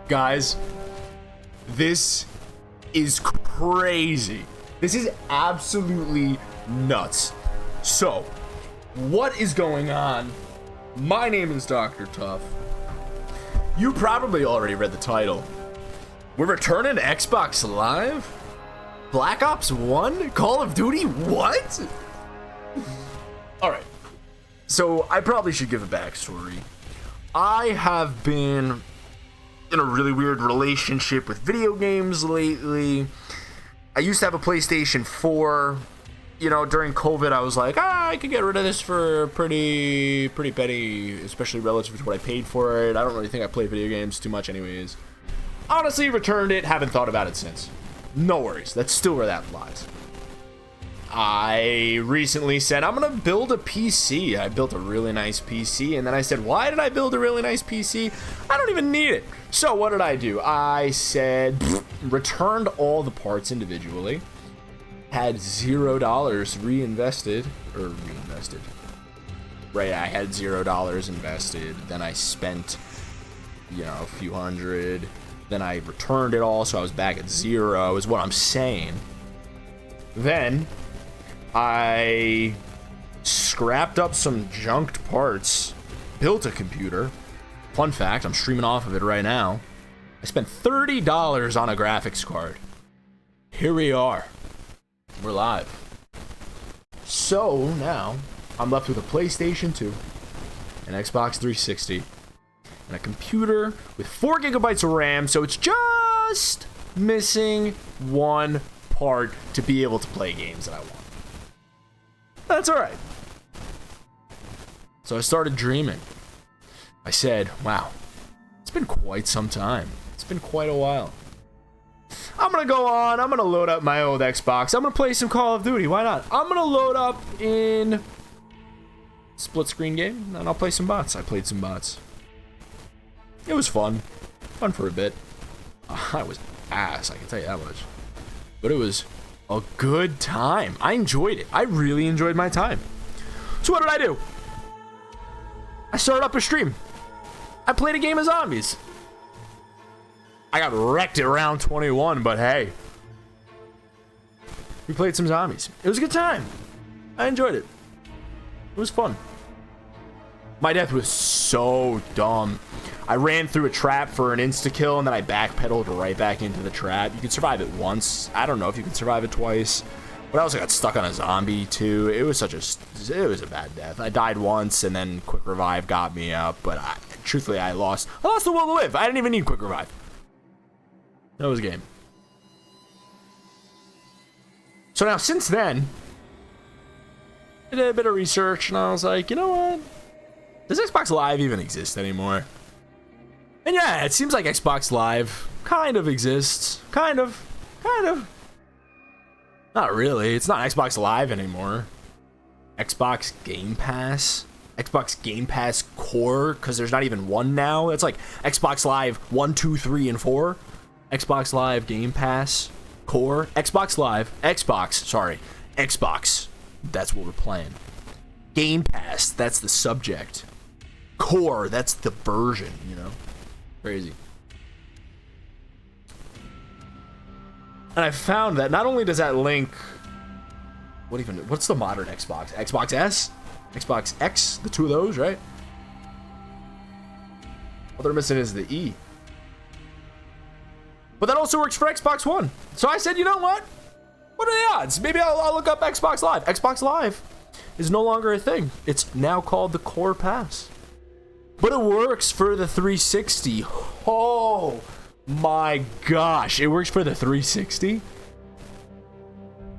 Guys, this is crazy. This is absolutely nuts. So, what is going on? My name is Dr. Tough. You probably already read the title. We're returning to Xbox Live? Black Ops 1? Call of Duty? What? Alright. So, I probably should give a backstory. I have been in a really weird relationship with video games lately. I used to have a PlayStation 4. You know, during COVID, I was like, I could get rid of this for pretty penny, especially relative to what I paid for it. I don't really think I play video games too much anyways. Honestly, returned it, haven't thought about it since. No worries, that's still where that lies. I recently said, I'm gonna build a PC. I built a really nice PC, and then I said, why did I build a really nice PC? I don't even need it. So what did I do? I said, returned all the parts individually, had $0 reinvested. Right, I had $0 invested, then I spent, you know, a few hundred, then I returned it all, so I was back at zero, is what I'm saying. Then I scrapped up some junked parts, built a computer. Fun fact, I'm streaming off of it right now. I spent $30 on a graphics card. Here we are. We're live. So now I'm left with a PlayStation 2, an Xbox 360, and a computer with 4 gigabytes of RAM, so it's just missing one part to be able to play games that I want. That's alright. So I started dreaming. I said, wow, it's been quite some time. It's been quite a while. I'm gonna go on, I'm gonna load up my old Xbox. I'm gonna play some Call of Duty, why not? I'm gonna load up in split screen game, and I'll play some bots. I played some bots. It was fun. Fun for a bit. I was ass, I can tell you that much. But it was a good time. I enjoyed it. I really enjoyed my time. So what did I do? I started up a stream. I played a game of zombies. I got wrecked at round 21, but hey. We played some zombies. It was a good time. I enjoyed it. It was fun. My death was so dumb. I ran through a trap for an insta-kill, and then I backpedaled right back into the trap. You can survive it once. I don't know if you can survive it twice. But I also got stuck on a zombie, too. It was a bad death. I died once, and then quick revive got me up. But truthfully, I lost the will to live. I didn't even need quick revive. That was a game. So now, since then, I did a bit of research, and I was like, you know what? Does Xbox Live even exist anymore? And yeah, it seems like Xbox Live kind of exists. Kind of. Not really. It's not Xbox Live anymore. Xbox Game Pass. Xbox Game Pass Core, because there's not even one now. It's like Xbox Live 1, 2, 3, and 4. Xbox Live Game Pass Core. Xbox. That's what we're playing. Game Pass, that's the subject. Core, that's the version, you know? Crazy. And I found that not only does that link... What's the modern Xbox? Xbox S? Xbox X? The two of those, right? All they're missing is the E. But that also works for Xbox One. So I said, you know what? What are the odds? Maybe I'll look up Xbox Live. Xbox Live is no longer a thing. It's now called the Core Pass. But it works for the 360. Oh my gosh. It works for the 360?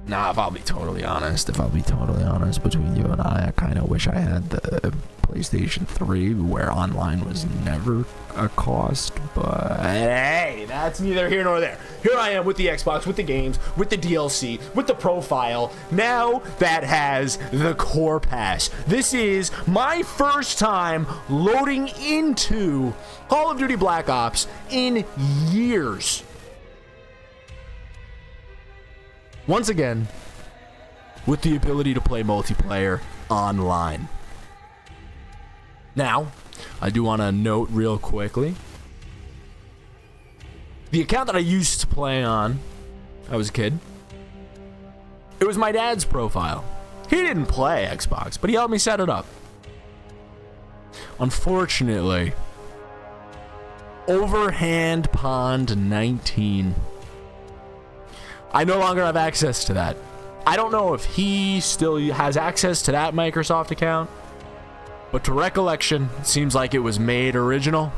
Nah, if I'll be totally honest, between you and I kind of wish I had the PlayStation 3 where online was never a cost, but hey, that's neither here nor there. Here I am with the Xbox, with the games, with the DLC, with the profile. Now that has the Core Pass. This is my first time loading into Call of Duty Black Ops in years. Once again, with the ability to play multiplayer online. Now, I do want to note real quickly, The account that I used to play on, I was a kid, it was my dad's profile. He didn't play Xbox, but he helped me set it up. Unfortunately, Overhand Pond 19, I no longer have access to that. I don't know if he still has access to that Microsoft account, but to recollection, it seems like it was made original,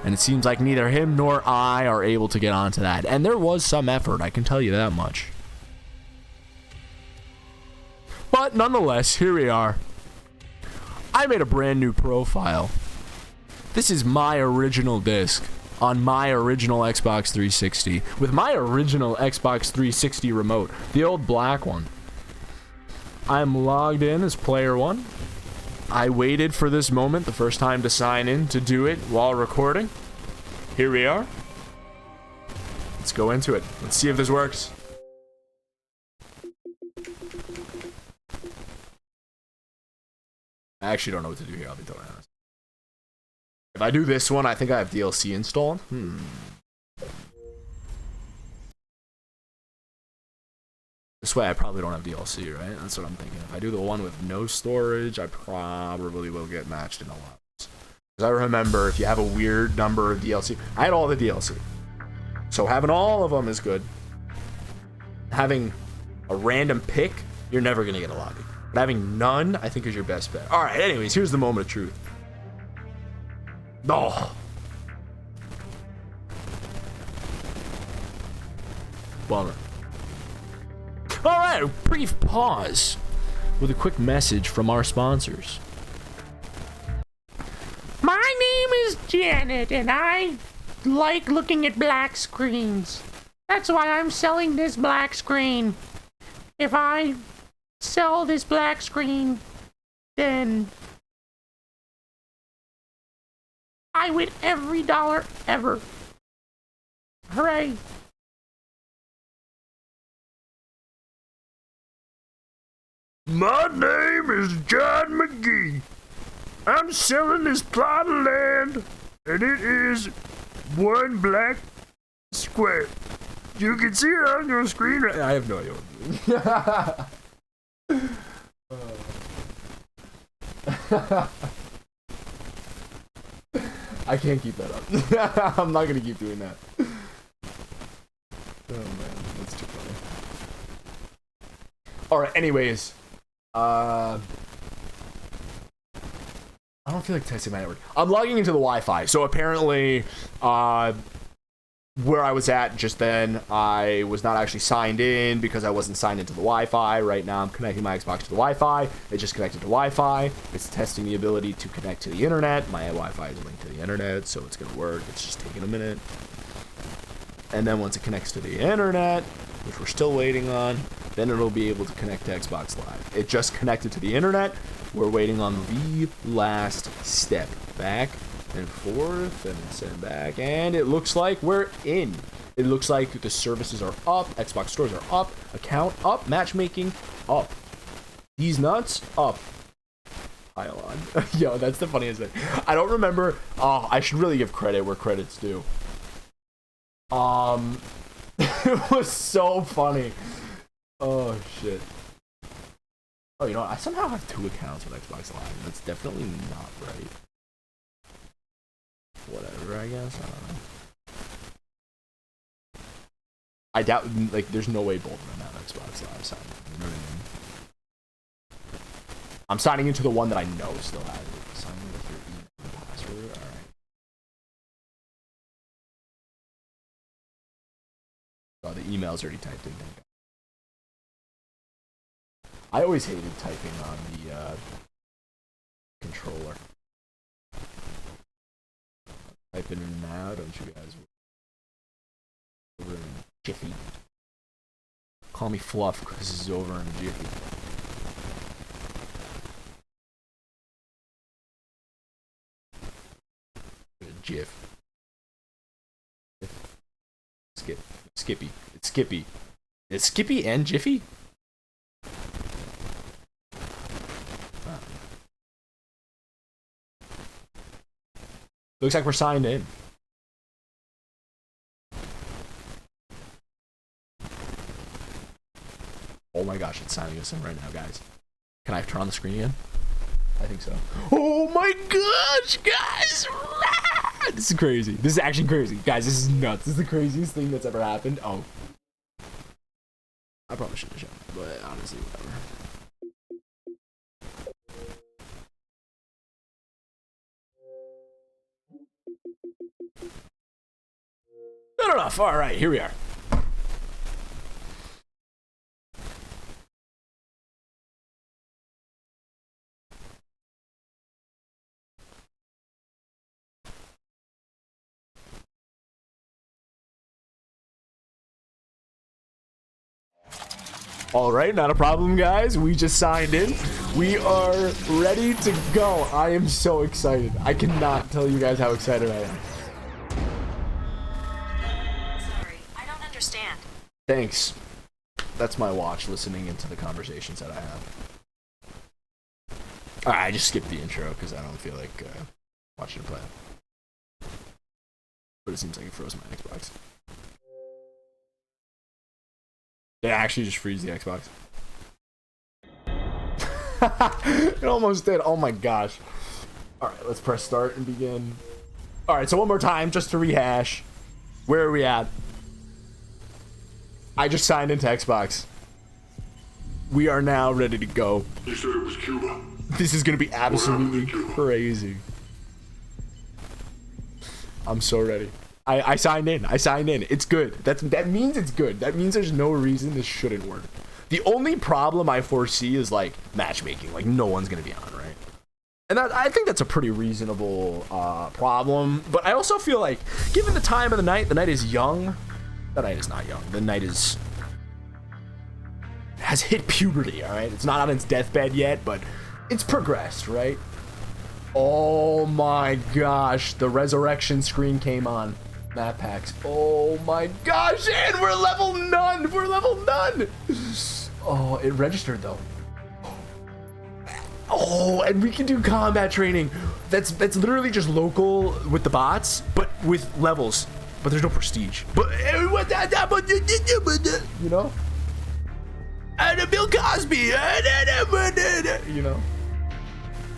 and it seems like neither him nor I are able to get onto that. And there was some effort, I can tell you that much. But nonetheless, here we are. I made a brand new profile. This is my original disc on my original Xbox 360 with my original Xbox 360 remote, the old black one. I'm logged in as player one. I waited for this moment, the first time to sign in, to do it while recording. Here we are. Let's go into it. Let's see if this works. I actually don't know what to do here, I'll be totally honest. If I do this one, I think I have DLC installed. This way I probably don't have DLC, right? That's what I'm thinking. If I do the one with no storage, I probably will get matched in a lot. Because I remember if you have a weird number of DLC, I had all the DLC. So having all of them is good. Having a random pick, you're never going to get a lobby. But having none, I think, is your best bet. Alright, anyways, here's the moment of truth. Oh. Bummer. Alright, a brief pause with a quick message from our sponsors. My name is Janet, and I like looking at black screens. That's why I'm selling this black screen. If I sell this black screen, then I win every dollar ever. Hooray. My name is John McGee. I'm selling this plot of land, and it is one black square. You can see it on your screen right now. I have no idea what I'm doing. I can't keep that up. I'm not gonna keep doing that. Oh man, that's too funny. Alright, anyways. I don't feel like testing my network. I'm logging into the Wi-Fi, so apparently, where I was at just then, I was not actually signed in because I wasn't signed into the Wi-Fi. Right now, I'm connecting my Xbox to the Wi-Fi. It just connected to Wi-Fi. It's testing the ability to connect to the internet. My Wi-Fi is linked to the internet, so it's gonna work. It's just taking a minute. And then once it connects to the internet, which we're still waiting on, then it'll be able to connect to Xbox Live. It just connected to the internet. We're waiting on the last step. Back and forth and send back, and it looks like we're in. It looks like the services are up, Xbox stores are up, account up, matchmaking up. These nuts up. Pile on. Yo, that's the funniest thing. I don't remember. Oh, I should really give credit where credit's due. It was so funny. Oh shit. Oh, you know what? I somehow have 2 accounts with Xbox Live. That's definitely not right. Whatever, I guess. I don't know. I doubt, like, there's no way both of them have Xbox Live signed. You know what I mean? I'm signing into the one that I know still has it. Sign in with your email and password. Alright. Oh, the email's already typed in. I always hated typing on the controller. Type it in now, don't you guys? Over in Jiffy. Call me Fluff because this is over in Jiffy. Jiff. Skippy. It's Skippy. It's Skippy and Jiffy? Looks like we're signed in. Oh my gosh, it's signing us in right now, guys. Can I turn on the screen again? I think so. Oh my gosh, guys! This is crazy. This is actually crazy. Guys, this is nuts. This is the craziest thing that's ever happened. Oh. I probably shouldn't have shown, but honestly, whatever. Good enough. All right, here we are. All right, not a problem, guys. We just signed in. We are ready to go. I am so excited. I cannot tell you guys how excited I am. Sorry, I don't understand. Thanks. That's my watch listening into the conversations that I have. All right, I just skipped the intro because I don't feel like watching it play. But it seems like it froze my Xbox. It actually just freeze the Xbox. It almost did. Oh my gosh. All right, let's press start and begin. All right, so one more time, just to rehash. Where are we at? I just signed into Xbox. We are now ready to go. They said it was Cuba. This is gonna be absolutely crazy. I'm so ready. I signed in. I signed in. It's good. That means it's good. That means there's no reason this shouldn't work. The only problem I foresee is like matchmaking. Like no one's gonna be on, right? And I think that's a pretty reasonable problem. But I also feel like, given the time of the night is young. The night is not young. The night has hit puberty. All right, it's not on its deathbed yet, but it's progressed, right? Oh my gosh, the resurrection screen came on. Map packs. Oh my gosh, and we're level none. We're level none. Oh, it registered though. Oh, and we can do combat training. That's literally just local with the bots, but with levels. But there's no prestige. But you know? And Bill Cosby. You know?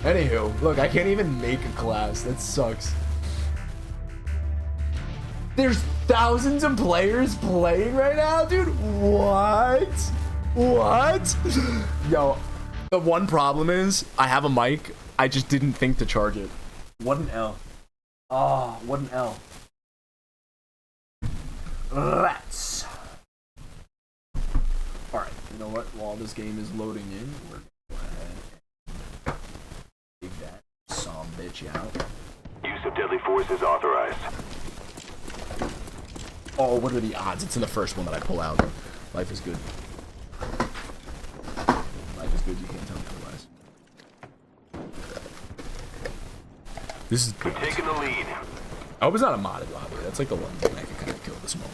Anywho, look, I can't even make a class. That sucks. There's thousands of players playing right now, dude. What? What? Yo, the one problem is I have a mic. I just didn't think to charge it. What an L. Oh, what an L. Let's. All right, you know what? While this game is loading in, we're gonna go ahead and dig that some bitch out. Use of deadly force is authorized. Oh, what are the odds? It's in the first one that I pull out. Life is good. Life is good. You can't tell me otherwise. This is good. Taking the lead. I hope it's not a modded lobby. That's like the one thing I can kind of kill this moment.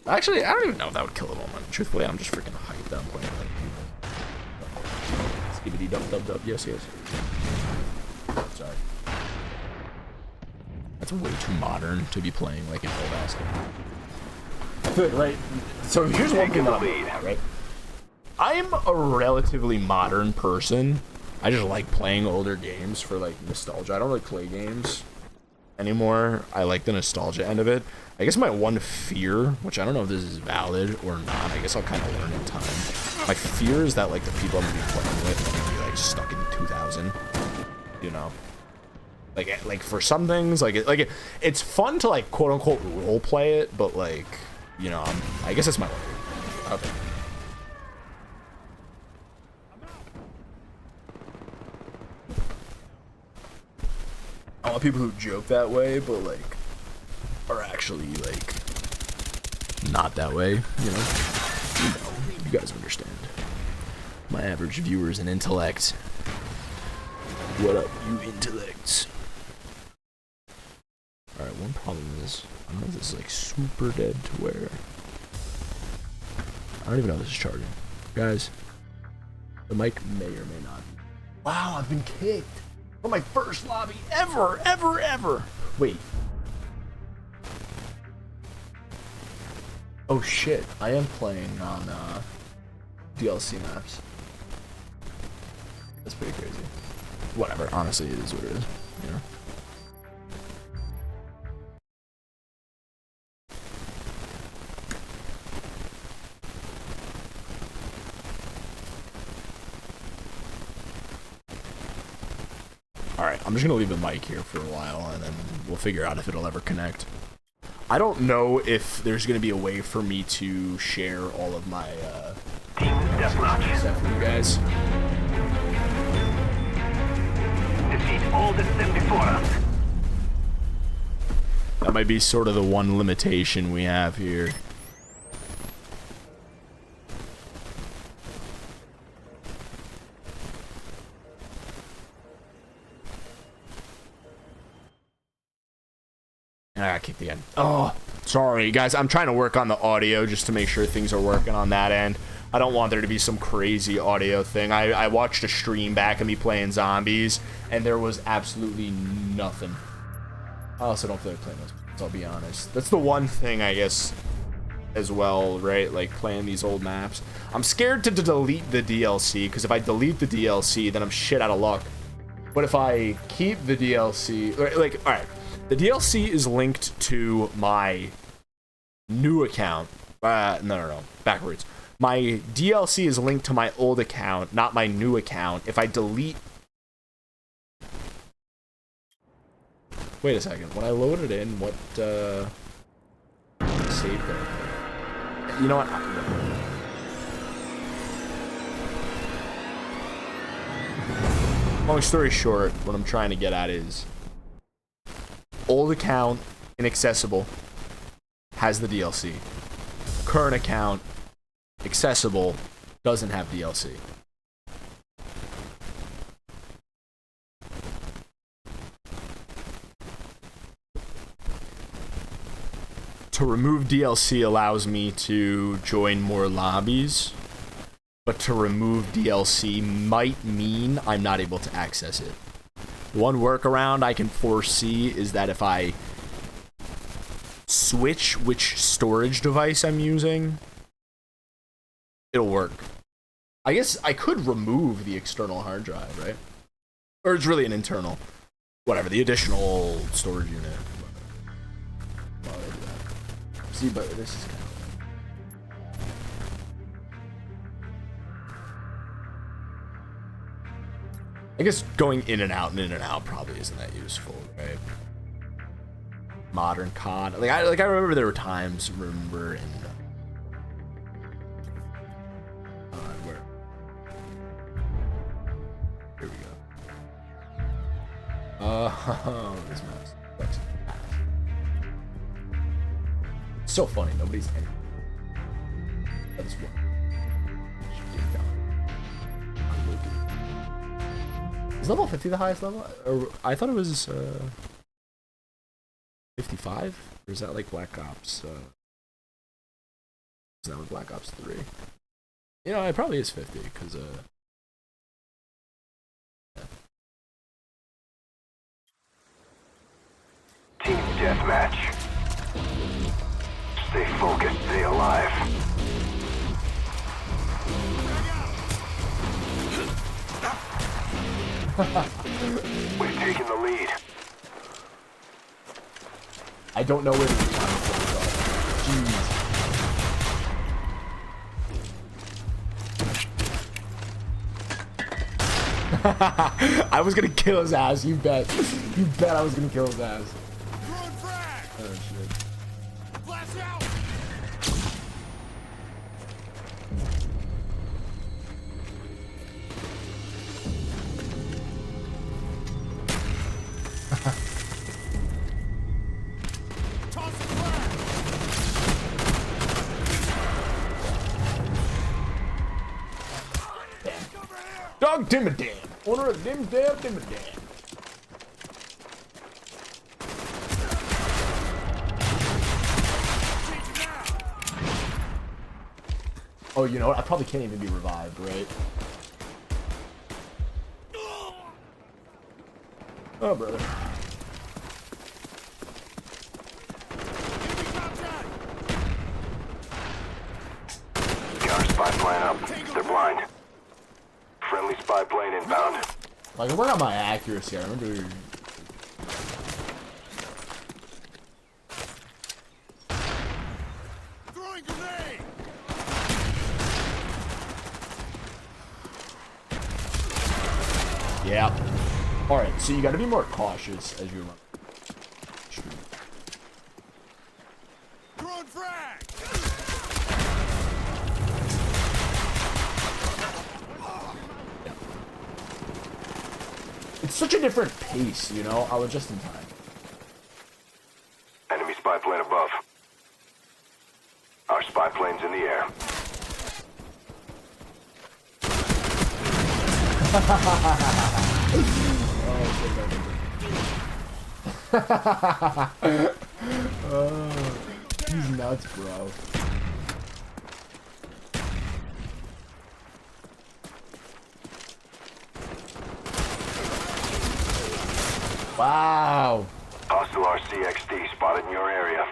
Actually, I don't even know if that would kill a moment. Truthfully, I'm just freaking hyped that I'm playing it. Skibbity dub dub dub. Yes, yes. Sorry. That's way too modern to be playing like an old ass game. Good, right? So here's one thing that I'm looking at, right? I'm a relatively modern person. I just like playing older games for like nostalgia. I don't really play games anymore. I like the nostalgia end of it. I guess my one fear, which I don't know if this is valid or not, I guess I'll kind of learn in time. My fear is that like the people I'm gonna be playing with are gonna be like stuck in 2000, you know? Like for some things, it's fun to like quote unquote role play it, but like, you know, I guess that's my way. Okay. I want people who joke that way, but like are actually like not that way, you know? You guys understand. My average viewer is an intellect. What up, you intellects? Alright, one problem is, I don't know if this is like super dead to where I don't even know if this is charging. Guys, the mic may or may not. Wow, I've been kicked from my first lobby ever. Wait. Oh shit, I am playing on DLC maps. That's pretty crazy. Whatever, honestly, it is what it is, you know? Alright, I'm just gonna leave the mic here for a while, and then we'll figure out if it'll ever connect. I don't know if there's gonna be a way for me to share all of my, Team deathmatch. stuff for you guys. Defeat all that stand before us. That might be sort of the one limitation we have here. I kicked the end. Oh, sorry, guys. I'm trying to work on the audio just to make sure things are working on that end. I don't want there to be some crazy audio thing. I watched a stream back of me playing zombies, and there was absolutely nothing. I also don't feel like playing those, I'll be honest. That's the one thing, I guess, as well, right? Like, playing these old maps. I'm scared to delete the DLC, because if I delete the DLC, then I'm shit out of luck. But if I keep the DLC... Like, alright. The DLC is linked to my new account. No. Backwards. My DLC is linked to my old account, not my new account. If I delete... Wait a second. When I load it in, what, save that? You know what? Long story short, what I'm trying to get at is... Old account, inaccessible, has the DLC. Current account, accessible, doesn't have DLC. To remove DLC allows me to join more lobbies, but to remove DLC might mean I'm not able to access it. One workaround I can foresee is that if I switch which storage device I'm using, it'll work. I guess I could remove the external hard drive, right? Or it's really an internal. Whatever, the additional storage unit. Why would I do that? See, but this is kind of... I guess going in and out probably isn't that useful, right? Modern COD. Like I remember there were times, in where here we go. This mouse. It's so funny, nobody's any. That's what. Is level 50 the highest level? Or I thought it was 55? Or is that like Black Ops? Is that with Black Ops 3? You know, it probably is 50 because yeah. Team deathmatch. Stay focused, stay alive. We've taken the lead. I don't know where to be. Jeez. I was gonna kill his ass, you bet. You bet I was gonna kill his ass. Oh shit. Blast out! Dog Dimmadam. Owner of Dimmadam Dimmadam. Oh, you know what? I probably can't even be revived, right? Oh, brother. Got our spy plan up. They're spy plane inbound. Like, I work on my accuracy. I remember. Throwing grenade! Yeah. Alright, so you gotta be more cautious as you run. Throwing frag! It's such a different pace, you know? I was just in time. Enemy spy plane above. Our spy plane's in the air. He's nuts, bro. Wow. Hostile RCXD spotted in your area.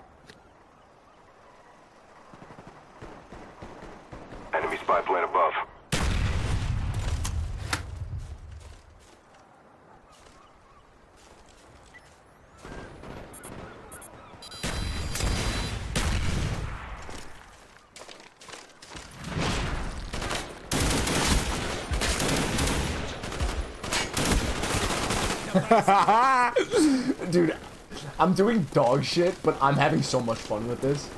Enemy spy plane above. Dude, I'm doing dog shit, but I'm having so much fun with this.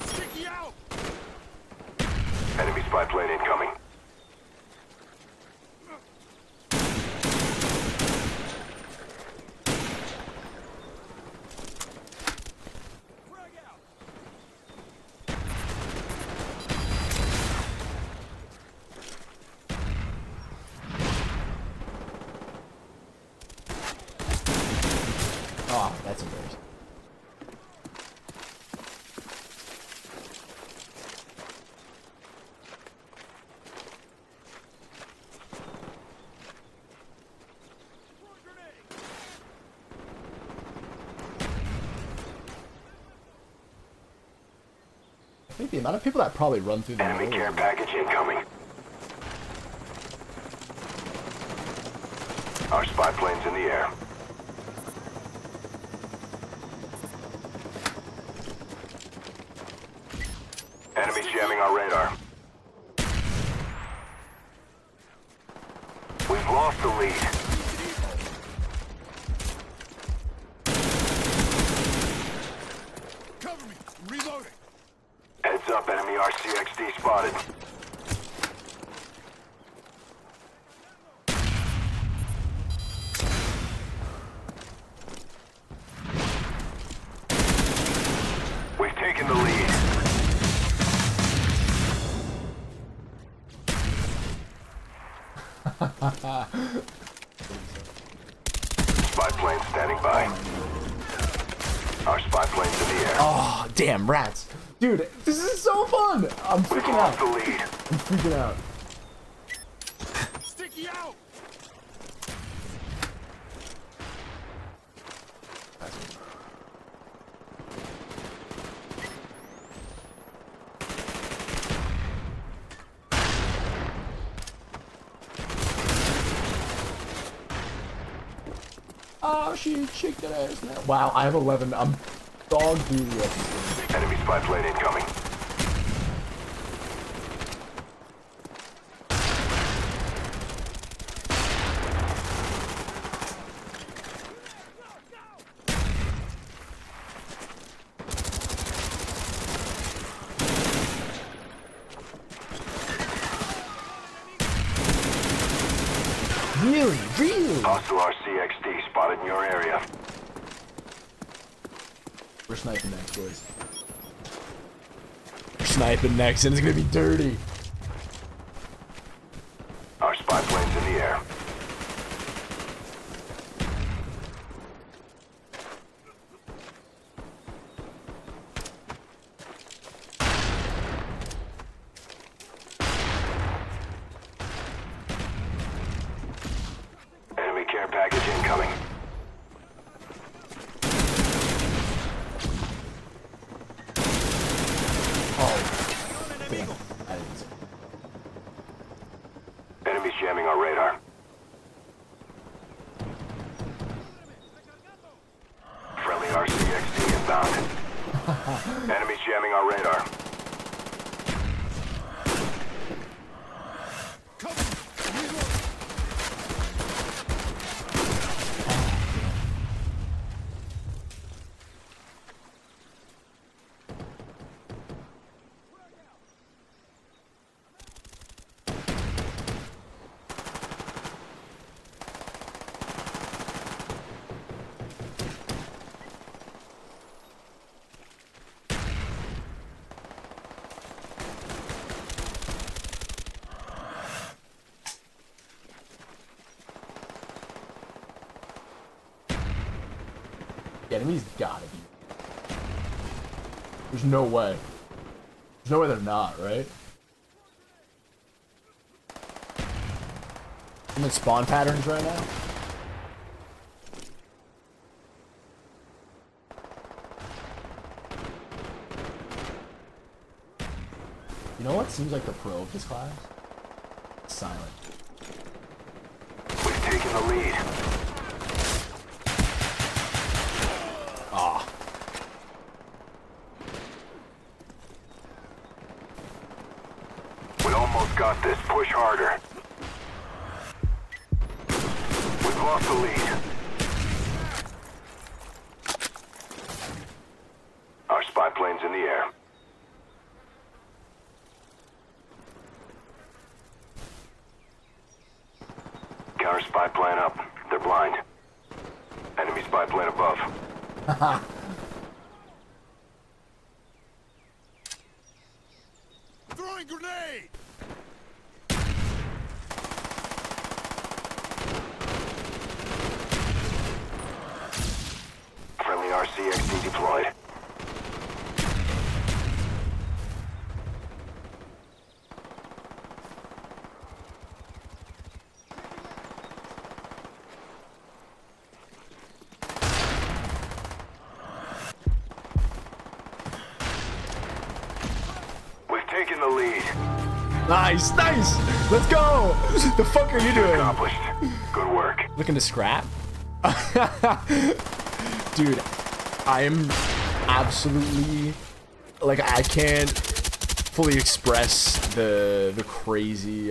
Sticky out! Enemy spy plane incoming. Frag out! Oh, that's embarrassing. Throwing grenade! I think the amount of people that probably run through the Enemy middle care of- package incoming. Our spy plane's in the air. Enemy jamming our radar. We've lost the lead. Cover me! Reloading! Heads up, enemy RCXD spotted. We've taken the lead. Spy plane standing by. Our spy plane's in the air. Oh, damn rats. Dude, this is so fun. I'm We've freaking lost out. the lead. I'm freaking out. Sticky out! Oh, she shake that ass now. Wow, I have 11. I'm dog duty at this game. Enemy spy plane incoming. Really? Really? Hostile RCXD spotted in your area. We're sniping next, boys. We're sniping next, and it's gonna be dirty. Our spy plane's in the air. Enemies jamming our radar. Cover! Reload! The enemy's gotta be. There's no way. There's no way they're not, right? I'm in spawn patterns right now. You know what seems like the pro of this class? Silent. We've taken the lead. Ah. We almost got this. Push harder. We've lost the lead. Our spy plane's in the air. Counter spy plane up. They're blind. Enemy spy plane above. Throwing grenade! Friendly RCXD deployed. We've taken the lead. Nice, nice. Let's go. The fuck are you doing? Accomplished. Good work. Looking to scrap? Dude, I am absolutely like I can't fully express the crazy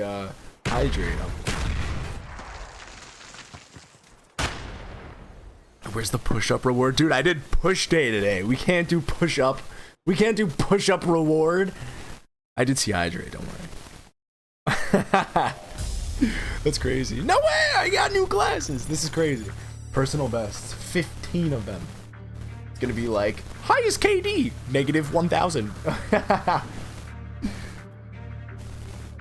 hydrate. Where's the push-up reward? Dude, I did push day today. We can't do push-up. We can't do push-up reward. I did see hydrate, don't worry. That's crazy. No way! I got new glasses. This is crazy. Personal bests. 15 of them. It's gonna be like, highest KD, negative 1,000.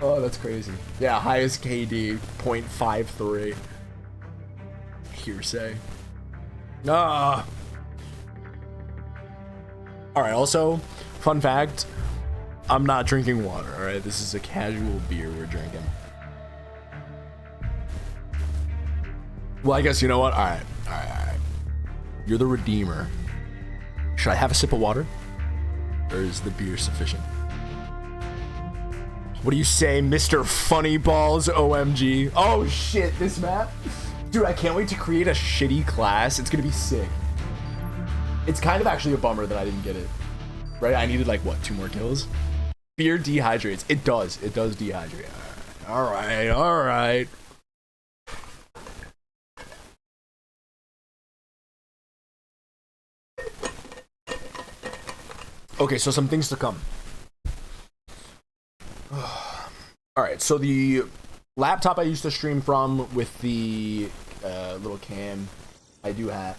Oh, that's crazy. Yeah, highest KD, 0.53. Hearsay. Ah. Alright, also, fun fact, I'm not drinking water, alright? This is a casual beer we're drinking. Well, I guess you know what? Alright. You're the redeemer. Should I have a sip of water? Or is the beer sufficient? What do you say, Mr. Funny Balls OMG? Oh shit, this map? Dude, I can't wait to create a shitty class. It's gonna be sick. It's kind of actually a bummer that I didn't get it. Right? I needed like, what, 2 more kills? Beer dehydrates. It does dehydrate. Alright. Okay, so some things to come. Alright, so the laptop I used to stream from with the little cam, I do have.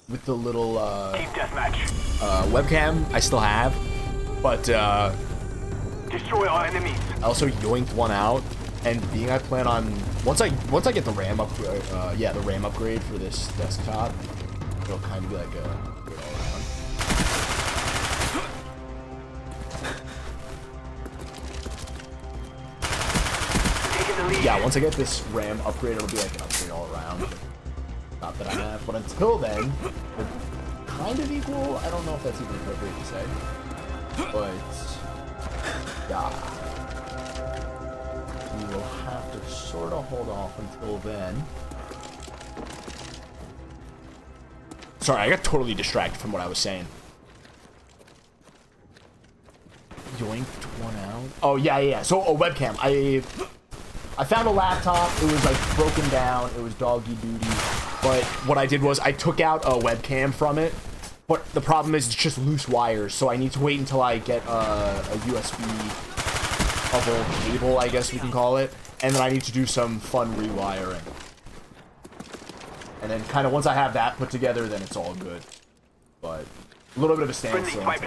With the little Team deathmatch. webcam, I still have. But Destroy all enemies. I also yoinked one out. And being I plan on once I get the RAM upgrade, the RAM upgrade for this desktop, it'll kind of be like a good all around. Yeah, once I get this RAM upgrade, it'll be like an upgrade all around. Not that I have, but until then, they're kind of equal. I don't know if that's even appropriate to say, but yeah, we will have to sort of hold off until then. Sorry, I got totally distracted from what I was saying. Yoinked one out. Oh, yeah. So, a webcam. I found a laptop. It was, like, broken down. It was doggy duty. But what I did was I took out a webcam from it. But the problem is it's just loose wires. So I need to wait until I get a USB level cable, I guess we can call it. And then I need to do some fun rewiring. And then kind of once I have that put together, then it's all good. But a little bit of a standstill. But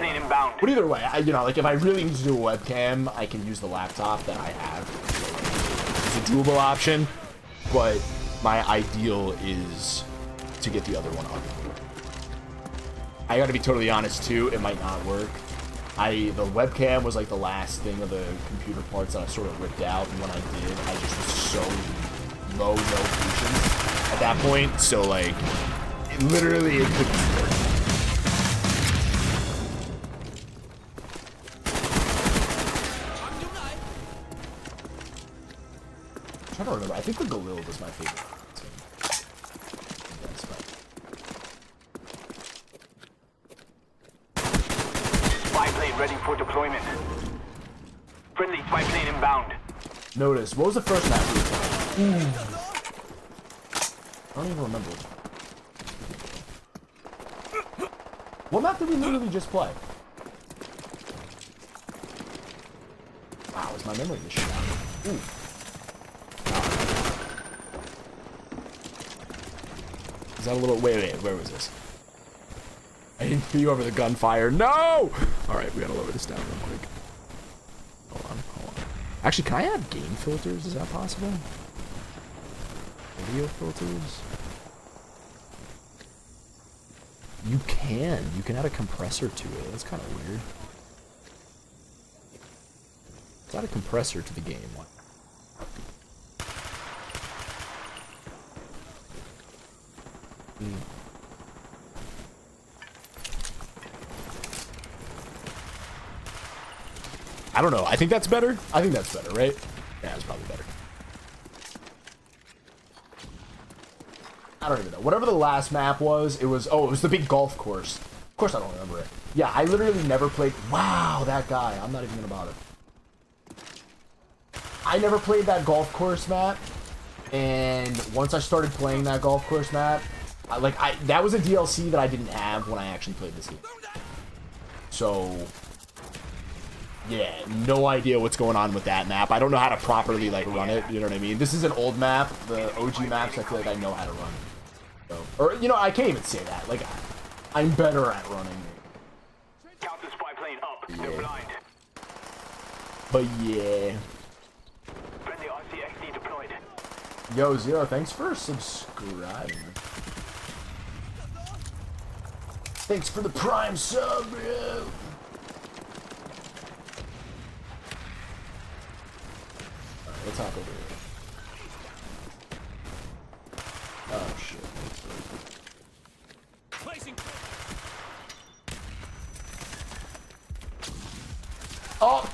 either way, you know, like if I really need to do a webcam, I can use the laptop that I have. It's a doable option, but my ideal is to get the other one up. I gotta be totally honest too, it might not work. The webcam was like the last thing of the computer parts that I sort of ripped out, and when I did, I just was so low patience at that point, so like, literally it couldn't work. I'm trying to remember, I think the Galil was my favorite. Ready for deployment. Friendly spy plane inbound. Notice, what was the first map we were playing? I don't even remember. What map did we literally just play? Wow, is my memory this shit out? Ooh. Is that a little... Wait, where was this? I didn't see you over the gunfire. No! Alright, we gotta lower this down real quick. Hold on. Actually, can I add game filters? Is that possible? Video filters? You can. You can add a compressor to it. That's kind of weird. Let's add a compressor to the game. I don't know. I think that's better. I think that's better, right? Yeah, it's probably better. I don't even know. Whatever the last map was, it was... Oh, it was the big golf course. Of course I don't remember it. Yeah, I literally never played... Wow, that guy. I'm not even gonna bother. I never played that golf course map. And once I started playing that golf course map, that was a DLC that I didn't have when I actually played this game. So... Yeah, no idea what's going on with that map. I don't know how to properly, like, run it, you know what I mean? This is an old map. The OG maps, I feel like I know how to run. So, or, you know, I can't even say that. Like, I'm better at running. Counter spy plane up. They're blind. But, yeah. Friendly RCXD deployed. Yo, Zero, thanks for subscribing. Thanks for the Prime sub, bro. Let's hop over here. Oh shit. Oh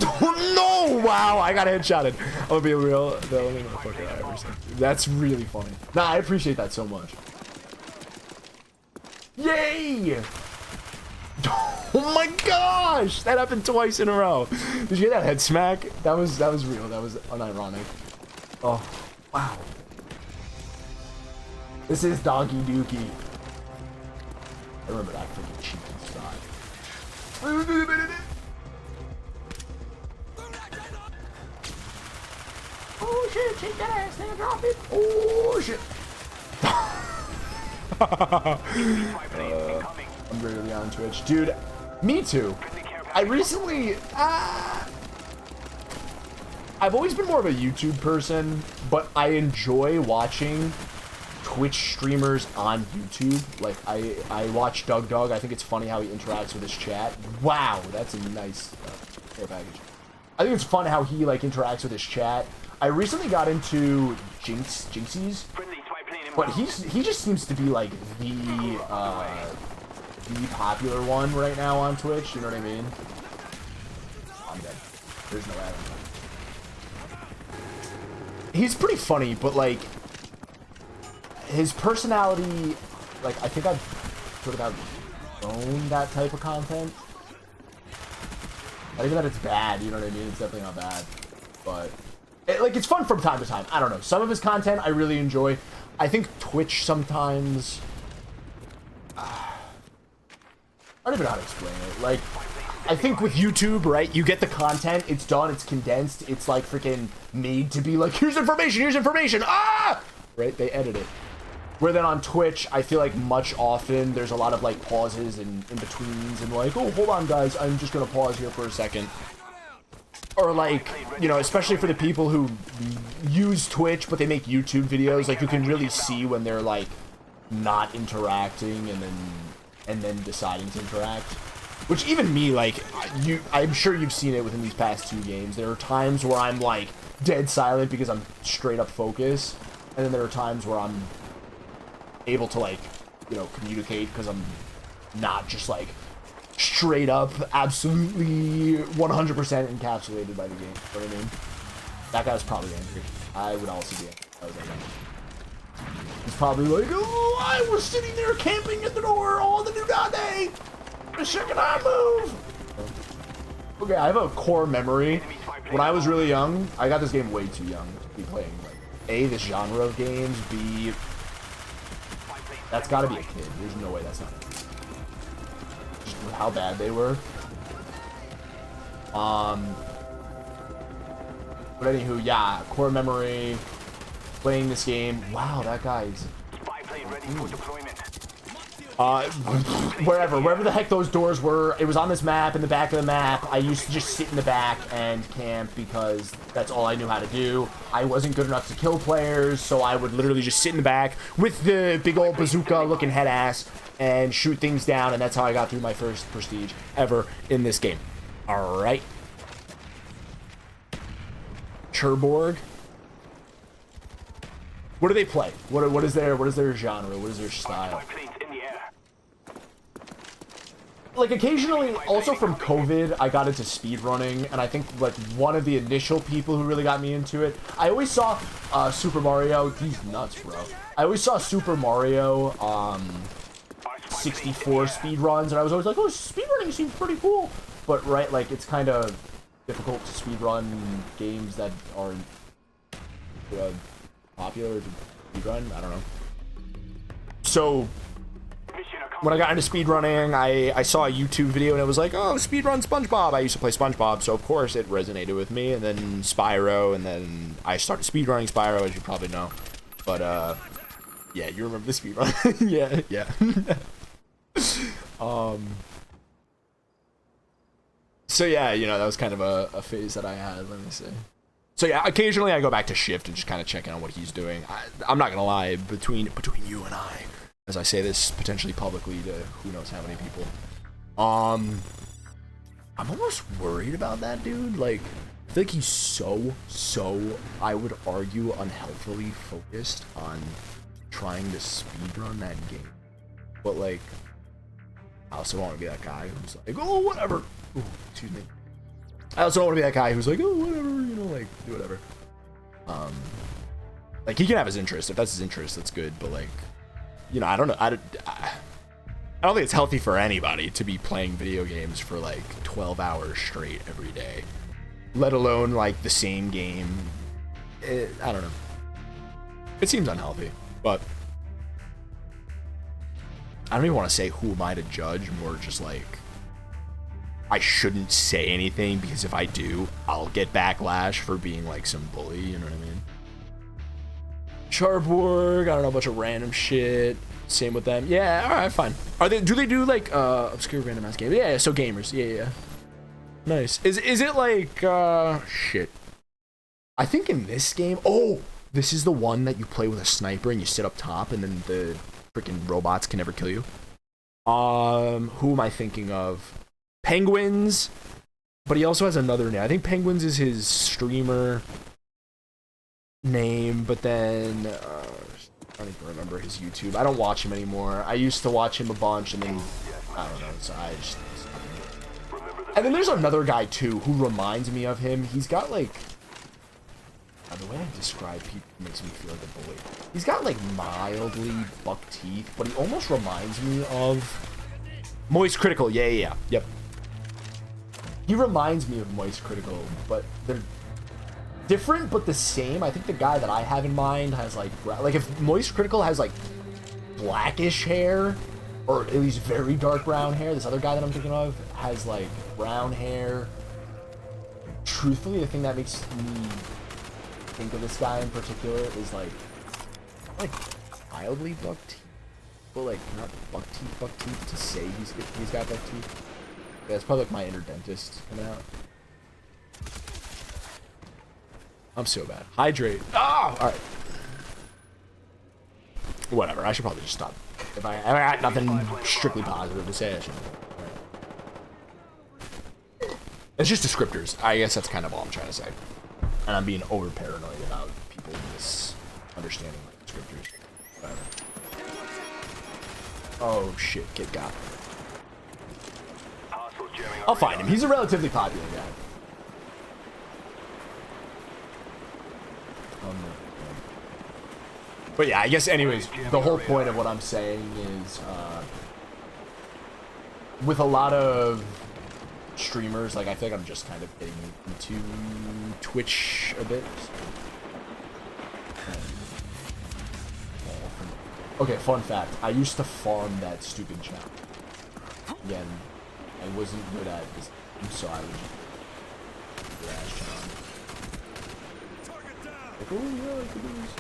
no! Wow, I got headshotted. I'm gonna be a real the only motherfucker I ever seen. That's really funny. Nah, I appreciate that so much. Yay! Oh my gosh! That happened twice in a row. Did you hear that head smack? That was real. That was unironic. Oh, wow. This is Doggy Dookie. I remember that freaking cheeky side. Oh shit, shake that ass, now drop it. Oh shit. I'm regularly on Twitch. Dude, me too. I recently, I've always been more of a YouTube person, but I enjoy watching Twitch streamers on YouTube. Like, I watch Doug Dog. I think it's funny how he interacts with his chat. Wow, that's a nice care package. I think it's fun how he, like, interacts with his chat. I recently got into Jinxies, but he just seems to be, like, the popular one right now on Twitch, you know what I mean? I'm dead. There's no Adam. He's pretty funny, but like his personality, like I think I've sort of outgrown that type of content. Not even that it's bad, you know what I mean? It's definitely not bad. But, it's fun from time to time. I don't know. Some of his content I really enjoy. I think Twitch sometimes... I don't even know how to explain it. Like, I think with YouTube, right, you get the content, it's done, it's condensed, it's like freaking made to be like, here's information, ah! Right, they edit it. Where then on Twitch, I feel like much often there's a lot of like pauses and in-betweens and like, oh, hold on guys, I'm just gonna pause here for a second. Or like, you know, especially for the people who use Twitch, but they make YouTube videos, like you can really see when they're like not interacting and then deciding to interact. Which even me, like, I'm sure you've seen it within these past 2 games. There are times where I'm like dead silent because I'm straight up focused, and then there are times where I'm able to like, you know, communicate because I'm not just like straight up absolutely 100% encapsulated by the game. You know what I mean? That guy was probably angry. I would also be angry. I was like, he's probably like, oh, I was sitting there camping at the door on the new day. Can I move? Okay, I have a core memory. When I was really young, I got this game way too young to be playing, like, A, this genre of games, B, that's gotta be a kid. There's no way that's not a kid. Just with how bad they were. But anywho, yeah, core memory, playing this game. Wow, that guy's... wherever the heck those doors were, it was on this map, in the back of the map. I used to just sit in the back and camp because that's all I knew how to do. I wasn't good enough to kill players, so I would literally just sit in the back with the big old bazooka looking head ass and shoot things down, and that's how I got through my first prestige ever in this game. Alright. Cherbourg. What do they play? What is their genre? What is their style? Like, occasionally, also from COVID, I got into speedrunning, and I think, like, one of the initial people who really got me into it, I always saw Super Mario, he's nuts, bro. I always saw Super Mario 64 speedruns, and I was always like, oh, speedrunning seems pretty cool. But, right, like, it's kind of difficult to speedrun games that are popular to speedrun, I don't know. So... when I got into speedrunning, I saw a YouTube video and it was like, oh, speedrun SpongeBob. I used to play SpongeBob, so of course it resonated with me. And then Spyro, and then I started speedrunning Spyro, as you probably know. But, yeah, you remember the speedrun? yeah. So yeah, you know, that was kind of a phase that I had, let me see. So yeah, occasionally I go back to Shift and just kind of check in on what he's doing. I'm not gonna lie, between you and I, as I say this potentially publicly to who knows how many people, I'm almost worried about that dude. Like, I feel like he's so, I would argue, unhealthily focused on trying to speedrun that game. But, like, I also don't want to be that guy who's like, oh, whatever. Ooh, excuse me. I also don't want to be that guy who's like, oh, whatever, you know, like, do whatever. Like, he can have his interest. If that's his interest, that's good. But, like, you know, I don't know. I don't think it's healthy for anybody to be playing video games for like 12 hours straight every day, let alone like the same game. I don't know. It seems unhealthy, but I don't even want to say who am I to judge. More just like, I shouldn't say anything because if I do, I'll get backlash for being like some bully. You know what I mean? Cherbourg, I don't know, a bunch of random shit. Same with them. Yeah, alright, fine. Do they do like obscure random ass games? Yeah, so gamers. Yeah. Nice. Is it like shit. I think in this game, oh, this is the one that you play with a sniper and you sit up top and then the freaking robots can never kill you. Who am I thinking of? Penguins, but he also has another name. I think Penguins is his streamer name, but then I don't even remember his YouTube. I don't watch him anymore. I used to watch him a bunch, and then I don't know. So I just. And then there's another guy too who reminds me of him. He's got like The way I describe people makes me feel like a bully. He's got like mildly buck teeth, but he almost reminds me of Moist Critical. Yeah. Yep. He reminds me of Moist Critical, but they're different but the same. I think the guy that I have in mind has like if Moist Critical has like blackish hair, or at least very dark brown hair, this other guy that I'm thinking of has like brown hair. Truthfully, the thing that makes me think of this guy in particular is like mildly buck teeth, but like not buck teeth to say he's got buck teeth. Yeah, it's probably like my inner dentist coming out. I'm so bad. Hydrate. Ah! Alright. Whatever, I should probably just stop. If I got nothing strictly positive to say, I should. Right. It's just descriptors. I guess that's kind of all I'm trying to say. And I'm being over paranoid about people misunderstanding my descriptors. Whatever. Oh shit, kid got. I'll find him. He's a relatively popular guy. But yeah, I guess anyways, the whole point of what I'm saying is, with a lot of streamers, like I feel like I'm just kind of getting into Twitch a bit. Okay, fun fact. I used to farm that stupid channel. Again, I wasn't good at this, so I would just crash channel. Like, oh yeah, I could do this.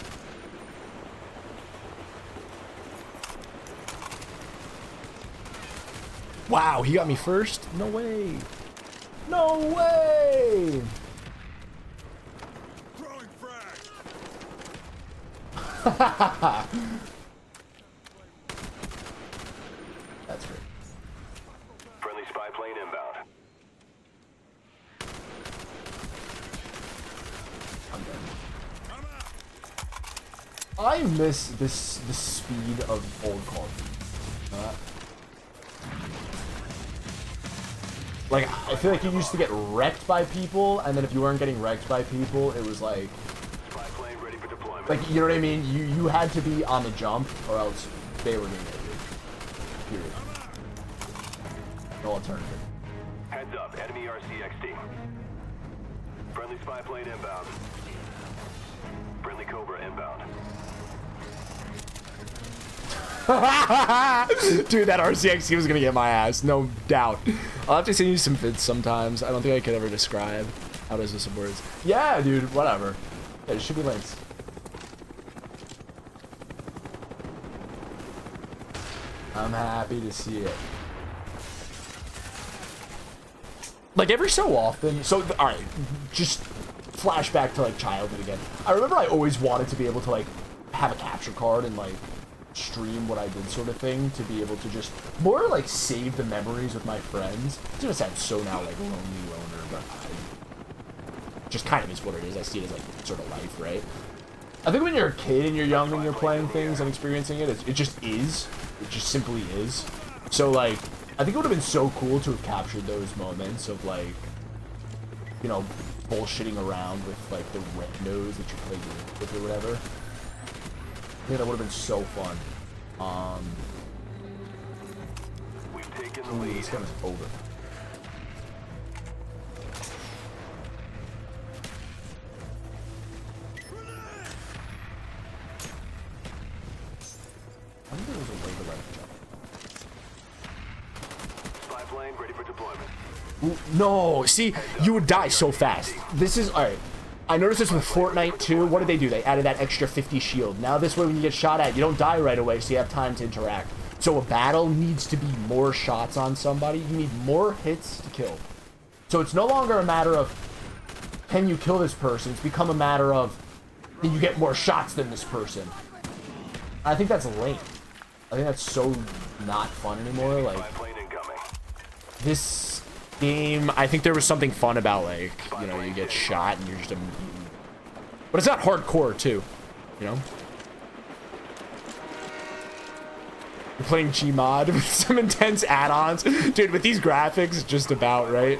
Wow, he got me first? No way. No way! Throwing frag. That's great. Friendly spy plane inbound. I'm done. I miss the speed of old Call of Duty. Like, I feel like you used to get wrecked by people, and then if you weren't getting wrecked by people, it was like... Spy plane ready for deployment. Like, you know what I mean? You had to be on the jump, or else they were gonna get you. Period. No alternative. Heads up, enemy RCXD. Friendly spy plane inbound. Friendly Cobra inbound. Dude, that RCXD was gonna get my ass, no doubt. I'll have to send you some vids sometimes. I don't think I could ever describe how does this words. Yeah, dude, whatever. Yeah, there should be links. I'm happy to see it. Like every so often, so all right, just flashback to like childhood again. I remember I always wanted to be able to like have a capture card and like stream what I did sort of thing, to be able to just more like save the memories with my friends. It's gonna sound so now like lonely loner, but just kind of is what it is. I see it as like sort of life, right? I think when you're a kid and you're young and you're playing things and experiencing it, it just is. It just simply is. So like, I think it would have been so cool to have captured those moments of like, you know, bullshitting around with like the red nose that you played with or whatever. I think that would have been so fun. We've taken the Ooh, lead. this gun's over. I think there was a way to like jump. Spy plane ready for deployment. Ooh, no, see, you would die so fast. This is, alright. I noticed this with Fortnite too. What did they do? They added that extra 50 shield. Now this way when you get shot at, you don't die right away, so you have time to interact. So a battle needs to be more shots on somebody. You need more hits to kill. So it's no longer a matter of, can you kill this person? It's become a matter of, can you get more shots than this person? I think that's lame. I think that's so not fun anymore. Like, Spy plane incoming. this game, I think there was something fun about, like, you know, you get shot and you're just but it's not hardcore too, you know? You're playing Gmod with some intense add-ons. Dude, with these graphics, just about, right?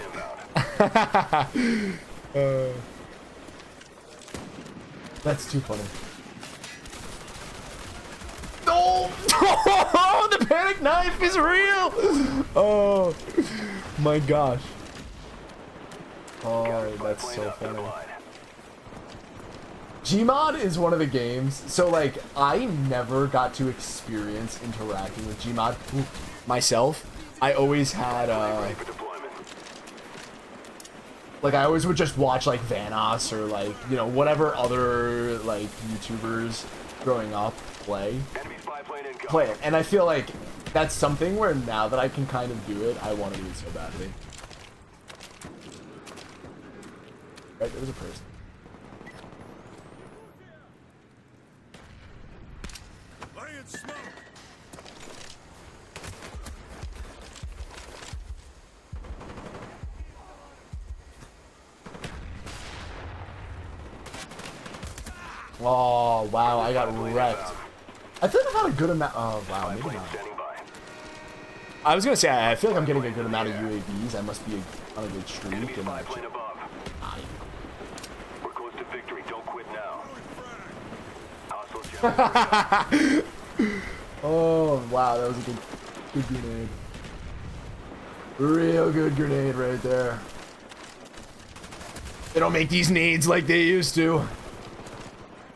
That's too funny. Oh, the panic knife is real. Oh my gosh. Oh, that's so funny. Gmod is one of the games, so like I never got to experience interacting with Gmod myself. I always had like I always would just watch like Vanoss or like, you know, whatever other like YouTubers growing up play it. And I feel like that's something where now that I can kind of do it, I want to do it so badly. Right, there was a person. Laying smoke. Oh wow, I got wrecked. I feel like I've had a good amount. Oh wow, maybe not. I was gonna say I feel like I'm getting a good amount of UAVs. I must be on a good streak. And We're close to victory. Don't quit now. Oh wow, that was a good grenade. Real good grenade right there. They don't make these nades like they used to.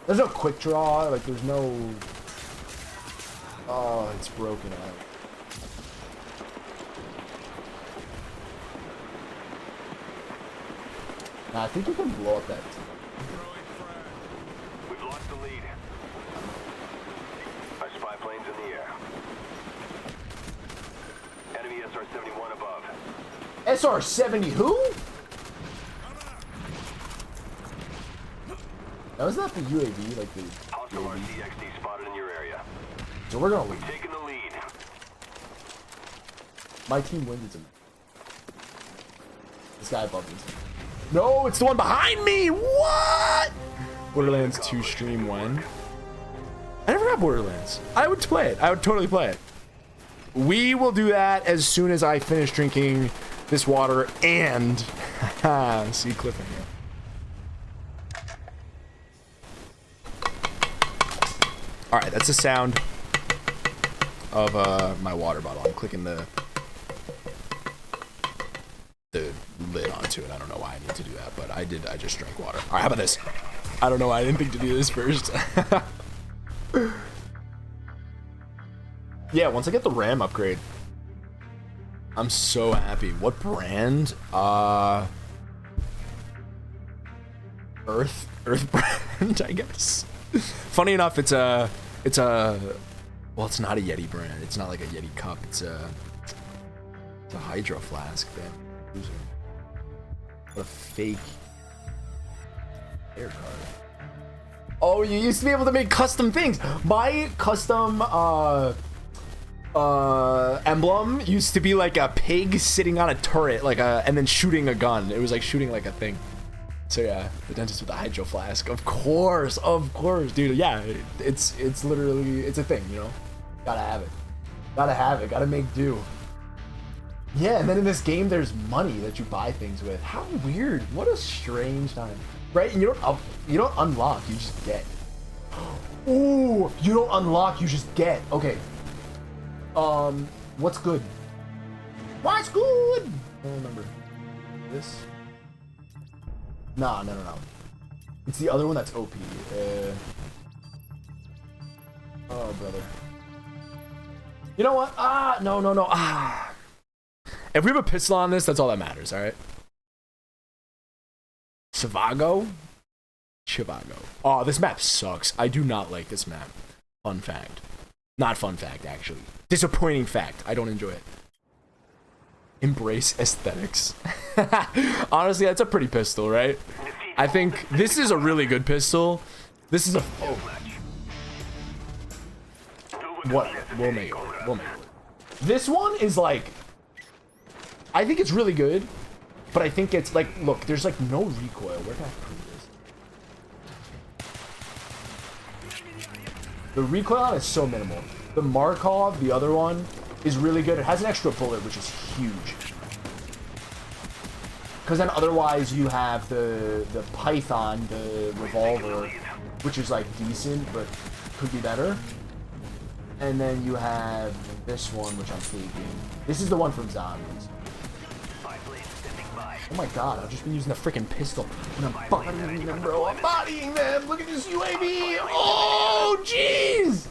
There's no quick draw, like there's no... Oh, it's broken out. Nah, I think you can blow up that. We've lost the lead. Our spy plane's in the air. Enemy SR-71 above. SR-70 who? That was not the UAV, like the Hostile UAV. RCXD spotted in your area. So we're gonna leave. Taking the lead. My team wins it. This guy above me. No, it's the one behind me! What? Borderlands 2 stream when? I never got Borderlands. I would play it. I would totally play it. We will do that as soon as I finish drinking this water and... see cliffhanger. Alright, that's the sound of my water bottle. I'm clicking the lid onto it. I don't know why I need to do that, but I did. I just drank water. Alright, how about this? I don't know why I didn't think to do this first. Yeah, once I get the RAM upgrade, I'm so happy. What brand? Earth brand, I guess. Funny enough, it's a well, it's not a Yeti brand. It's not like a Yeti cup. It's a Hydro flask. Damn, loser. What a fake air card. Oh, you used to be able to make custom things. My custom emblem used to be like a pig sitting on a turret, like and then shooting a gun. It was like shooting like a thing. So yeah, the dentist with the Hydro flask. Of course, dude. Yeah, it's literally, it's a thing, you know. Gotta have it. Gotta make do. Yeah, and then in this game, there's money that you buy things with. How weird! What a strange time, right? And you don't unlock, you just get. Ooh, you don't unlock, you just get. Okay. What's good? What's good? I don't remember. This. No. It's the other one that's OP. Oh, brother. You know what? No. If we have a pistol on this, that's all that matters, alright? Chivago? Oh, this map sucks. I do not like this map. Fun fact. Not fun fact, actually. Disappointing fact. I don't enjoy it. Embrace aesthetics. Honestly, that's a pretty pistol, right? I think this is a really good pistol. This is a... Oh. What? We'll make it. This one is like... I think it's really good, but I think it's like... Look, there's like no recoil. Where can I prove this? The recoil on it is so minimal. The Markov, the other one, is really good. It has an extra bullet, which is huge. Because then otherwise you have the Python, the revolver, which is like decent, but could be better. And then you have this one, which I'm taking. This is the one from Zombies. Oh my god, I've just been using the freaking pistol. And I'm bodying them, bro. I'm bodying them. Look at this UAV. Oh, jeez.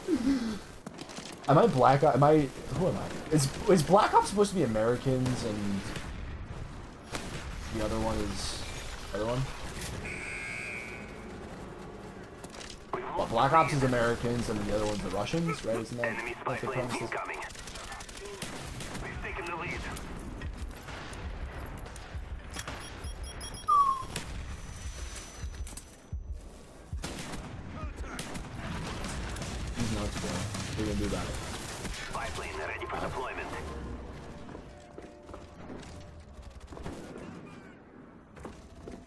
Am I Black Ops? Who am I? Is Black Ops supposed to be Americans and the other one is the other one? Well, Black Ops is Americans and the other one's the Russians, right? Isn't that what the premise is? We've taken the lead. He's nuts, bro. What are you gonna do about it? Spy plane ready for deployment.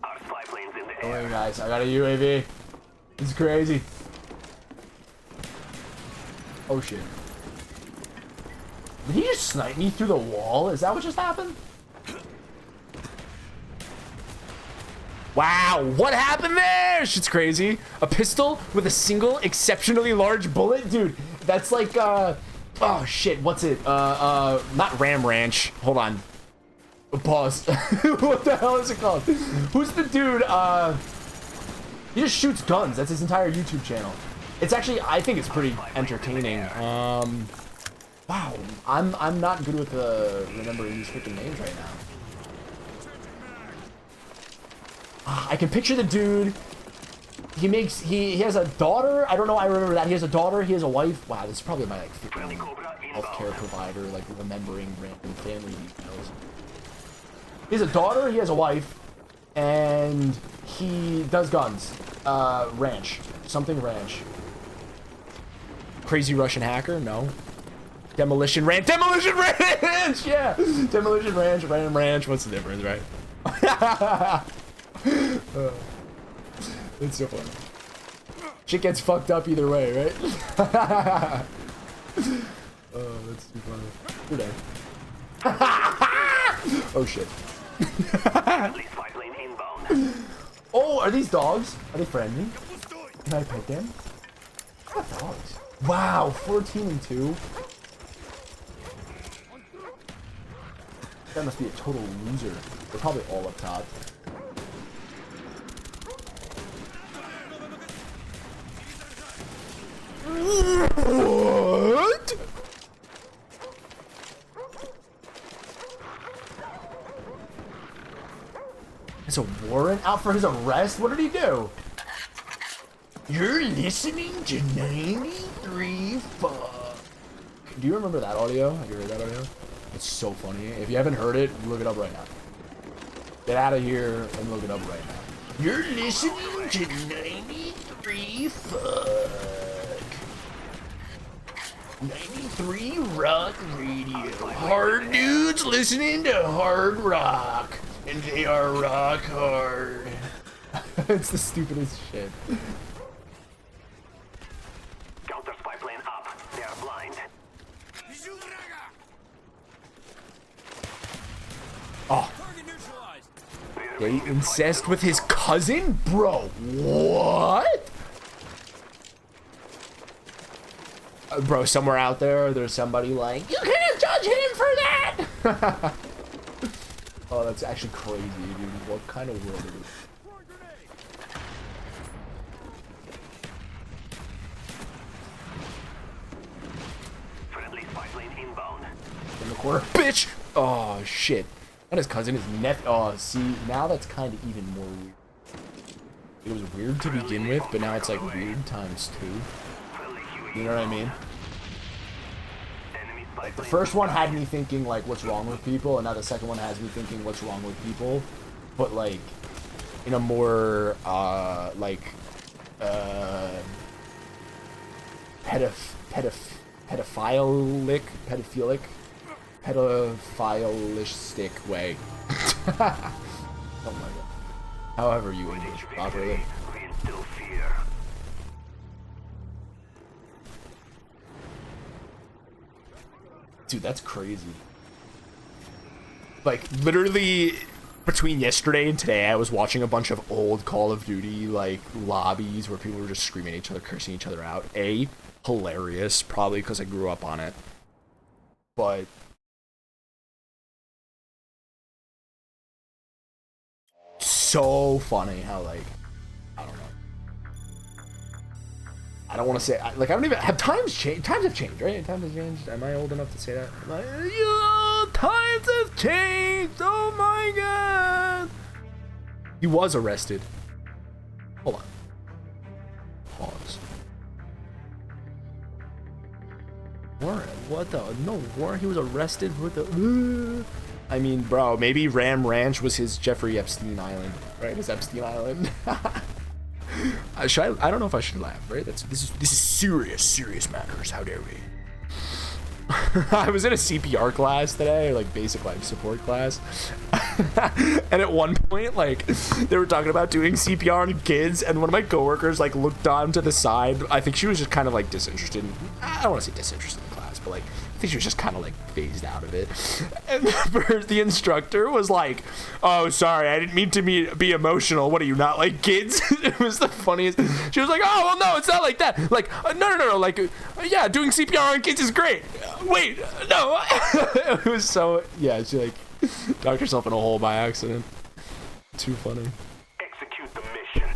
Our spy plane's in the Don't air. worry, guys. I got a UAV. This is crazy. Oh shit. Did he just snipe me through the wall? Is that what just happened? Wow, what happened there? Shit's crazy. A pistol with a single exceptionally large bullet? Dude, that's like, oh shit, what's it? Not Ram Ranch. Hold on. Pause. What the hell is it called? Who's the dude, he just shoots guns. That's his entire YouTube channel. It's actually, I think it's pretty entertaining. Wow, I'm not good with remembering these freaking names right now. I can picture the dude. He has a daughter. I don't know. I remember that he has a daughter. He has a wife. Wow, this is probably my like freaking healthcare provider, like remembering random family details. He has a daughter. He has a wife, and he does guns. Ranch, something ranch. Crazy Russian hacker? No. Demolition Ranch. Demolition Ranch. Yeah. Demolition Ranch. Random Ranch. What's the difference, right? It's so funny. Shit gets fucked up either way, right? Oh, that's too funny. You're dead. Oh shit. Oh, are these dogs? Are they friendly? Can I pet them? What dogs? Wow, 14 and 2. That must be a total loser. They're probably all up top. What? Is a warrant out for his arrest? What did he do? You're listening to 93 fuck. Do you remember that audio? Have you heard that audio? It's so funny. If you haven't heard it, look it up right now. Get out of here and look it up right now. You're listening to 93 fuck. 93 Rock Radio. Hard dudes listening to hard rock. And they are rock hard. It's the stupidest shit. Counter spy plane up. They are blind. Oh. They incest with his cousin? Bro, what? Bro, somewhere out there's somebody like, you can't judge him for that! Oh, that's actually crazy, dude. What kind of world is it? Friendly spy plane inbound. In the corner. Bitch! Oh, shit. Not his cousin, his nephew. Oh, see, now that's kind of even more weird. It was weird to begin with, but now it's like weird times 2. You know what I mean? Like, the first one had me thinking, like, what's wrong with people, and now the second one has me thinking, what's wrong with people, but, like, in a more, pedophilistic way. Oh my god. However you English properly. We instill fear. Dude, that's crazy. Like, literally, between yesterday and today, I was watching a bunch of old Call of Duty like lobbies where people were just screaming at each other, cursing each other out. Hilarious, probably because I grew up on it. But so funny how like, I don't know. I don't want to say I don't even have times changed. Times have changed, right? Times have changed. Am I old enough to say that? Like, yeah, times have changed. Oh my god. He was arrested. Hold on. Pause. Warren, what the? No, Warren. He was arrested. What the? I mean, bro, maybe Ram Ranch was his Jeffrey Epstein Island, right? His Epstein Island. I don't know if I should laugh, right? This is serious matters. How dare we? I was in a CPR class today, like basic life support class, and at one point, like they were talking about doing CPR on kids, and one of my coworkers like looked on to the side. I think she was just kind of like disinterested. I don't want to say disinterested in class, but like I think she was just kind of like phased out of it. And the instructor was like, "Oh, sorry, I didn't mean to be emotional. What are you, not like kids?" It was the funniest. She was like, "Oh, well, no, it's not like that. Like, no. Like, yeah, doing CPR on kids is great. Wait, no." It was so, yeah, she like knocked herself in a hole by accident. Too funny. Execute the mission.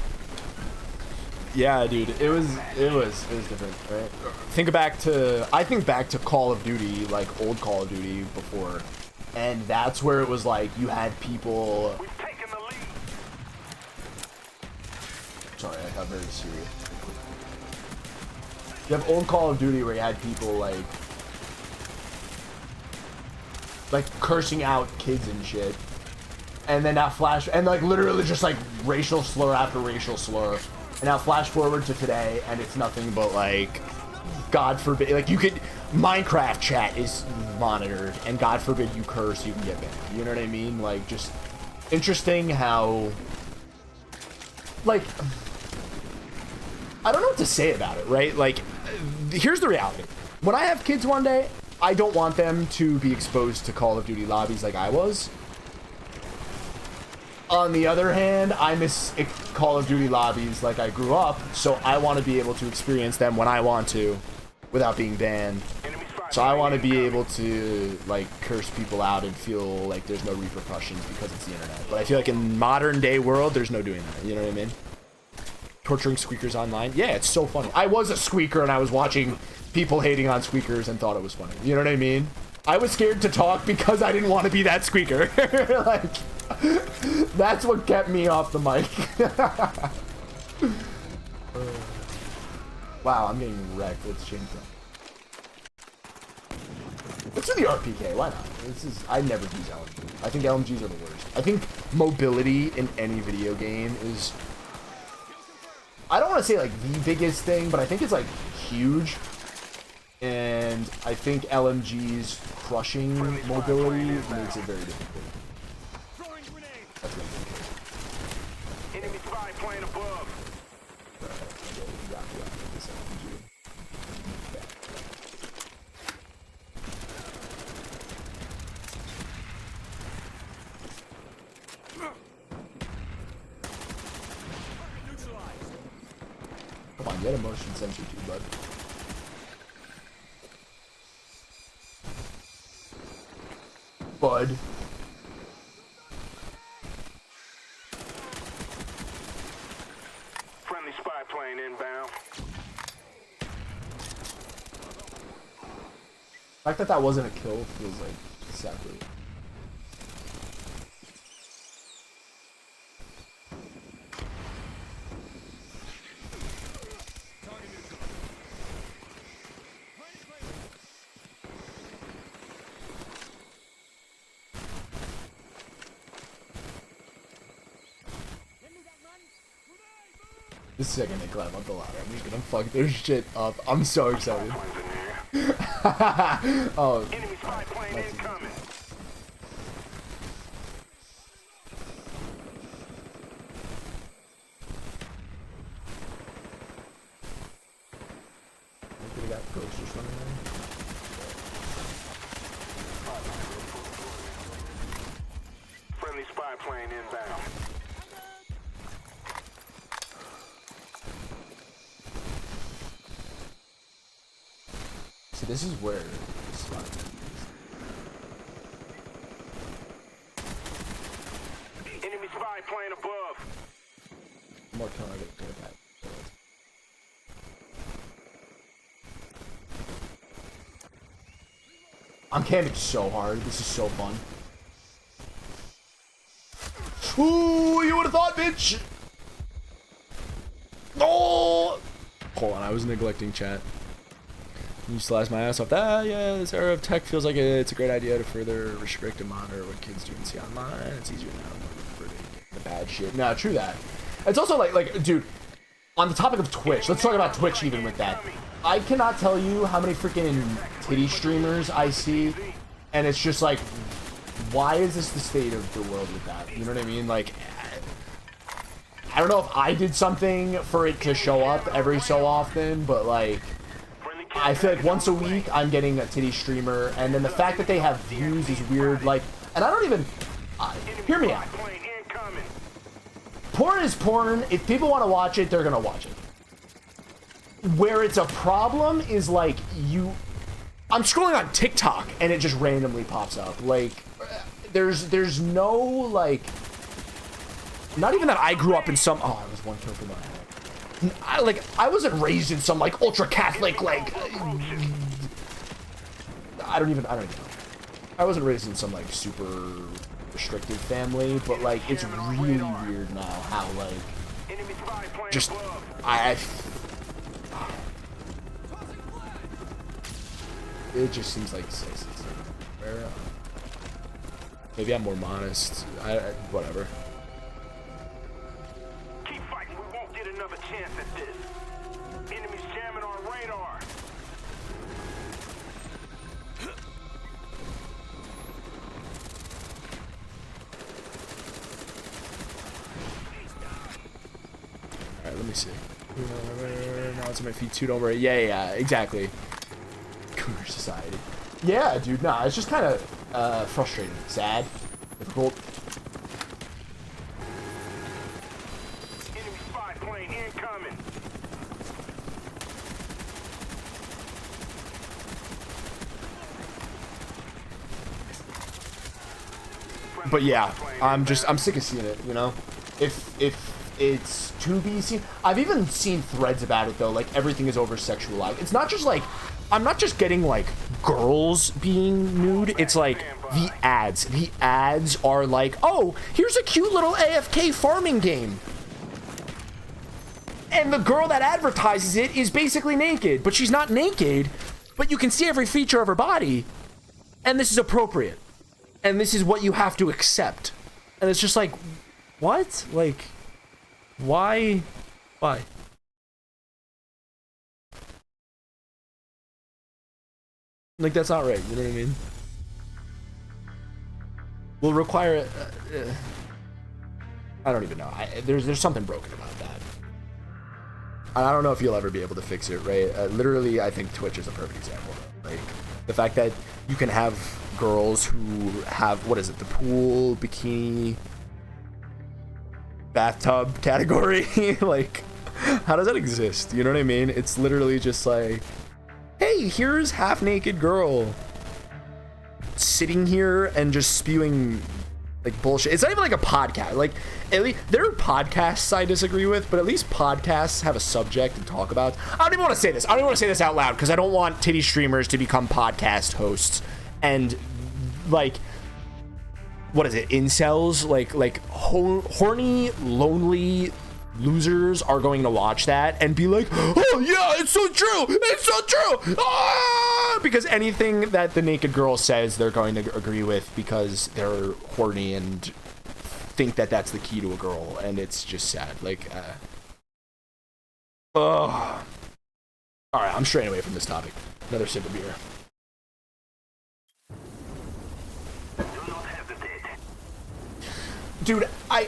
Yeah, dude, it was different, right? I think back to Call of Duty, like old Call of Duty before, and that's where it was like you had people. We've taken the lead. Sorry, I got very serious. You have old Call of Duty where you had people like cursing out kids and shit, and then now flash and like literally just like racial slur after racial slur. And now flash forward to today, and it's nothing but like, God forbid, like you could, Minecraft chat is monitored, and God forbid you curse, you can get banned. You know what I mean? Like, just interesting how, like, I don't know what to say about it, right? Like, here's the reality. When I have kids one day, I don't want them to be exposed to Call of Duty lobbies like I was. On the other hand, I miss Call of Duty lobbies like I grew up, so I want to be able to experience them when I want to without being banned. So I want to be able to like curse people out and feel like there's no repercussions because it's the internet. But I feel like in modern day world, there's no doing that. You know what I mean? Torturing squeakers online. Yeah, it's so funny. I was a squeaker and I was watching people hating on squeakers and thought it was funny. You know what I mean? I was scared to talk because I didn't want to be that squeaker. Like, that's what kept me off the mic. Wow, I'm getting wrecked. Let's change that. Let's do the RPK. Why not? I never use LMG. I think LMGs are the worst. I think mobility in any video game is, I don't want to say like the biggest thing, but I think it's like huge. And I think LMG's crushing mobility makes it very difficult. That's what I think. Enemy spy plane above. Come on, get a motion sensor too, bud. Bud. Friendly spy plane inbound. The fact that that wasn't a kill feels like sacrilege. This is gonna climb up the ladder. I'm just gonna fuck their shit up. I'm so excited. Oh, Enemy spy plane incoming. could have got ghosts or something. Friendly spy plane inbound. See, this is where it's fun. Enemy spy plane above. More target, good at. I'm camping so hard. This is so fun. Ooh, you would have thought, bitch. Oh! Hold on, I was neglecting chat. You slice my ass off. Ah, yeah, this era of tech feels like it's a great idea to further restrict and monitor what kids do and see online. It's easier now for the bad shit. No, true that. It's also like, dude, on the topic of Twitch, let's talk about Twitch even with that. I cannot tell you how many freaking titty streamers I see, and it's just like, why is this the state of the world with that? You know what I mean? Like, I don't know if I did something for it to show up every so often, but like, I feel like once a week I'm getting a titty streamer, and then the fact that they have views is weird. Like, and I don't even hear me out. Porn is porn. If people want to watch it, they're gonna watch it. Where it's a problem is like I'm scrolling on TikTok and it just randomly pops up. Like, there's no like, not even that I grew up in some. Oh, I was one kill from my head. I wasn't raised in some like ultra Catholic like. I don't even know. I wasn't raised in some like super restrictive family, but like it's really weird now how like just it just seems like maybe I'm more modest. Whatever. Keep fighting. We won't get another chance at this. Enemies jamming our radar. Alright, let me see. Now it's on my feet too, don't worry. Yeah, exactly. Cougar society. Yeah, dude, nah, it's just kind of frustrating. Sad. Difficult. Enemy spy plane incoming. But yeah, I'm sick of seeing it, you know? If it's to be seen. I've even seen threads about it though, like everything is over sexualized. It's not just like, I'm not just getting like girls being nude, it's like the ads. The ads are like, oh, here's a cute little AFK farming game. And the girl that advertises it is basically naked, but she's not naked, but you can see every feature of her body. And this is appropriate. And this is what you have to accept. And it's just like, what? Like, why? Like, that's not right, you know what I mean? Will require I don't even know. There's something broken about that. And I don't know if you'll ever be able to fix it, right? Literally, I think Twitch is a perfect example. Like, the fact that you can have girls who have, what is it, the pool, bikini, bathtub category? Like, how does that exist? You know what I mean? It's literally just like, hey, here's half-naked girl sitting here and just spewing like bullshit. It's not even like a podcast. Like, at least there are podcasts I disagree with, but at least podcasts have a subject to talk about. I don't even want to say this. I don't even want to say this out loud because I don't want titty streamers to become podcast hosts and like, what is it? Incels, like horny, lonely losers are going to watch that and be like, oh yeah, it's so true, it's so true, because anything that the naked girl says they're going to agree with because they're horny and think that that's the key to a girl, and it's just sad. Like, all right, I'm straying away from this topic. Another sip of beer. Dude, I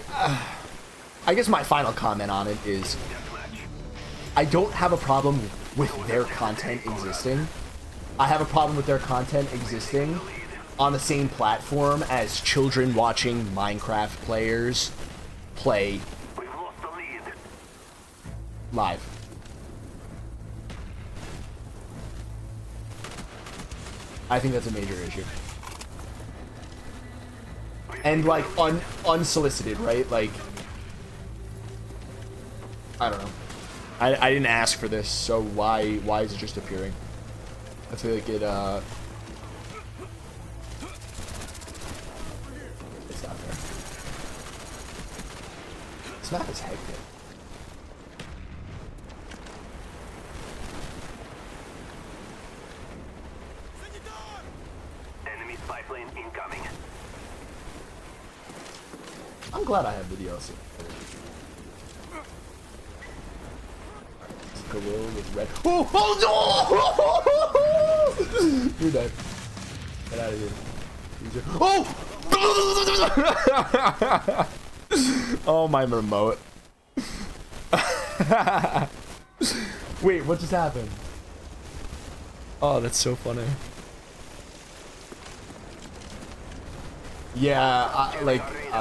guess my final comment on it is I don't have a problem with their content existing. I have a problem with their content existing on the same platform as children watching Minecraft players play We've lost the lead. live. I think that's a major issue. And like unsolicited, right? Like, I don't know. I didn't ask for this, so why is it just appearing? I feel like it it's not fair. It's not as hectic. Enemy spy plane incoming. I'm glad I have the DLC. Gorilla with red. Oh no! You're dead. Get out of here. Oh! Oh, my remote. Wait, what just happened? Oh, that's so funny. Yeah, I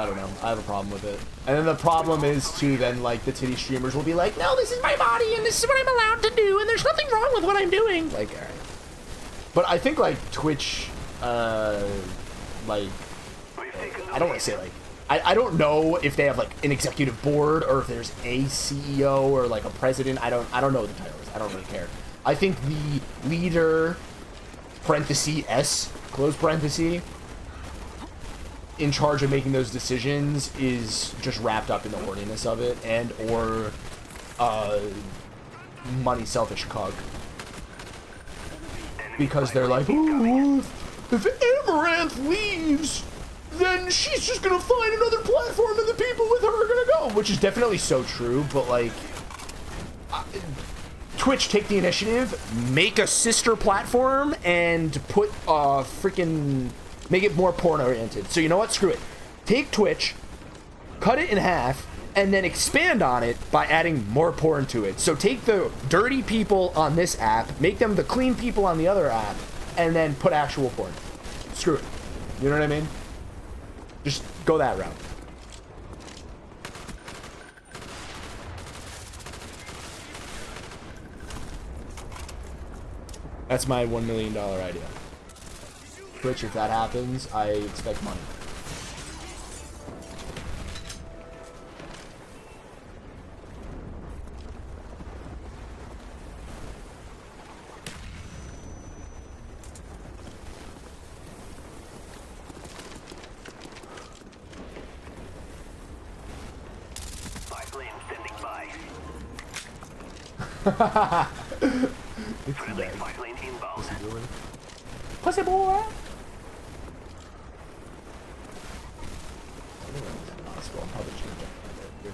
don't know. I have a problem with it. And then the problem is, too, then, like, the titty streamers will be like, no, this is my body, and this is what I'm allowed to do, and there's nothing wrong with what I'm doing. Like, alright. But I think, like, Twitch, like, I don't want to say, like, I don't know if they have, like, an executive board, or if there's a CEO, or, like, a president. I don't know what the title is. I don't really care. I think the leader, parenthesis, S, close parenthesis, in charge of making those decisions is just wrapped up in the horniness of it, and or money selfish cuck, because they're like, ooh, if Amaranth leaves, then she's just gonna find another platform and the people with her are gonna go, which is definitely so true. But like, Twitch, take the initiative, make a sister platform, and put freaking make it more porn oriented. So you know what? Screw it. Take Twitch, cut it in half, and then expand on it by adding more porn to it. So take the dirty people on this app, make them the clean people on the other app, and then put actual porn. Screw it. You know what I mean? Just go that route. That's my $1 million idea. Twitch, if that happens, I expect money. Spy plane standing by. Friendly spy plane inbound. Pussy boy! I'll probably change that here.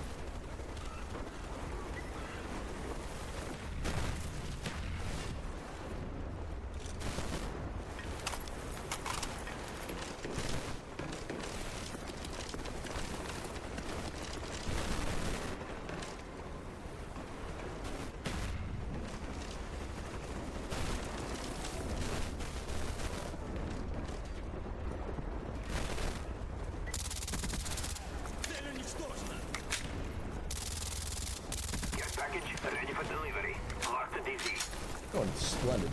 Care package ready for delivery. Mark the DC. Going splendid.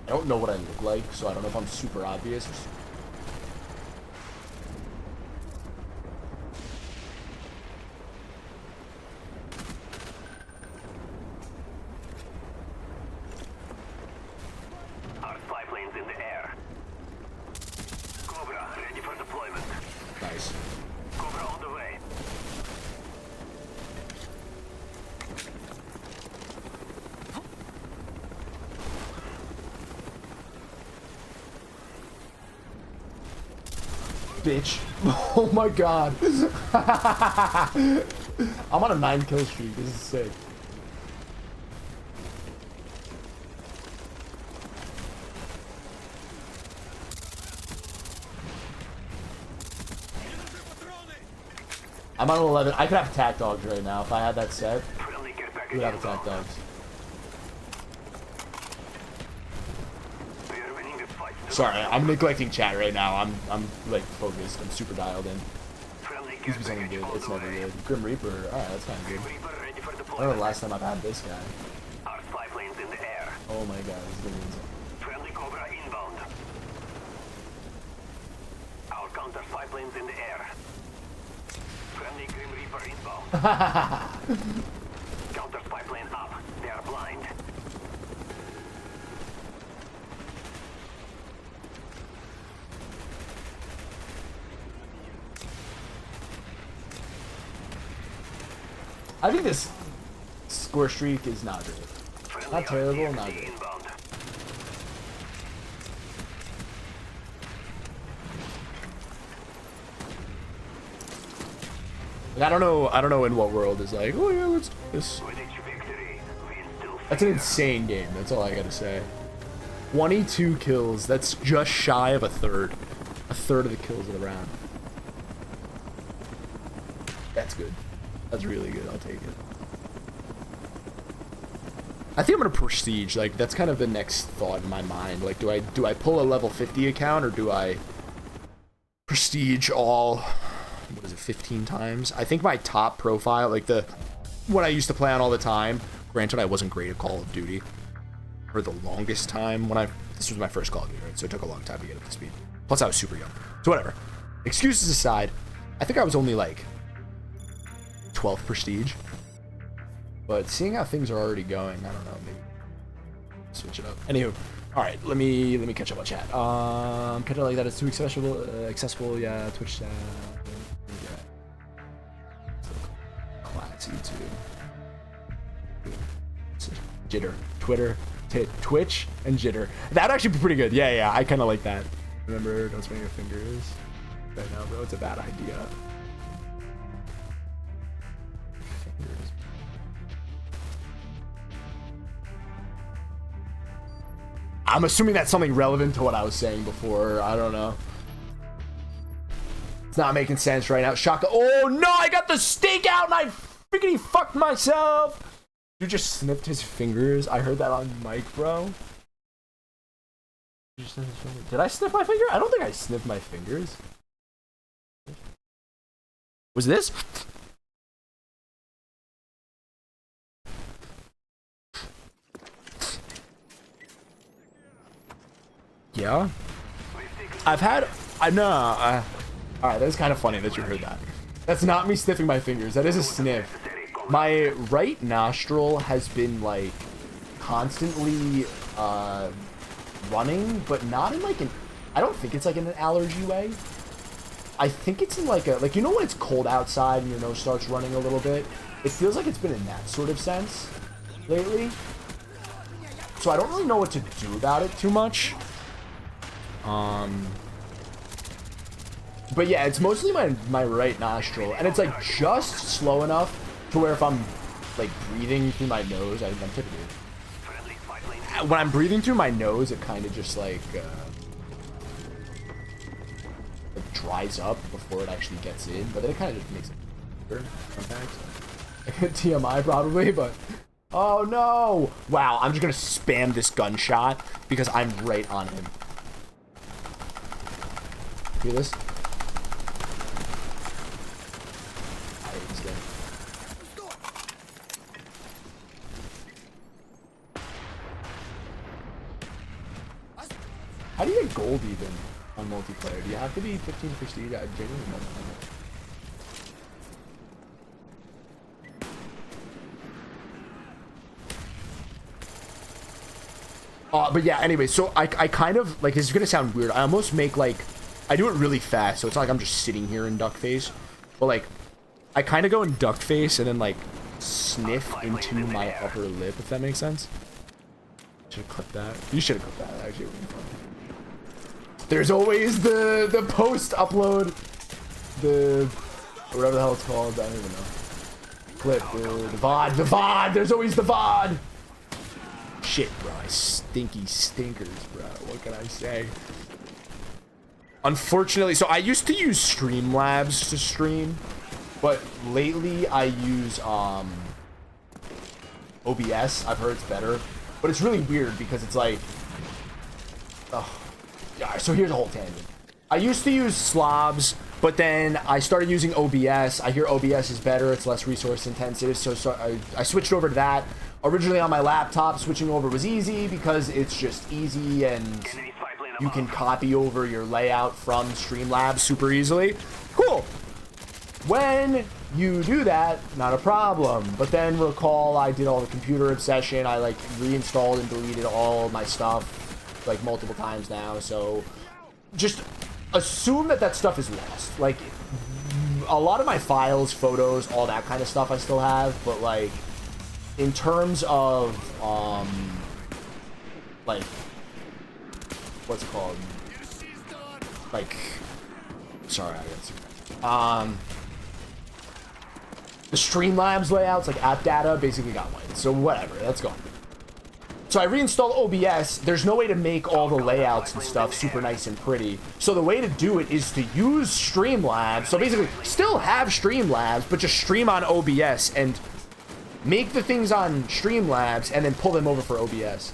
I don't know what I look like, so I don't know if I'm super obvious. Our spy planes in the air. Cobra ready for deployment. Nice. Cobra on the way. Bitch. Oh my god. I'm on a 9-kill streak. This is sick. I'm on 11. I could have attack dogs right now if I had that set. Friendly care I package could have inbound. attack dogs. Sorry, I'm neglecting chat right now. I'm like focused. I'm super dialed in. Friendly Needs to be something good. It's never good. Grim Reaper. Alright, that's kind of good. Reaper ready for I don't know deployment. the last time I've had this guy. Our spy planes in the air. Oh my god, this is gonna be insane. Friendly Cobra inbound. Our counter spy planes in the air. Friendly Grim Reaper inbound. Counter spy plane up. They are blind. I think this score streak is not great. Friendly Not terrible, RCXD not good. inbound. Like, I don't know in what world is like, oh yeah, let's do this. With each victory, we instill That's an fear. insane game, that's all I gotta say. 22 kills, that's just shy of a third. A third of the kills of the round. That's good. That's really good, I'll take it. I think I'm gonna prestige, like that's kind of the next thought in my mind. Like do I pull a level 50 account or do I prestige all, what is it, 15 times? I think my top profile, like what I used to play on all the time, granted I wasn't great at Call of Duty for the longest time this was my first Call of Duty, right? So it took a long time to get up to speed. Plus I was super young. So whatever. Excuses aside, I think I was only like 12th prestige. But seeing how things are already going, I don't know, maybe switch it up. Anywho, all right, let me catch up on chat. Kind of like that. It's too accessible. Yeah, Twitch chat. Yeah. Classy too. Jitter, Twitter, Twitch, and Jitter. That'd actually be pretty good. Yeah, I kind of like that. Remember, don't spin your fingers. Right now, bro, it's a bad idea. Fingers. I'm assuming that's something relevant to what I was saying before. I don't know. It's not making sense right now. Shaka. Oh no, I got the stake out and I freaking fucked myself. You just snipped his fingers. I heard that on mic, bro. Did I sniff my finger? I don't think I sniffed my fingers. Was this? Yeah. Alright, that's kind of funny that you heard that. That's not me sniffing my fingers. That is a sniff. My right nostril has been like constantly running, but not in like I don't think it's like in an allergy way. I think it's in like you know when it's cold outside and your nose starts running a little bit? It feels like it's been in that sort of sense lately. So I don't really know what to do about it too much. But yeah, it's mostly my right nostril, and it's like just slow enough to where if I'm like breathing through my nose, I'm typically when I'm breathing through my nose, it kind of just like it dries up before it actually gets in, but then it kind of just makes it bigger sometimes. TMI probably, but oh no! Wow, I'm just gonna spam this gunshot because I'm right on him. Hear this? Alright, he's dead. How do you get gold even on multiplayer? Do you have to be 15 prestige? I genuinely don't know. But yeah, anyway, so I kind of, like, this is gonna sound weird. I almost make, like, I do it really fast, so it's not like I'm just sitting here in duck face. But, like, I kind of go in duck face and then, like, sniff into my upper lip, if that makes sense. Should have clipped that. You should have clipped that, actually. It would be fun. There's always the post-upload, whatever the hell it's called, I don't even know. Clip, the VOD, there's always the VOD! Shit, bro, stinky stinkers, bro. What can I say? Unfortunately, so I used to use Streamlabs to stream, but lately I use OBS. I've heard it's better, but it's really weird because it's like, So here's a whole tangent. I used to use slobs, but then I started using OBS. I hear OBS is better. It's less resource intensive. So I switched over to that. Originally on my laptop, switching over was easy because it's just easy and you can copy over your layout from Streamlabs super easily. Cool. When you do that, not a problem. But then recall I did all the computer obsession. I like reinstalled and deleted all my stuff like multiple times now. So just assume that that stuff is lost. Like a lot of my files, photos, all that kind of stuff I still have, but like in terms of like what's it called? Like sorry, I got the Streamlabs layouts, like app data, basically got wiped. So whatever, let's go. So I reinstalled OBS. There's no way to make all the layouts and stuff super nice and pretty. So the way to do it is to use Streamlabs. So basically, still have Streamlabs, but just stream on OBS and make the things on Streamlabs and then pull them over for OBS.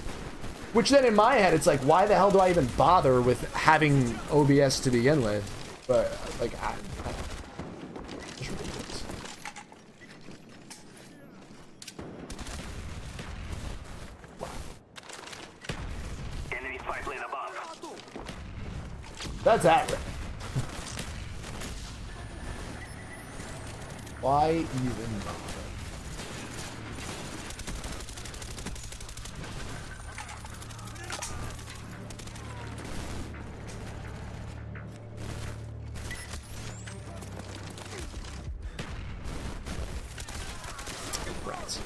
Which then in my head, it's like, why the hell do I even bother with having OBS to begin with? But like, it's ridiculous. Enemy spy plane above. That's accurate. Why even bother? Rats.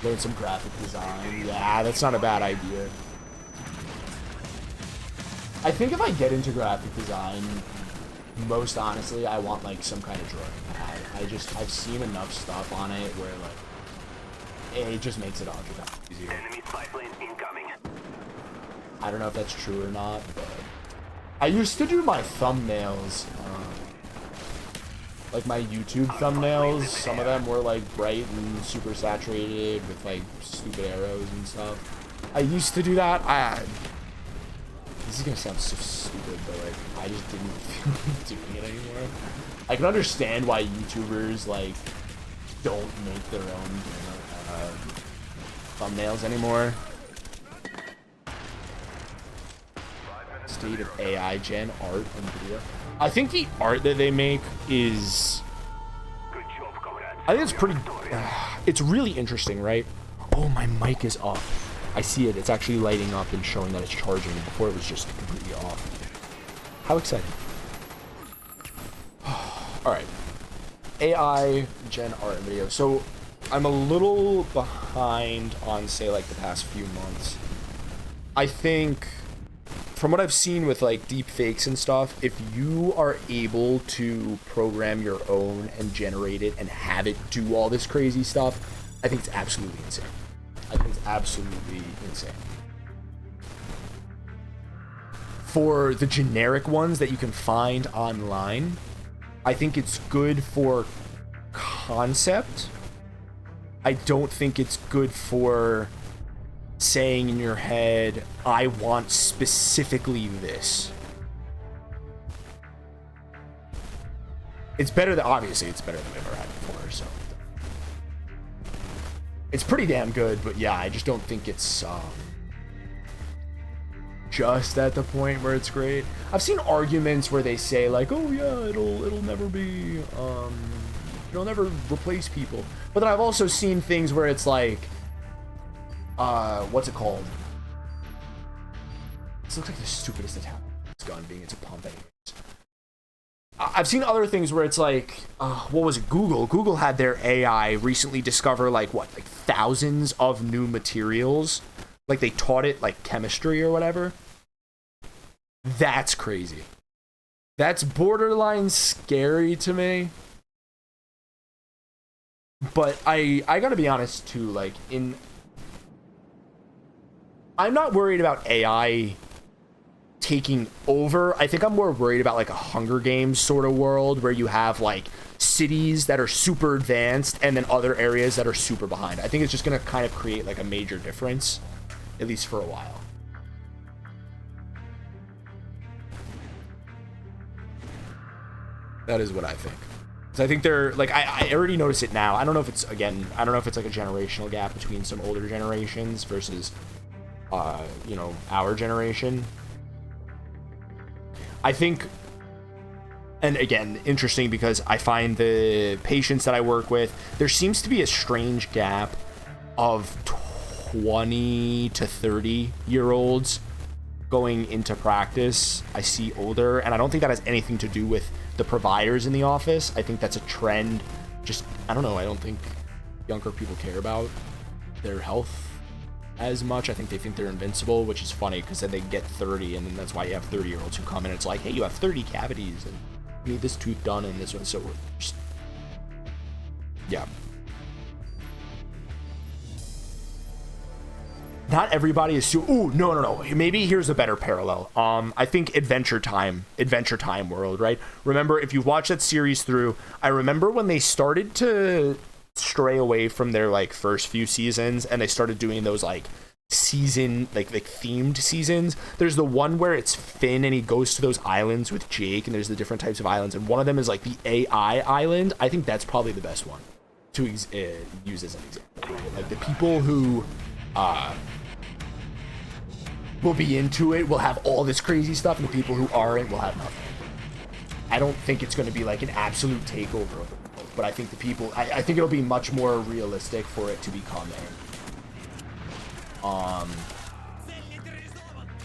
Learn some graphic design. Yeah, that's not a bad idea. I think if I get into graphic design, most honestly, I want like some kind of drawing pad. I've seen enough stuff on it where like it just makes it 100 times easier. Enemy spy plane incoming. I don't know if that's true or not, but I used to do my thumbnails, like my YouTube thumbnails. Some of them were like bright and super saturated with like stupid arrows and stuff. I used to do that. This is gonna sound so stupid, but like I just didn't feel like doing it anymore. I can understand why YouTubers like don't make their own thumbnails anymore. State of AI gen art and video. I think the art that they make is, Good job, comrade. I think it's pretty, it's really interesting, right? Oh, my mic is off. I see it. It's actually lighting up and showing that it's charging. Before it was just completely off. How exciting. All right. AI gen art and video. So I'm a little behind on, say, like the past few months. I think from what I've seen with like deep fakes and stuff, if you are able to program your own and generate it and have it do all this crazy stuff, I think it's absolutely insane. I think it's absolutely insane. For the generic ones that you can find online, I think it's good for concept. I don't think it's good for saying in your head, I want specifically this. It's better than, obviously it's better than we've ever had before, so it's pretty damn good, but yeah, I just don't think it's just at the point where it's great. I've seen arguments where they say like, oh yeah, it'll never be it'll never replace people. But then I've also seen things where it's like, what's it called? This looks like the stupidest attack gun being its a pump anyways. I've seen other things where it's like, what was it? Google had their AI recently discover like thousands of new materials. Like they taught it like chemistry or whatever. That's crazy. That's borderline scary to me. But I gotta be honest too, like I'm not worried about AI taking over. I think I'm more worried about like a Hunger Games sort of world where you have like cities that are super advanced and then other areas that are super behind. I think it's just gonna kind of create like a major difference. at least for a while. That is what I think. So I think they're like, I already notice it now. I don't know if it's, again, I don't know if it's like a generational gap between some older generations versus, you know, our generation. I think, and again, interesting because I find the patients that I work with, there seems to be a strange gap of 20 to 30 year olds going into practice. I see older, and I don't think that has anything to do with the providers in the office. I think that's a trend. Just, I don't know. I don't think younger people care about their health as much. I think they think they're invincible, which is funny because then they get 30, and then that's why you have 30-year-olds who come in. It's like, hey, you have 30 cavities, and you need this tooth done and this one. So just, yeah. Not everybody is ooh, no. Maybe here's a better parallel. I think Adventure Time World, right? Remember, if you've watched that series through, I remember when they started to stray away from their like first few seasons and they started doing those like season, like themed seasons. There's the one where it's Finn and he goes to those islands with Jake, and there's the different types of islands, and one of them is like the AI island. I think that's probably the best one to use as an example. Right? Like the people who will be into it will have all this crazy stuff, and the people who aren't will have nothing. I don't think it's going to be like an absolute takeover of the world, but I think the people, I think it'll be much more realistic for it to become a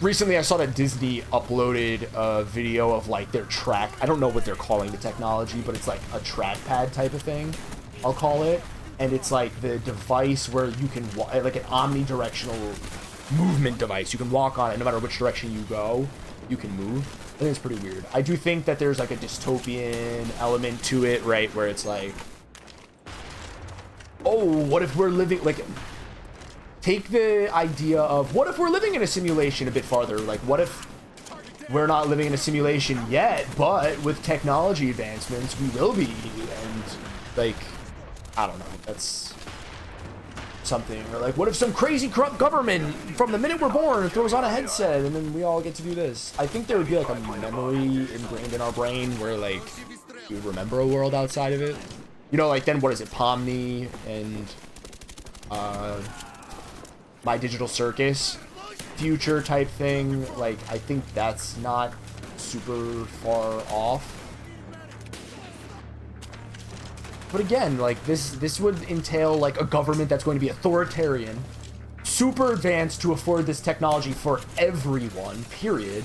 recently I saw that Disney uploaded a video of like their track, I don't know what they're calling the technology, but it's like a trackpad type of thing, I'll call it, and it's like the device where you can like an omnidirectional movement device. You can walk on it no matter which direction you go, you can move. I think it's pretty weird. I do think that there's like a dystopian element to it, right, where it's like, oh, what if we're living, like, take the idea of what if we're living in a simulation a bit farther, like what if we're not living in a simulation yet, but with technology advancements we will be, and like, I don't know, that's something. Or like, what if some crazy corrupt government from the minute we're born throws on a headset and then we all get to do this? I think there would be like a memory ingrained in our brain where like we would remember a world outside of it. You know, like then what is it, Pomni and My Digital Circus future type thing. Like I think that's not super far off. But again, like this would entail like a government that's going to be authoritarian, super advanced to afford this technology for everyone, period.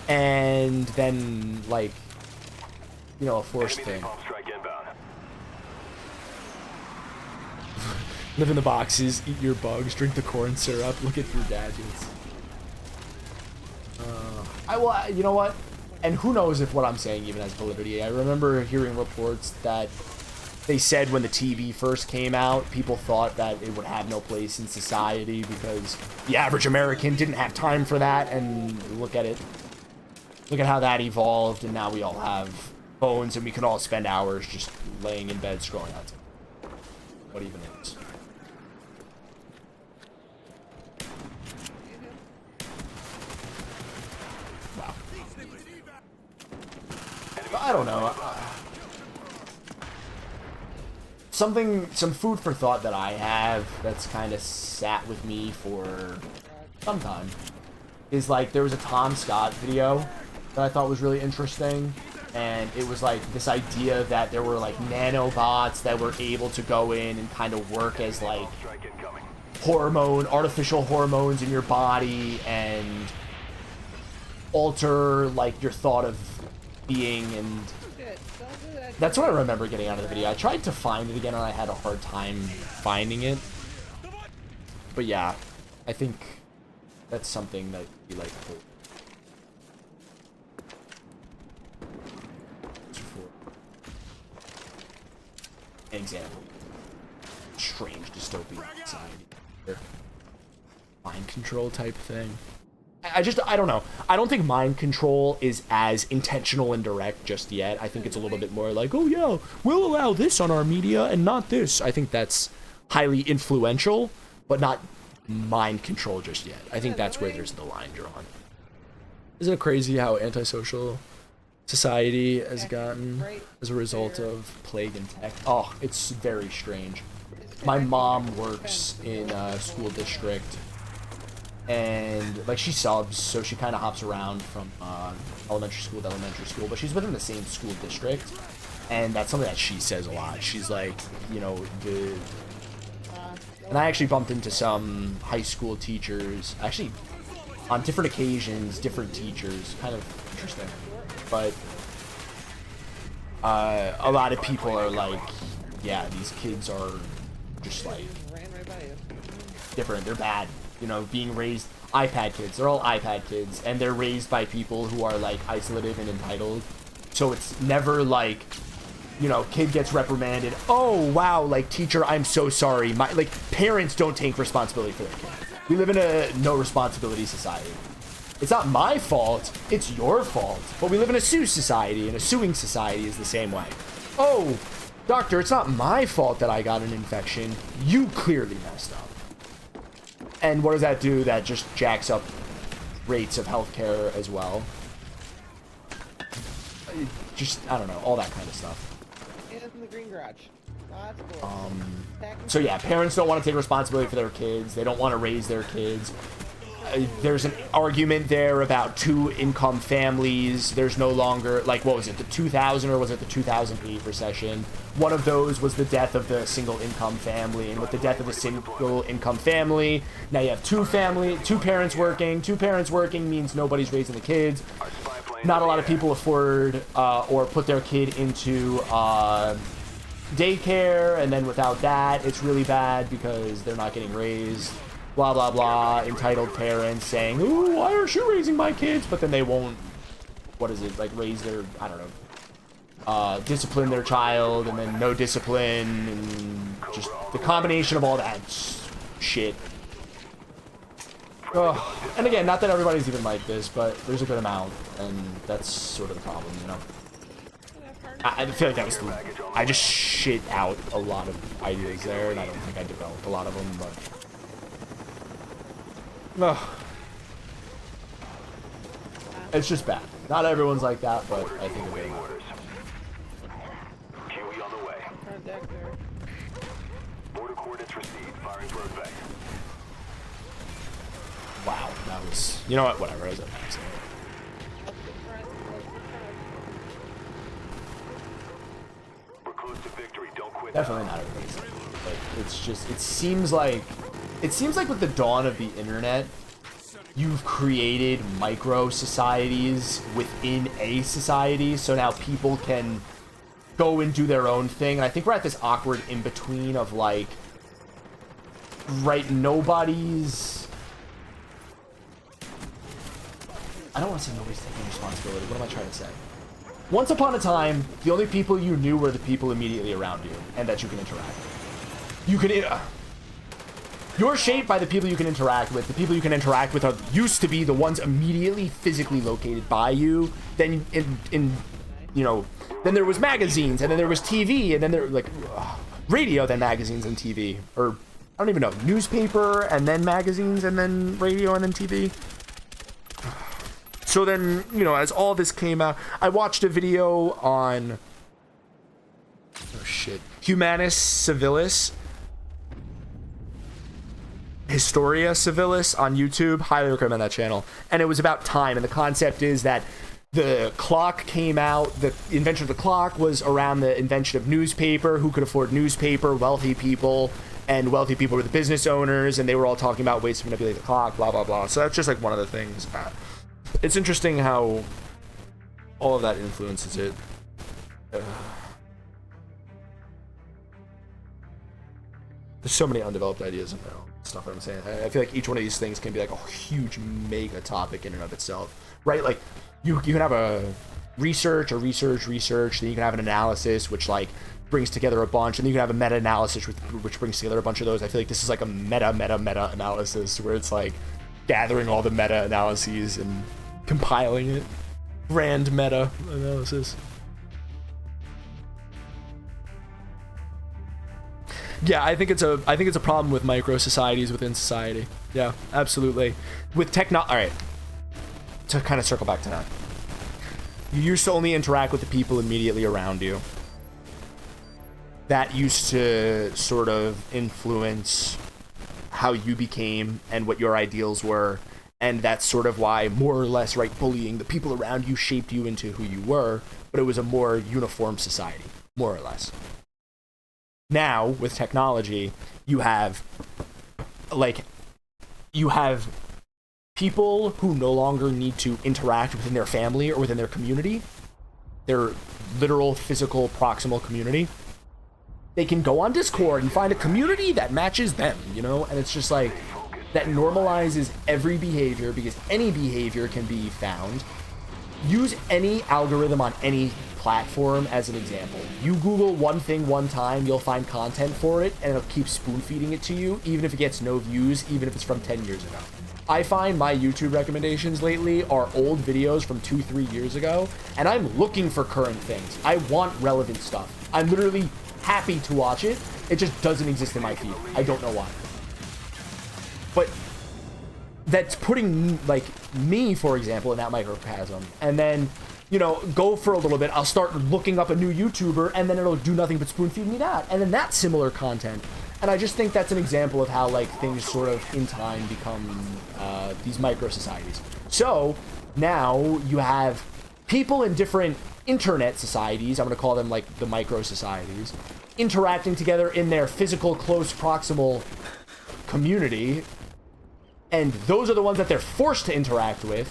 And then like, you know, a forced thing. Live in the boxes, eat your bugs, drink the corn syrup, look at your gadgets. You know what? And who knows if what I'm saying even has validity. I remember hearing reports that they said when the TV first came out, people thought that it would have no place in society because the average American didn't have time for that, and look at it. Look at how that evolved, and now we all have phones and we can all spend hours just laying in bed scrolling out. What even is? Wow. I don't know. Some food for thought that I have that's kind of sat with me for some time is like there was a Tom Scott video that I thought was really interesting, and it was like this idea that there were like nanobots that were able to go in and kind of work as like artificial hormones in your body and alter like your thought of being, and that's what I remember getting out of the video. I tried to find it again and I had a hard time finding it. But yeah, I think that's something that we like to hold. An example. Strange dystopian society. Mind control type thing. I don't know. I don't think mind control is as intentional and direct just yet. I think it's a little bit more like, oh yeah, we'll allow this on our media and not this. I think that's highly influential, but not mind control just yet. I think that's where there's the line drawn. Isn't it crazy how antisocial society has gotten as a result of plague and tech? Oh, it's very strange. My mom works in a school district, and like she subs, so she kind of hops around from elementary school to elementary school, but she's within the same school district, and that's something that she says a lot. She's like, you know, and I actually bumped into some high school teachers, actually on different occasions, different teachers, kind of interesting, but a lot of people are like, yeah, these kids are just like different, they're bad, you know, being raised, iPad kids, they're all iPad kids, and they're raised by people who are like isolative and entitled, so it's never like, you know, kid gets reprimanded, oh wow, like teacher, I'm so sorry, my like parents don't take responsibility for their kid. We live in a no responsibility society. It's not my fault, it's your fault. But we live in a sue society, and a suing society is the same way. Oh, doctor, it's not my fault that I got an infection. You clearly messed up. And what does that do? That just jacks up rates of healthcare as well. Just, I don't know, all that kind of stuff. In the green garage. Oh, that's cool. So yeah, parents don't want to take responsibility for their kids. They don't want to raise their kids. There's an argument there about two-income families. There's no longer, like, what was it, the 2000 or was it the 2008 recession? One of those was the death of the single-income family, and with the death of the single-income family, now you have two parents working. Two parents working means nobody's raising the kids. Not a lot of people afford or put their kid into daycare, and then without that, it's really bad because they're not getting raised. Blah, blah, blah. Entitled parents saying, ooh, why aren't you raising my kids? But then they won't, what is it, like raise their, I don't know, discipline their child, and then no discipline, and just the combination of all that shit. And again, not that everybody's even like this, but there's a good amount, and that's sort of the problem, you know? I feel like that was I just shit out a lot of ideas there, and I don't think I developed a lot of them, but... It's just bad. Not everyone's like that, but I think it's orders. QE on the way. Border coordinates received. Firing for effect. Wow, that was... You know what? Whatever. It was an accident. We're close to victory. Don't quit. Definitely not everybody's like that. But it's just... It seems like with the dawn of the internet, you've created micro societies within a society, so now people can go and do their own thing. And I think we're at this awkward in-between of like, right, nobody's... I don't want to say nobody's taking responsibility. What am I trying to say? Once upon a time, the only people you knew were the people immediately around you and that you can interact with. You can... You're shaped by the people you can interact with. The people you can interact with used to be the ones immediately physically located by you. Then you know, then there was magazines, and then there was TV, and then there like radio, then magazines and TV, or I don't even know, newspaper, and then magazines, and then radio, and then TV. So then, you know, as all this came out, I watched a video on Humanus Civilis. Historia Civilis on YouTube. Highly recommend that channel. And it was about time, and the concept is that the clock came out, the invention of the clock was around the invention of newspaper. Who could afford newspaper? Wealthy people, and wealthy people were the business owners, and they were all talking about ways to manipulate the clock, blah, blah, blah. So that's just like one of the things. It's interesting how all of that influences it. There's so many undeveloped ideas in there. Stuff that I'm saying. I feel like each one of these things can be like a huge mega topic in and of itself, right? Like you can have a research, then you can have an analysis which like brings together a bunch, and then you can have a meta-analysis which brings together a bunch of those. I feel like this is like a meta analysis where it's like gathering all the meta analyses and compiling it. Grand meta analysis. Yeah, I think it's a problem with micro societies within society. Yeah, absolutely. With all right. To kind of circle back to that. You used to only interact with the people immediately around you. That used to sort of influence how you became and what your ideals were. And that's sort of why, more or less, right, bullying, the people around you shaped you into who you were, but it was a more uniform society, more or less. Now, with technology, you have people who no longer need to interact within their family or within their community, their literal, physical, proximal community. They can go on Discord and find a community that matches them, you know? And it's just like, that normalizes every behavior, because any behavior can be found. Use any algorithm on any platform as an example. You Google one thing one time, you'll find content for it, and it'll keep spoon feeding it to you, even if it gets no views, even if it's from 10 years ago. I find my YouTube recommendations lately are old videos from 2-3 years ago, and I'm looking for current things. I want relevant stuff. I'm literally happy to watch it. It just doesn't exist in my feed. I don't know why. But that's putting, like, me, for example, in that microcosm. And then, you know, go for a little bit. I'll start looking up a new YouTuber, and then it'll do nothing but spoon feed me that. And then that's similar content. And I just think that's an example of how, like, things sort of, in time, become these micro-societies. So, now you have people in different internet societies, I'm going to call them, like, the micro-societies, interacting together in their physical, close, proximal community. And those are the ones that they're forced to interact with.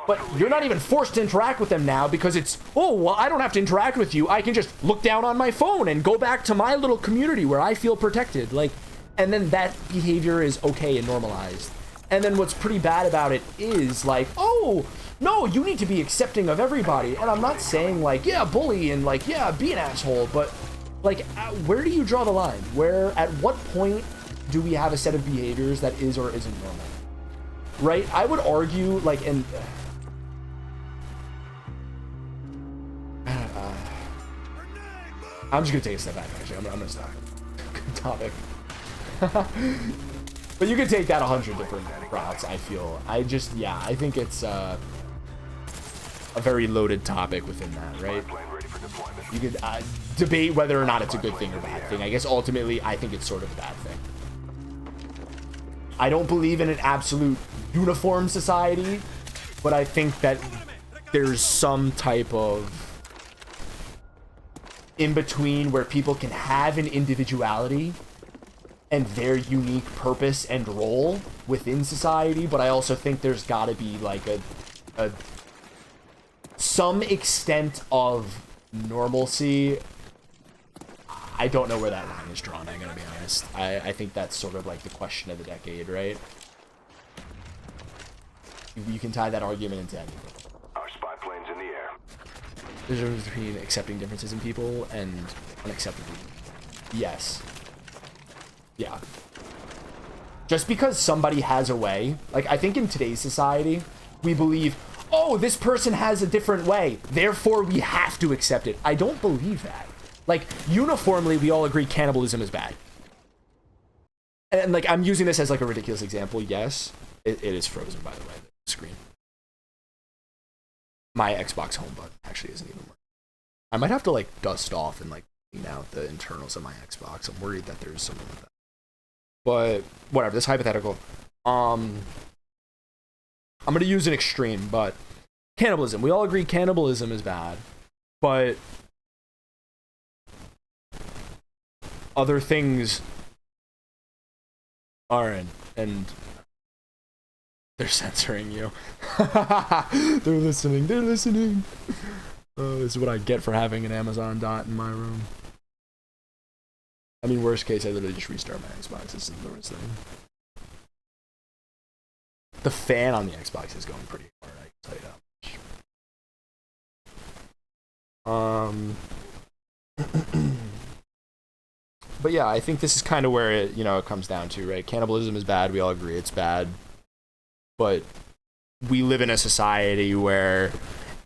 But you're not even forced to interact with them now, because it's, oh, well, I don't have to interact with you. I can just look down on my phone and go back to my little community where I feel protected. Like, and then that behavior is okay and normalized. And then what's pretty bad about it is, like, oh, no, you need to be accepting of everybody. And I'm not saying, like, yeah, bully and, like, yeah, be an asshole. But, like, where do you draw the line? At what point do we have a set of behaviors that is or isn't normal? Right? I would argue, like, and I'm just gonna take a step back, actually. I'm gonna stop. Good topic. But you could take that 100 different routes, I feel. I think it's a very loaded topic within that, right? You could debate whether or not it's a good thing or bad thing. I guess ultimately, I think it's sort of a bad thing. I don't believe in an absolute uniform society, but I think that there's some type of in between where people can have an individuality and their unique purpose and role within society, but I also think there's got to be like a some extent of normalcy. I don't know where that line is drawn, I'm gonna be honest. I think that's sort of like the question of the decade, right? You can tie that argument into anything. Our spy plane's in the air. There's a difference between accepting differences in people and unacceptable. Yes. Yeah. Just because somebody has a way, like I think in today's society, we believe, oh, this person has a different way, therefore we have to accept it. I don't believe that. Like, uniformly, we all agree cannibalism is bad. And like, I'm using this as like a ridiculous example. Yes, it is frozen, by the way, the screen. My Xbox home button actually isn't even working. I might have to like dust off and like clean out the internals of my Xbox. I'm worried that there's something like that. But whatever, this hypothetical. I'm gonna use an extreme, but cannibalism. We all agree cannibalism is bad, but other things aren't, and they're censoring you. They're listening. This is what I get for having an Amazon dot in my room. I mean, worst case, I literally just restart my Xbox. This is the worst thing. The fan on the Xbox is going pretty hard, I can tell you that. But yeah, I think this is kind of where it, it comes down to, right? Cannibalism is bad. We all agree it's bad. But we live in a society where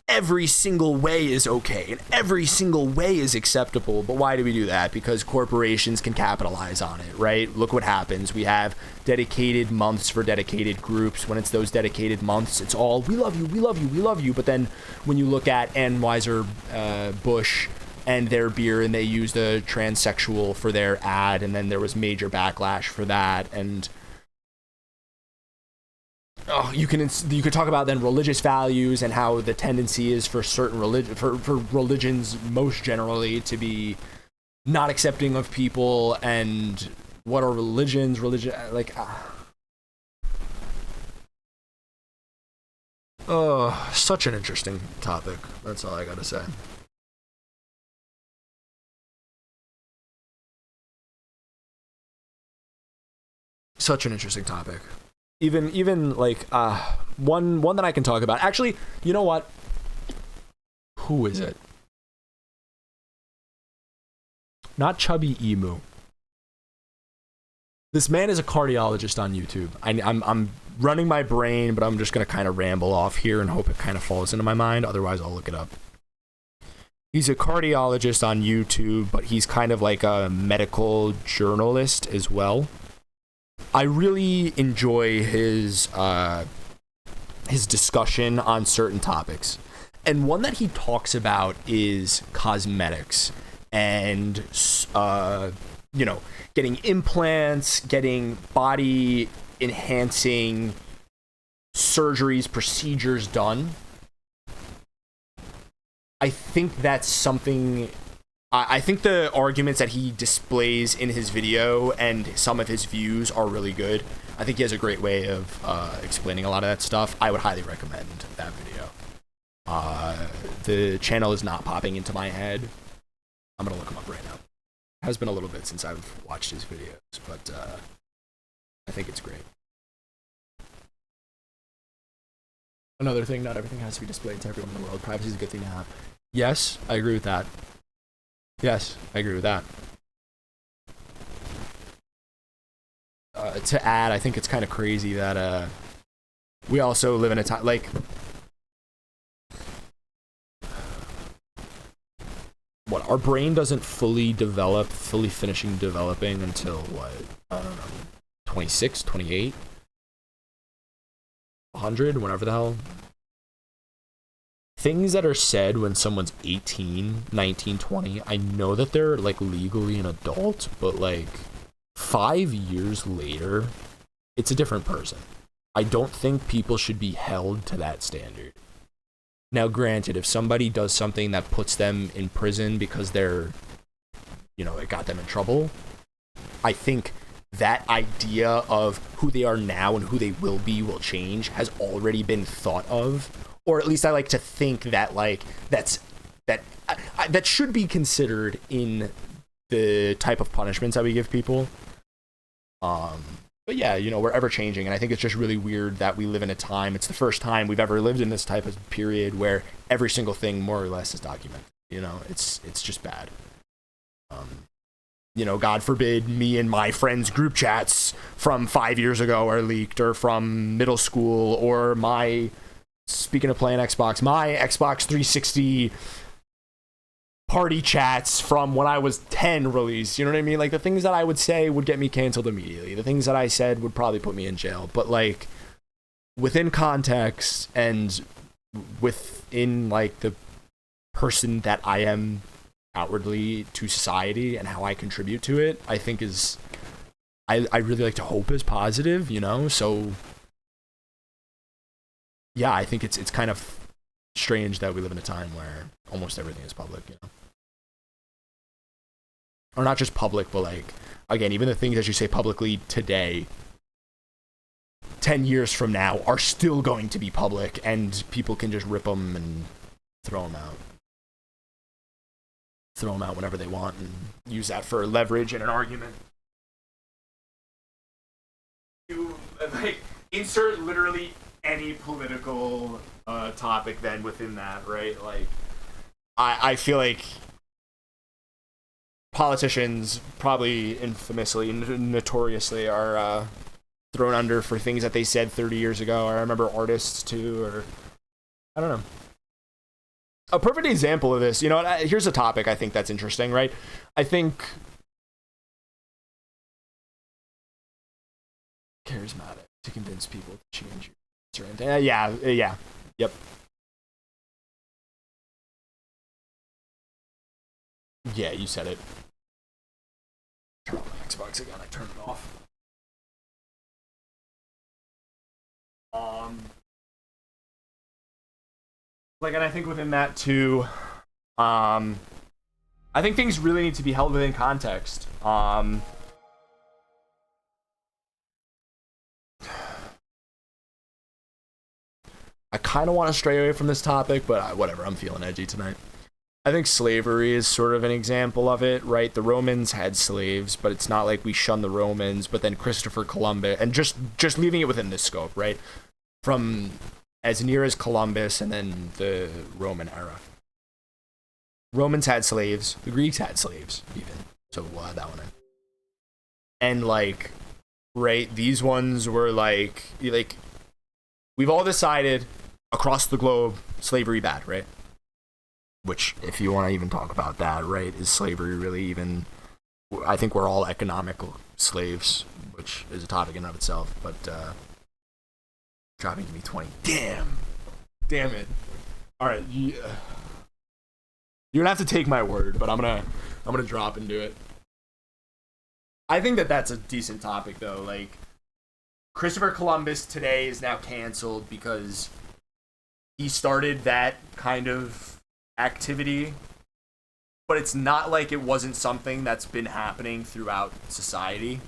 every single way is okay and every single way is acceptable. But why do we do that? Because corporations can capitalize on it, right? Look what happens. We have dedicated months for dedicated groups. When it's those dedicated months, it's all, we love you, we love you, we love you. But then when you look at Anheuser-Busch and their beer, and they used a transsexual for their ad, and then there was major backlash for that. And you could talk about then religious values and how the tendency is for certain for religions most generally to be not accepting of people. And what are religion such an interesting topic. That's all I gotta say. Such an interesting topic. Even like one that I can talk about. Actually, you know what? Who is it? Not Chubby Emu. This man is a cardiologist on YouTube. I'm running my brain, but I'm just gonna kind of ramble off here and hope it kind of falls into my mind. Otherwise, I'll look it up. He's a cardiologist on YouTube, but he's kind of like a medical journalist as well. I really enjoy his discussion on certain topics. And one that he talks about is cosmetics and, getting implants, getting body enhancing surgeries, procedures done. I think that's something... I think the arguments that he displays in his video and some of his views are really good. I think he has a great way of explaining a lot of that stuff. I would highly recommend that video. The channel is not popping into my head. I'm going to look him up right now. It has been a little bit since I've watched his videos, but I think it's great. Another thing, not everything has to be displayed to everyone in the world. Privacy is a good thing to have. Yes, I agree with that. Yes, I agree with that. To add, I think it's kind of crazy that we also live in a time like our brain doesn't fully finishing developing until what? I don't know, 26, 28, 100, whenever the hell. Things that are said when someone's 18, 19, 20, I know that they're like legally an adult, but like 5 years later, it's a different person. I don't think people should be held to that standard. Now, granted, if somebody does something that puts them in prison because they're, it got them in trouble, I think that idea of who they are now and who they will be will change has already been thought of. Or at least I like to think that that should be considered in the type of punishments that we give people. But yeah, we're ever changing, and I think it's just really weird that we live in a time. It's the first time we've ever lived in this type of period where every single thing more or less is documented. It's just bad. God forbid me and my friends' group chats from 5 years ago are leaked, or from middle school, or speaking of playing Xbox, my Xbox 360 party chats from when I was 10 released. You know what I mean? Like, the things that I would say would get me canceled immediately. The things that I said would probably put me in jail. But, like, within context and within, like, the person that I am outwardly to society and how I contribute to it, I think I really like to hope is positive, So... yeah, I think it's kind of strange that we live in a time where almost everything is public, Or not just public, but like, again, even the things that you say publicly today, 10 years from now, are still going to be public, and people can just rip them and throw them out. Throw them out whenever they want and use that for leverage in an argument. You, like, insert literally any political topic then within that, right? Like, I feel like politicians probably infamously, notoriously are thrown under for things that they said 30 years ago. I remember artists too, or I don't know. a perfect example of this, you know, here's a topic I think that's interesting, right? I think charismatic to convince people to change your answer. Yeah. Yep. Yeah, you said it. Turn on my Xbox again. I turned it off. And I think within that too, I think things really need to be held within context. I kind of want to stray away from this topic, but whatever. I'm feeling edgy tonight. I think slavery is sort of an example of it, right? The Romans had slaves, but it's not like we shun the Romans. But then Christopher Columbus, and just leaving it within this scope, right? From as near as Columbus and then the Roman era. Romans had slaves. The Greeks had slaves, even. So we'll add that one in. And like, right, these ones were like we've all decided across the globe, slavery bad, right? Which, if you want to even talk about that, right, is slavery really even? I think we're all economical slaves, which is a topic in and of itself. But dropping to me 20. Damn it. All right, yeah. You're gonna have to take my word, but I'm gonna drop into it. I think that's a decent topic though. Like, Christopher Columbus today is now canceled because he started that kind of activity, but it's not like it wasn't something that's been happening throughout society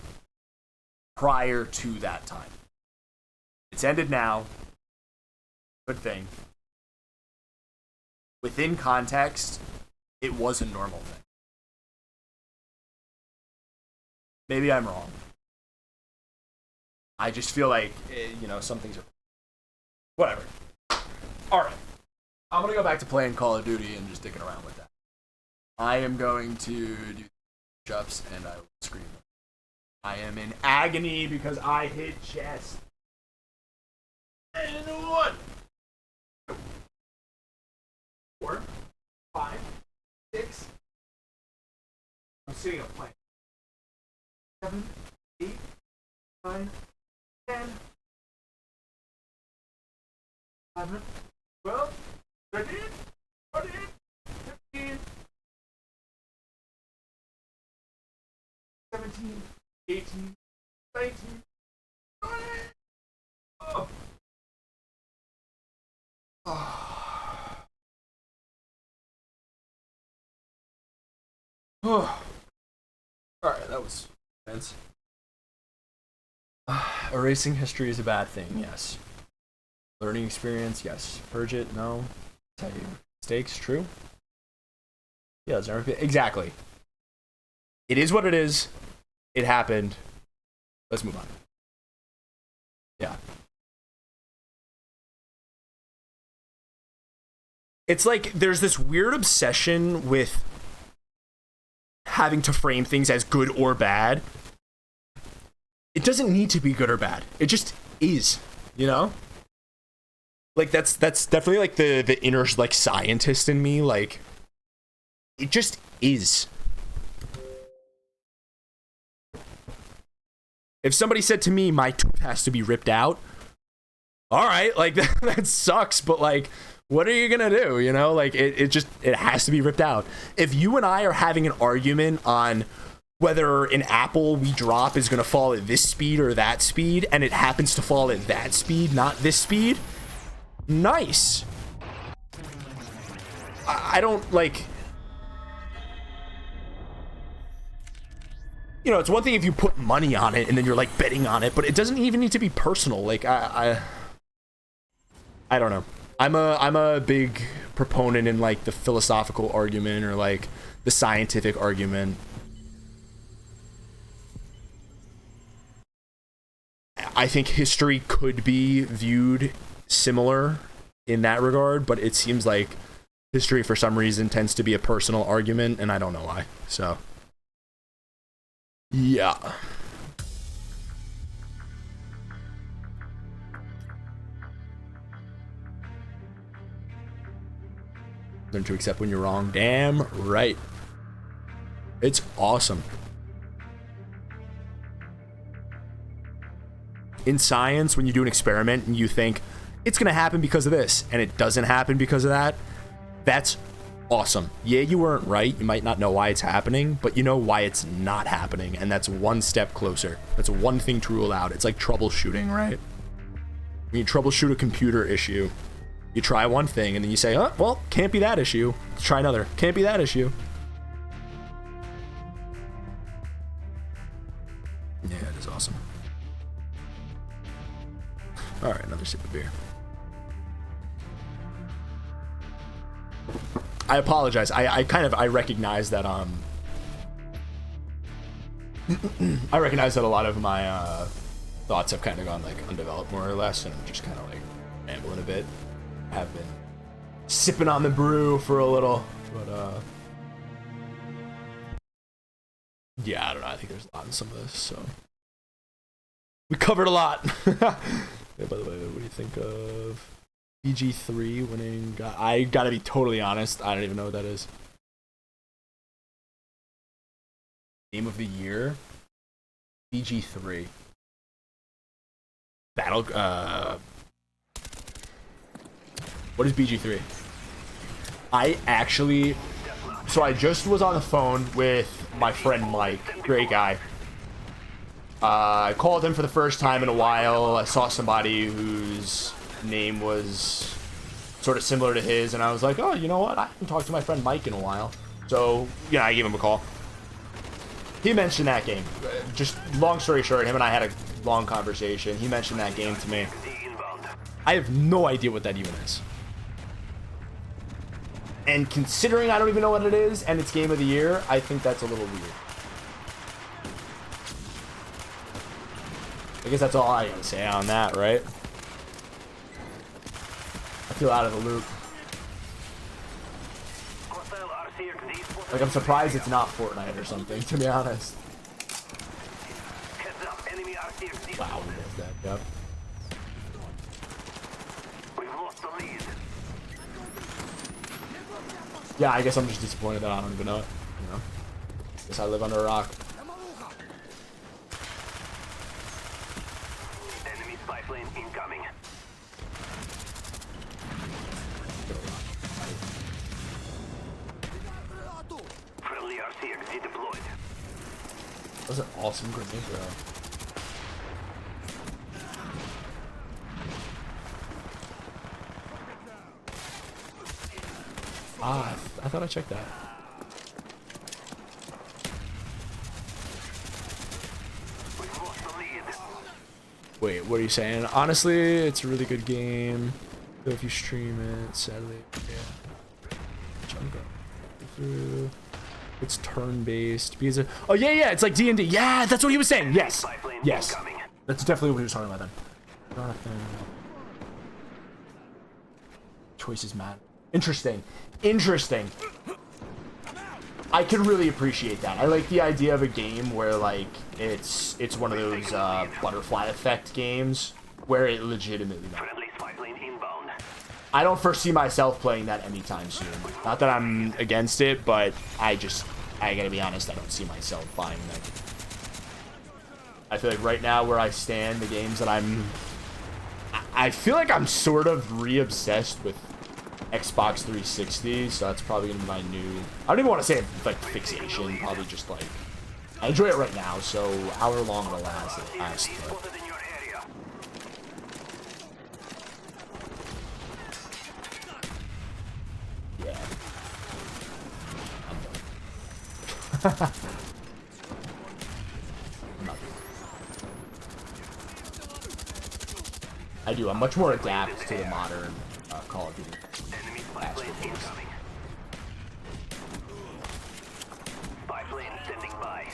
prior to that time. It's ended now. Good thing. Within context, it was a normal thing. Maybe I'm wrong. I just feel like, some things are... Whatever. Alright. I'm going to go back to playing Call of Duty and just sticking around with that. I am going to do push-ups and I will scream. I am in agony because I hit chest. And 1, 4, 5, 6. I'm sitting up playing. 7, 8, 9, 10, 11, 12, 13, 14, 15, 17, 18, 19, 20. Oh. Oh. Alright, that was intense. Erasing history is a bad thing, yes. Learning experience, yes. Purge it, no. Tell you mistakes, true. Yeah, exactly. It is what it is. It happened. Let's move on. Yeah. It's like there's this weird obsession with having to frame things as good or bad. It doesn't need to be good or bad. It just is, you know? Like that's definitely like the inner like scientist in me. Like, it just is. If somebody said to me my tooth has to be ripped out, all right, like that sucks, but like, what are you gonna do? You know, like it has to be ripped out. If you and I are having an argument on whether an apple we drop is gonna fall at this speed or that speed, and it happens to fall at that speed, not this speed, nice. I don't like. You know, it's one thing if you put money on it and then you're like betting on it, but it doesn't even need to be personal. Like I don't know. I'm a big proponent in like the philosophical argument or like the scientific argument. I think history could be viewed similar in that regard, but it seems like history for some reason tends to be a personal argument, and I don't know why. So yeah. Learn to accept when you're wrong. Damn right. It's awesome. In science, when you do an experiment and you think it's gonna happen because of this, and it doesn't happen because of that, that's awesome. Yeah, you weren't right. You might not know why it's happening, but you know why it's not happening, and that's one step closer. That's one thing to rule out. It's like troubleshooting, right? When you troubleshoot a computer issue, you try one thing, and then you say, oh, well, can't be that issue. Let's try another. Can't be that issue. Yeah, it is awesome. All right, another sip of beer. I apologize. I recognize that I recognize that a lot of my thoughts have kind of gone like undeveloped more or less, and I'm just kind of like rambling a bit. I have been sipping on the brew for a little, but yeah, I don't know. I think there's a lot in some of this, so we covered a lot. Yeah, by the way, what do you think of BG3 winning? I gotta be totally honest. I don't even know what that is. Game of the year? BG3. Battle. What is BG3? So I just was on the phone with my friend Mike. Great guy. I called him for the first time in a while. I saw somebody whose name was sort of similar to his, and I was like, oh, you know what? I haven't talked to my friend Mike in a while. So, yeah, I gave him a call. He mentioned that game. Just long story short, him and I had a long conversation. He mentioned that game to me. I have no idea what that even is. And considering I don't even know what it is, and it's Game of the Year, I think that's a little weird. I guess that's all I gotta say on that, right? I feel out of the loop. Like, I'm surprised it's not Fortnite or something, to be honest. Wow, we missed that, yep. Yeah, I guess I'm just disappointed that I don't even know it, you know? Guess I live under a rock. Enemy spy plane incoming. Friendly RCXD deployed. That was an awesome grenade, bro. Ah, I thought I checked that. Wait, what are you saying? Honestly, it's a really good game. So if you stream it, sadly, yeah. Jump through. It's turn-based. Because oh yeah, it's like D&D. Yeah, that's what he was saying. Yes, yes. That's definitely what he was talking about then. Jonathan. Choices matter. Interesting. Interesting. I can really appreciate that. I like the idea of a game where like it's one of those butterfly effect games where it legitimately matters. I don't foresee myself playing that anytime soon. Not that I'm against it, but I gotta be honest, I don't see myself buying that. I feel like right now where I stand, the games that I feel like I'm sort of re-obsessed with Xbox 360, so that's probably gonna be my new, I don't even want to say like fixation, probably just like, I enjoy it right now, so however long it'll last, it'll last, but. Yeah. I'm done. I do, I'm much more adapt to the modern Call of Duty. Spy plane standing by.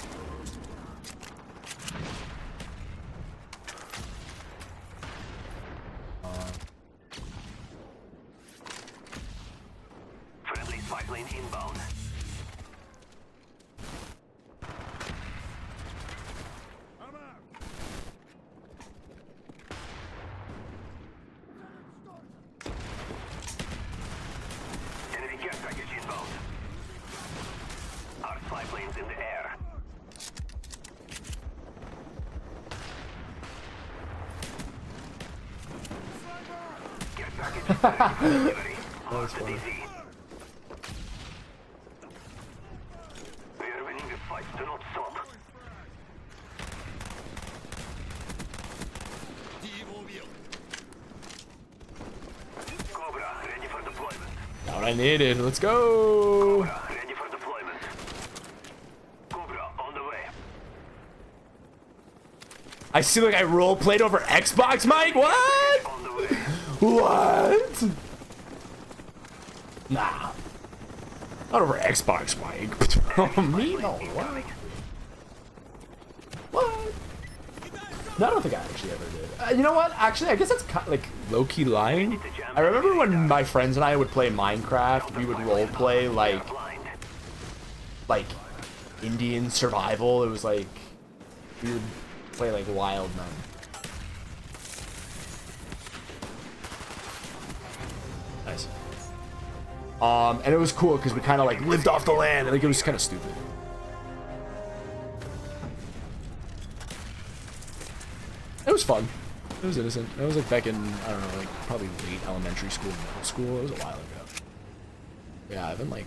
Friendly spy plane inbound. Enemy care package inbound. Our spy planes in the air. Get packages ready for delivery. Mark the DZ. We are winning the fight. Do not stop. Cobra, ready for deployment. Got what I needed. Let's go. Cobra, ready for deployment. Cobra, on the way. I see like I role played over Xbox, Mike. What? On the way. What? Nah. Not over Xbox, Mike. Oh, me? No. What? What? No, I don't think I actually ever did. You know what? Actually, I guess that's kind of like low-key lying. I remember when my friends and I would play Minecraft, we would role play like Indian survival. It was like we would play like wild men. Nice. And it was cool because we kind of like lived off the land. Like it was kind of stupid. It was fun. It was innocent. It was like back in, I don't know, like probably late elementary school, middle school. It was a while ago. Yeah, I've been like,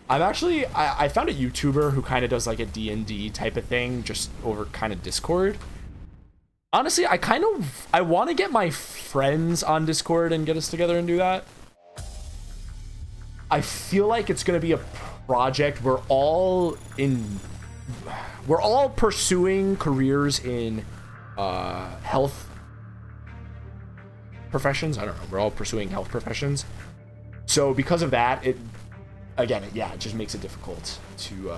I'm actually, I found a YouTuber who kind of does like a D&D type of thing just over kind of Discord. Honestly, I want to get my friends on Discord and get us together and do that. I feel like it's going to be a project we're all pursuing careers in health professions. I don't know. We're all pursuing health professions. So because of that, it just makes it difficult to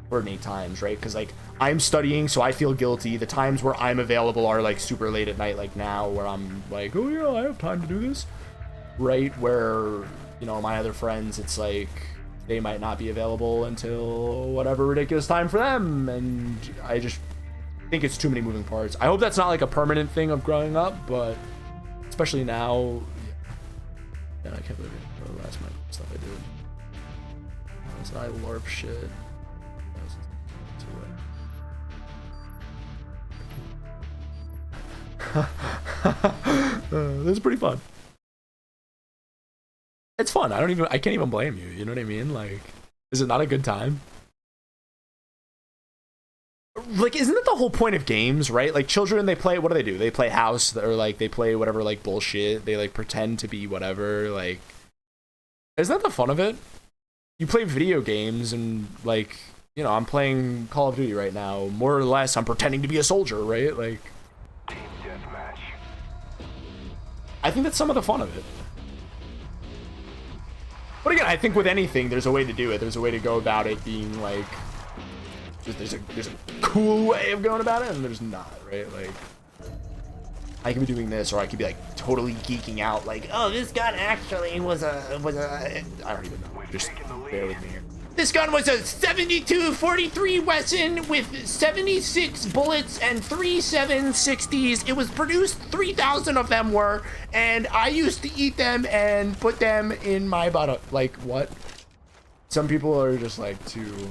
coordinate times, right? Because like I'm studying, so I feel guilty. The times where I'm available are like super late at night, like now, where I'm like, oh yeah, I have time to do this, right? Where, you know, my other friends, it's like they might not be available until whatever ridiculous time for them, and I just think it's too many moving parts. I hope that's not like a permanent thing of growing up, but especially now, yeah, I can't believe it. That's my stuff I did. I LARP shit. This is pretty fun. It's fun. I can't even blame you. You know what I mean? Like, is it not a good time? Like, isn't that the whole point of games, right? Like, children, they play, what do? They play house, or like, they play whatever, like, bullshit. They like pretend to be whatever. Like, isn't that the fun of it? You play video games and like, you know, I'm playing Call of Duty right now. More or less, I'm pretending to be a soldier, right? Like, Team deathmatch. I think that's some of the fun of it. But again, I think with anything, there's a way to do it. There's a way to go about it being like, there's a cool way of going about it, and there's not, right? Like, I could be doing this, or I could be like totally geeking out, like, oh, this gun actually was a I don't even know. Just bear with me here. This gun was a 72-43 Wesson with 76 bullets and 3 760s. It was produced, 3,000 of them were, and I used to eat them and put them in my butt. Like, what? Some people are just like too.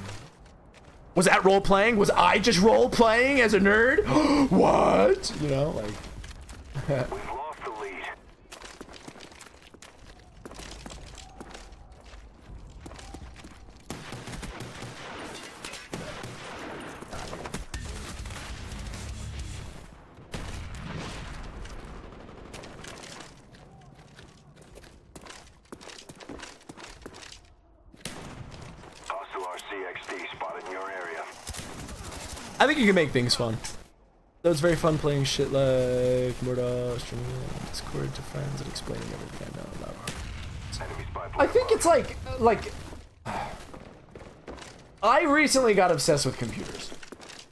Was that role playing? Was I just role playing as a nerd? What? You know, like. We've lost the lead. Hostile RCXD spotted in your area. I think you can make things fun. So it's very fun playing shit like Murdoch, streaming Discord to friends and explaining everything I know about. Enemy spy plane I think it's like I recently got obsessed with computers.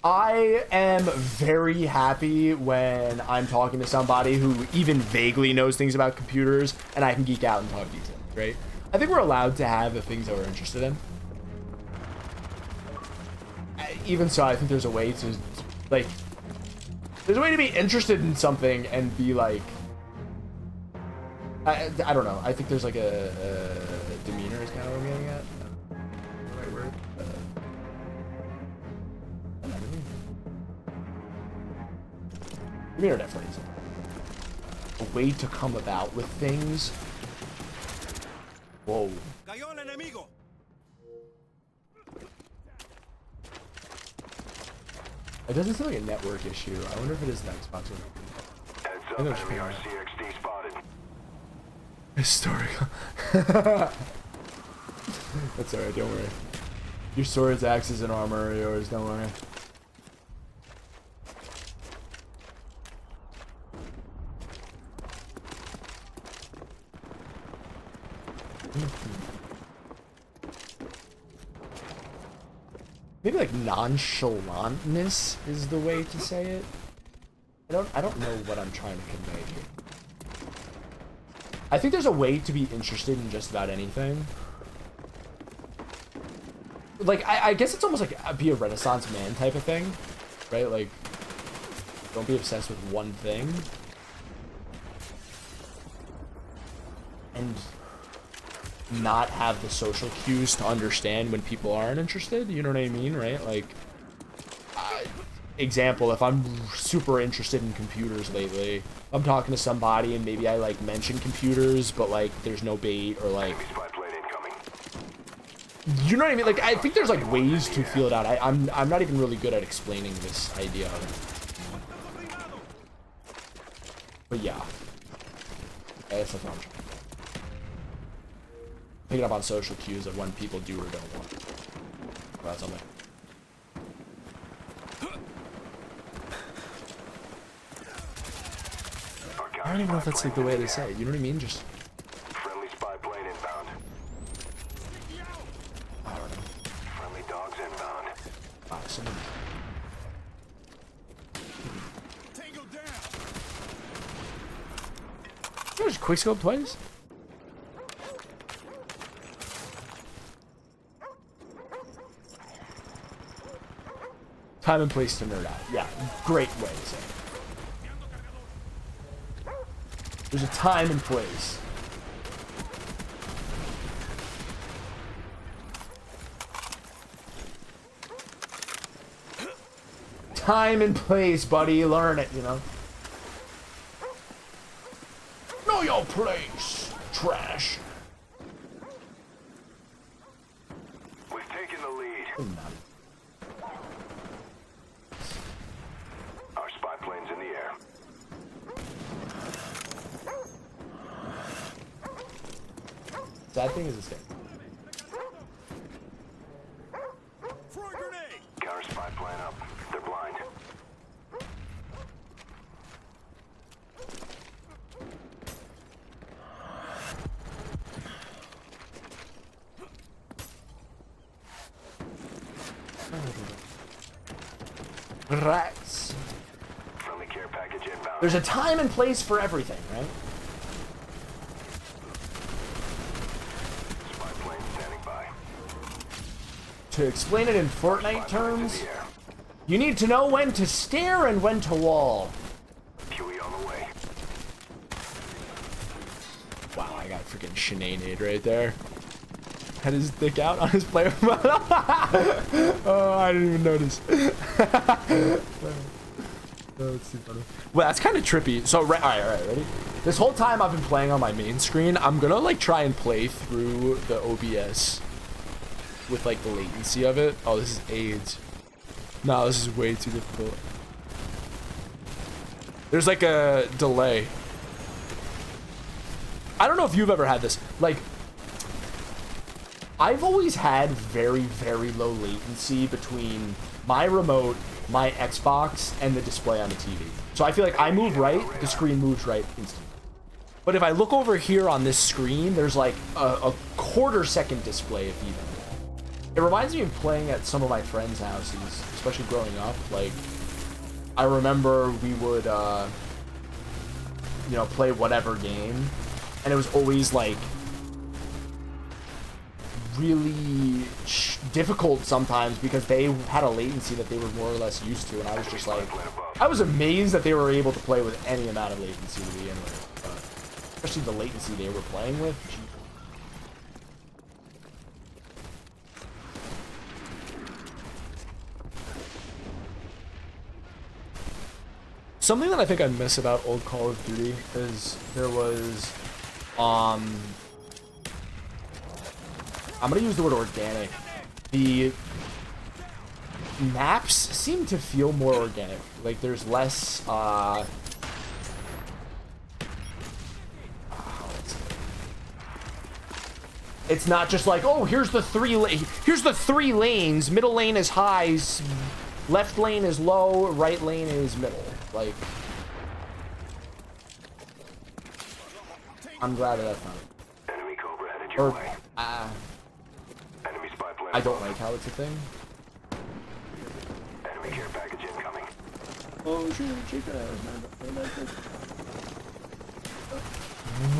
I am very happy when I'm talking to somebody who even vaguely knows things about computers and I can geek out and talk details, right? I think we're allowed to have the things that we're interested in. Even so, I think there's a way to, like, there's a way to be interested in something and be like, I don't know. I think there's like a demeanor is kind of what I'm getting at. The right word. Demeanor definitely is a way to come about with things. Whoa. Cayó el enemigo. It doesn't seem like a network issue. I wonder if it is the Xbox one. Heads up, I know it's enemy fine. RCXD spotted. Historical. That's alright, don't worry. Your swords, axes, and armor are yours, don't worry. Maybe like nonchalantness is the way to say it. I don't know what I'm trying to convey here. I think there's a way to be interested in just about anything. Like, I guess it's almost like be a Renaissance man type of thing, right? Like, don't be obsessed with one thing. And not have the social cues to understand when people aren't interested, you know what I mean, right? Like, example, if I'm super interested in computers lately, I'm talking to somebody and maybe I like mention computers, but like there's no bait or like, Enemy spy plane incoming. you know what I mean? Like I think there's like ways to feel it out. I'm not even really good at explaining this idea. But yeah, that's what I'm trying. Picking up on social cues of when people do or don't want. Well, that's something. I don't even know if that's like the way they say it. You know what I mean? Just Friendly spy plane inbound. I don't know. Friendly dogs inbound. Someone. Tango down. You just quick scope twice. Time and place to nerd out. Yeah, great way to say it. There's a time and place. Time and place, buddy. Learn it, you know. Know your place, trash. We've taken the lead. Our spy plane's in the air. Sad thing is this thing. Throw a grenade. Counter spy plane up. They're blind. Rats. Friendly care package inbound. There's a time and place for everything, right? Spy plane standing by. To explain it in Fortnite Spy plane's terms, in the air. you need to know when to stare and when to wall. Huey on the way. Wow, I got freaking Sinead right there. Had his dick out on his player. Oh, I didn't even notice. Oh, that's too funny. Well, that's kind of trippy. So, all right, ready? This whole time I've been playing on my main screen, I'm gonna like try and play through the OBS with like the latency of it. Oh, this is AIDS. No, this is way too difficult. There's like a delay. I don't know if you've ever had this. Like, I've always had very, very low latency between my remote, my Xbox, and the display on the TV. So I feel like I move right, the screen moves right instantly. But if I look over here on this screen, there's like a quarter-second display, if even. It reminds me of playing at some of my friends' houses, especially growing up. Like, I remember we would, you know, play whatever game, and it was always like really difficult sometimes because they had a latency that they were more or less used to, and I was just like, I was amazed that they were able to play with any amount of latency to begin with. especially the latency they were playing with. Gee. Something that I think I miss about old Call of Duty is there was, I'm gonna use the word organic. The maps seem to feel more organic. Like there's less, it's not just like, oh, here's the three lanes. Middle lane is high, left lane is low, right lane is middle. Like, I'm glad that that's not it. Enemy Cobra headed your Or, way. Enemy spy plane. I don't like how it's a thing. Enemy care package incoming. Oh shit,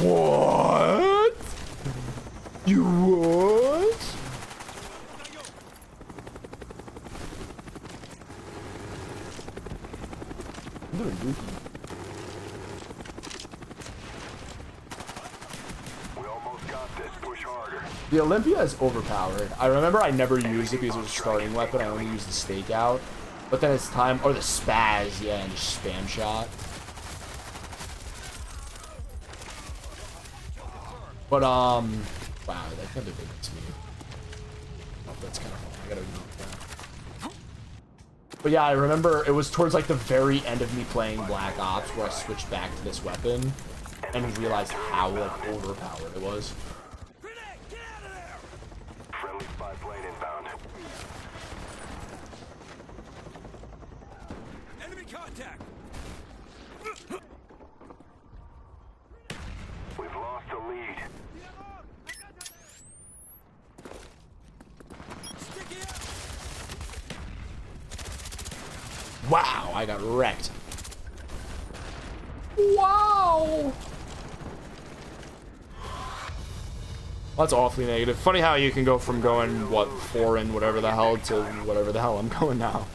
what? You what? I'm doing goofy. We almost got this. Push harder. The Olympia is overpowered. I remember I never used it because it was a starting weapon. I only used the stakeout. But then it's time, or the spaz, yeah, and just spam shot. But wow, that kind of beats me. Oh, that's kind of fun. I gotta ignore that. But yeah, I remember it was towards like the very end of me playing Black Ops where I switched back to this weapon and realized how like overpowered it was. Friendly spy plane inbound. Enemy contact. We've lost the lead. Sticky out. Wow, I got wrecked. Wow. That's awfully negative. Funny how you can go from going, what, 4 and whatever the hell to whatever the hell I'm going now.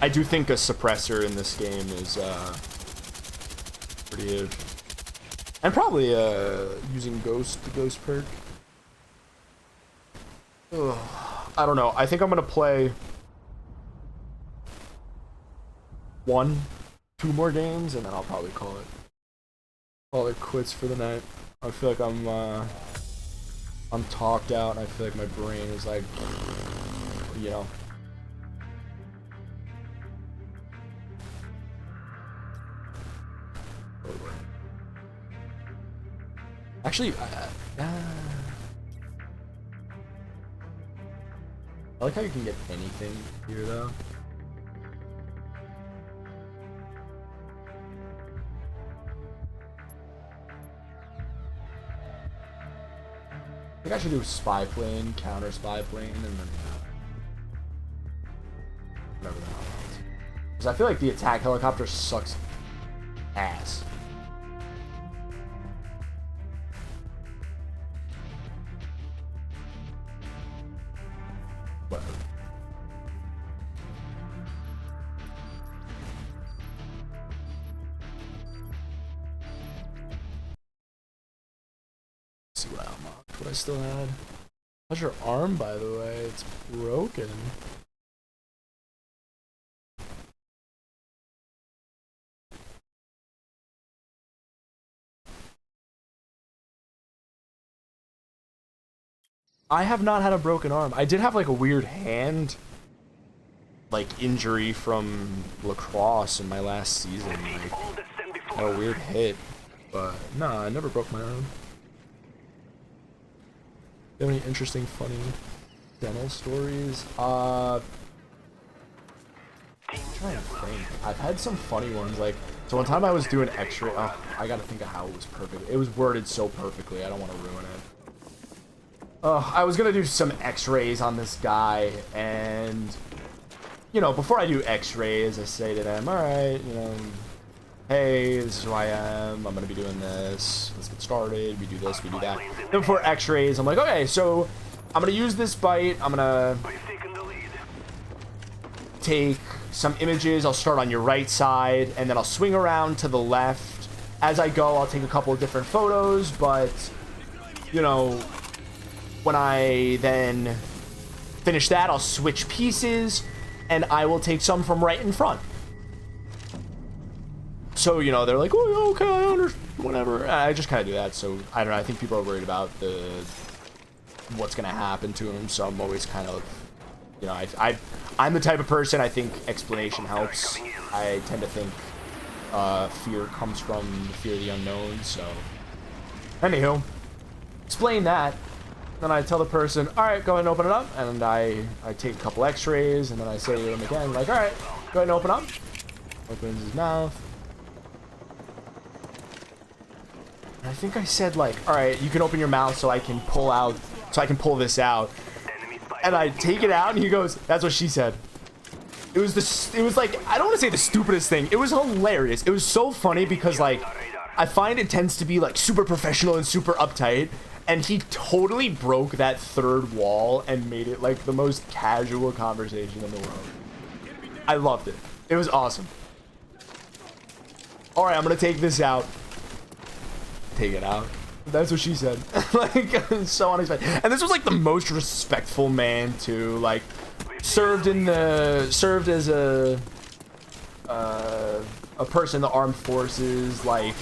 I do think a suppressor in this game is pretty good. And probably using Ghost, the Ghost perk. Ugh. I don't know. I think I'm going to play 1, 2 more games, and then I'll probably call it quits for the night. I feel like I'm talked out, and I feel like my brain is like, you know. Actually, I like how you can get anything here, though. I think I should do spy plane, counter spy plane, and then whatever the hell else. Because I feel like the attack helicopter sucks ass. Whatever. Let's see what I unlocked. What I still had. How's your arm, by the way? It's broken. I have not had a broken arm. I did have like a weird hand like injury from lacrosse in my last season. Like, had a weird hit, but nah, I never broke my arm. Do you have any interesting, funny dental stories? I'm trying to think. I've had some funny ones. Like, so one time I was doing X-ray. Oh, I gotta think of how it was perfect. It was worded so perfectly. I don't want to ruin it. I was gonna do some X-rays on this guy, and you know, before I do X-rays, I say to them, "All right, you know, hey, this is who I am. I'm gonna be doing this. Let's get started. We do this, we do that." Then before X-rays, I'm like, "Okay, so I'm gonna use this bite. I'm gonna take some images. I'll start on your right side, and then I'll swing around to the left, as I go, I'll take a couple of different photos, but, you know, when I then finish that, I'll switch pieces, and I will take some from right in front. So, you know, they're like, oh, okay, I understand, whatever. I just kind of do that, so, I don't know, I think people are worried about what's going to happen to them, so I'm always kind of, you know, I'm the type of person, I think explanation helps. I tend to think fear comes from the fear of the unknown, so. Anywho, explain that. Then I tell the person, all right, go ahead and open it up. And I take a couple x-rays, and then I say to him again, like, all right, go ahead and open up. Opens his mouth. And I think I said, like, all right, you can open your mouth so I can pull this out. And I take it out, and he goes, that's what she said. It was like, I don't want to say the stupidest thing. It was hilarious. It was so funny because, like, I find it tends to be, like, super professional and super uptight. And he totally broke that third wall and made it, like, the most casual conversation in the world. I loved it. It was awesome. All right, I'm going to take this out. Take it out. That's what she said. Like, so unexpected. And this was, like, the most respectful man, too. Like, served as a person in the armed forces, like,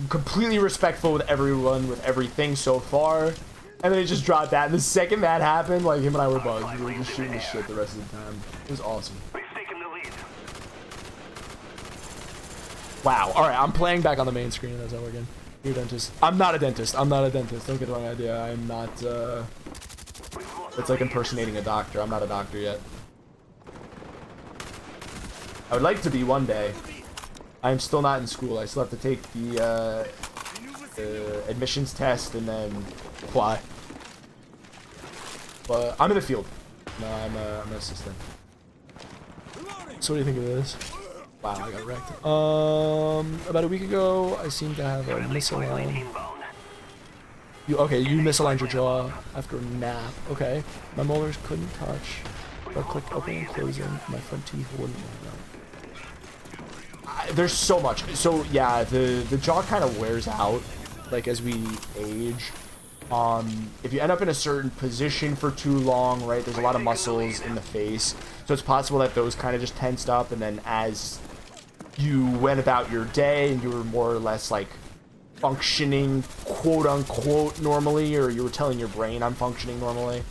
completely respectful with everyone, with everything so far. And then he just dropped that. And the second that happened, like, him and I were buds. We were just shooting the shit the rest of the time. It was awesome. Wow. All right, I'm playing back on the main screen. That's how we're again. You're a dentist. I'm not a dentist. I'm not a dentist. Don't get the wrong idea. I'm not, it's like impersonating a doctor. I'm not a doctor yet. I would like to be one day. I am still not in school. I still have to take the admissions test and then apply. But I'm in the field. No, I'm an assistant. So what do you think of this? Wow, I got wrecked. About a week ago, I seem to have a misaligned. You misaligned your jaw after a nap. Okay. My molars couldn't touch. I clicked open and closing. My front teeth wouldn't line up. There's so much. So yeah, the jaw kind of wears out, like, as we age. If you end up in a certain position for too long, right, there's a lot of muscles in the face, so it's possible that those kind of just tensed up, and then as you went about your day and you were more or less, like, functioning quote unquote normally, or you were telling your brain I'm functioning normally,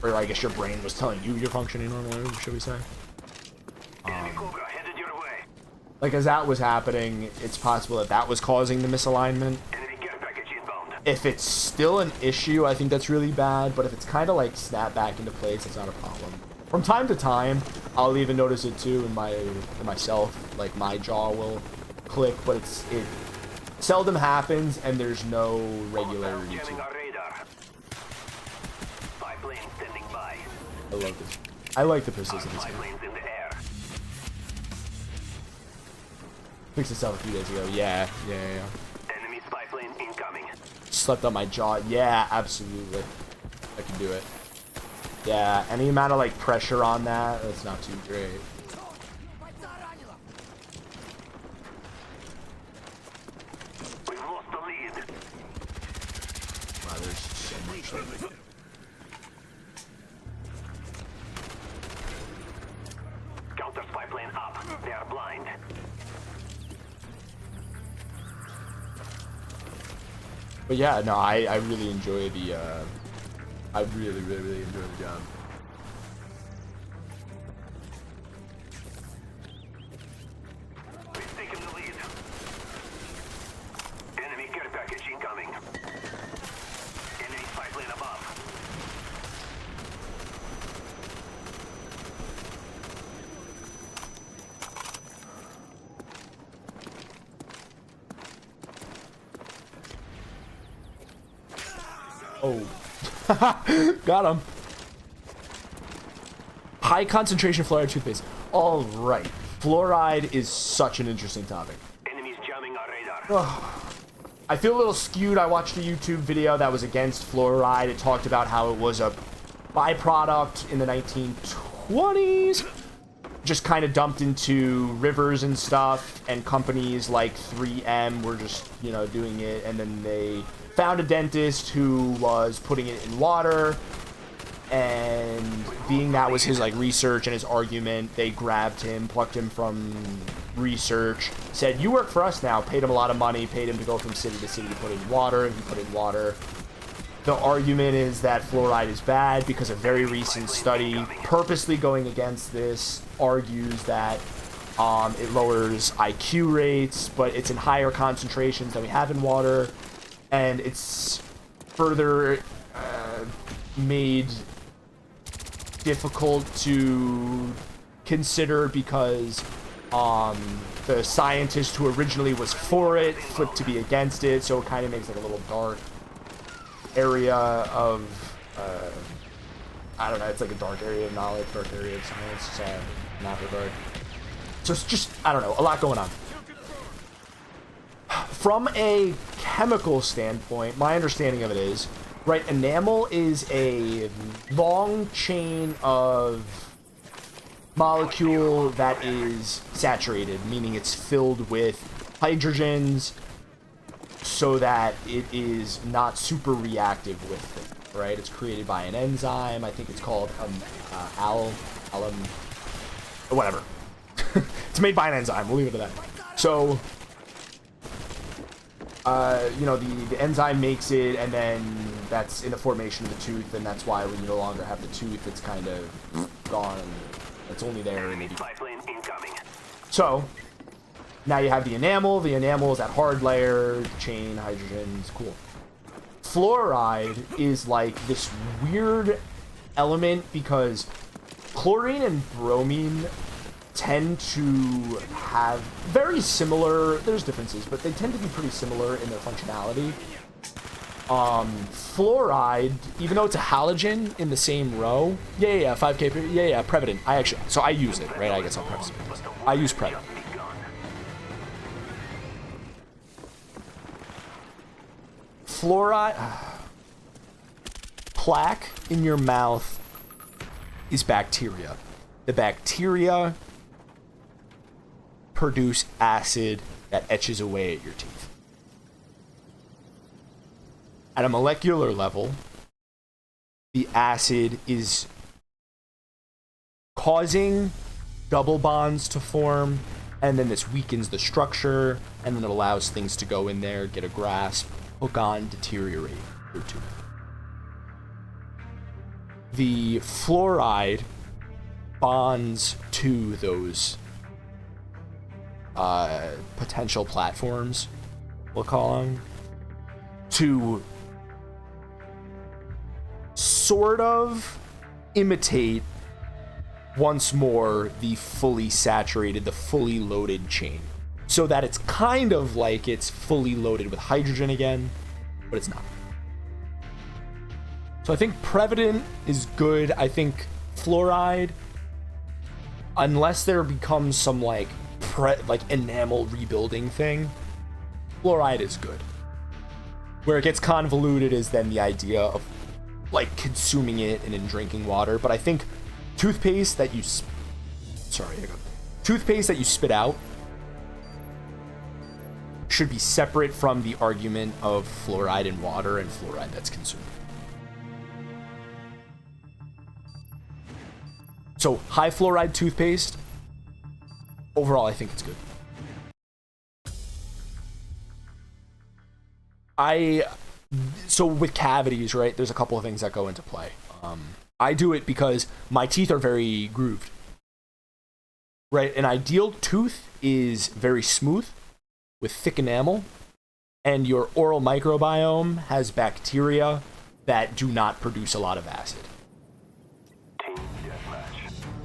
or I guess your brain was telling you you're functioning normally, should we say? Like, as that was happening, it's possible that that was causing the misalignment. If it's still an issue, I think that's really bad, but if it's kind of like snapped back into place, it's not a problem. From time to time, I'll even notice it too in myself, like my jaw will click, but it seldom happens and there's no regularity to it. I love this. I like the persistence. Fixed itself a few days ago. Yeah. Enemy spy plane incoming. Slept on my jaw. Yeah, absolutely. I can do it. Yeah, any amount of, like, pressure on that, that's not too great. We've lost the lead. Wow, there's so much. Counter spy plane up. They are blind. But yeah, no, I really enjoy the, I really enjoy the job. We've taken the lead. Enemy care package incoming. Enemy spy plane above. Oh. Got him. High concentration fluoride toothpaste. All right. Fluoride is such an interesting topic. Enemies jamming our radar. I feel a little skewed. I watched a YouTube video that was against fluoride. It talked about how it was a byproduct in the 1920s just kind of dumped into rivers and stuff, and companies like 3M were just, you know, doing it, and then they found a dentist who was putting it in water, and being that was his, like, research and his argument, they grabbed him, plucked him from research, said, you work for us now, paid him a lot of money, paid him to go from city to city to put in water, and he put in water. The argument is that fluoride is bad because a very recent study purposely going against this argues that it lowers IQ rates, but it's in higher concentrations than we have in water, and it's further made difficult to consider because the scientist who originally was for it flipped to be against it, so it kind of makes like a little dark area of I don't know, it's like a dark area of knowledge, dark area of science, so in that regard. So it's just, I don't know, a lot going on. From a chemical standpoint, my understanding of it is, right, enamel is a long chain of molecule that is saturated, meaning it's filled with hydrogens, so that it is not super reactive with it, right? It's created by an enzyme. I think it's called whatever. It's made by an enzyme. We'll leave it at that. So, you know, the enzyme makes it, and then that's in the formation of the tooth, and that's why when you no longer have the tooth, it's kind of gone. It's only there, and maybe. So. Now you have the enamel. The enamel is that hard layer, chain, hydrogens, cool. Fluoride is like this weird element because chlorine and bromine tend to have very similar, there's differences, but they tend to be pretty similar in their functionality. Fluoride, even though it's a halogen in the same row, 5K, Prevident. I use it, right? I guess I'll preface it. I use Prevident. Fluoride, plaque in your mouth is bacteria. The bacteria produce acid that etches away at your teeth. At a molecular level, the acid is causing double bonds to form, and then this weakens the structure, and then it allows things to go in there, get a grasp, hook on, deteriorate your tooth. The fluoride bonds to those potential platforms, we'll call them, to sort of imitate once more the fully saturated, the fully loaded chain. So that it's kind of like it's fully loaded with hydrogen again, but it's not. So I think Prevident is good. I think fluoride, unless there becomes some like enamel rebuilding thing, fluoride is good. Where it gets convoluted is then the idea of like consuming it and in drinking water. But I think toothpaste that you spit out should be separate from the argument of fluoride in water and fluoride that's consumed. So high fluoride toothpaste, overall I think it's good. So with cavities, right, there's a couple of things that go into play. I do it because my teeth are very grooved. Right, an ideal tooth is very smooth with thick enamel, and your oral microbiome has bacteria that do not produce a lot of acid.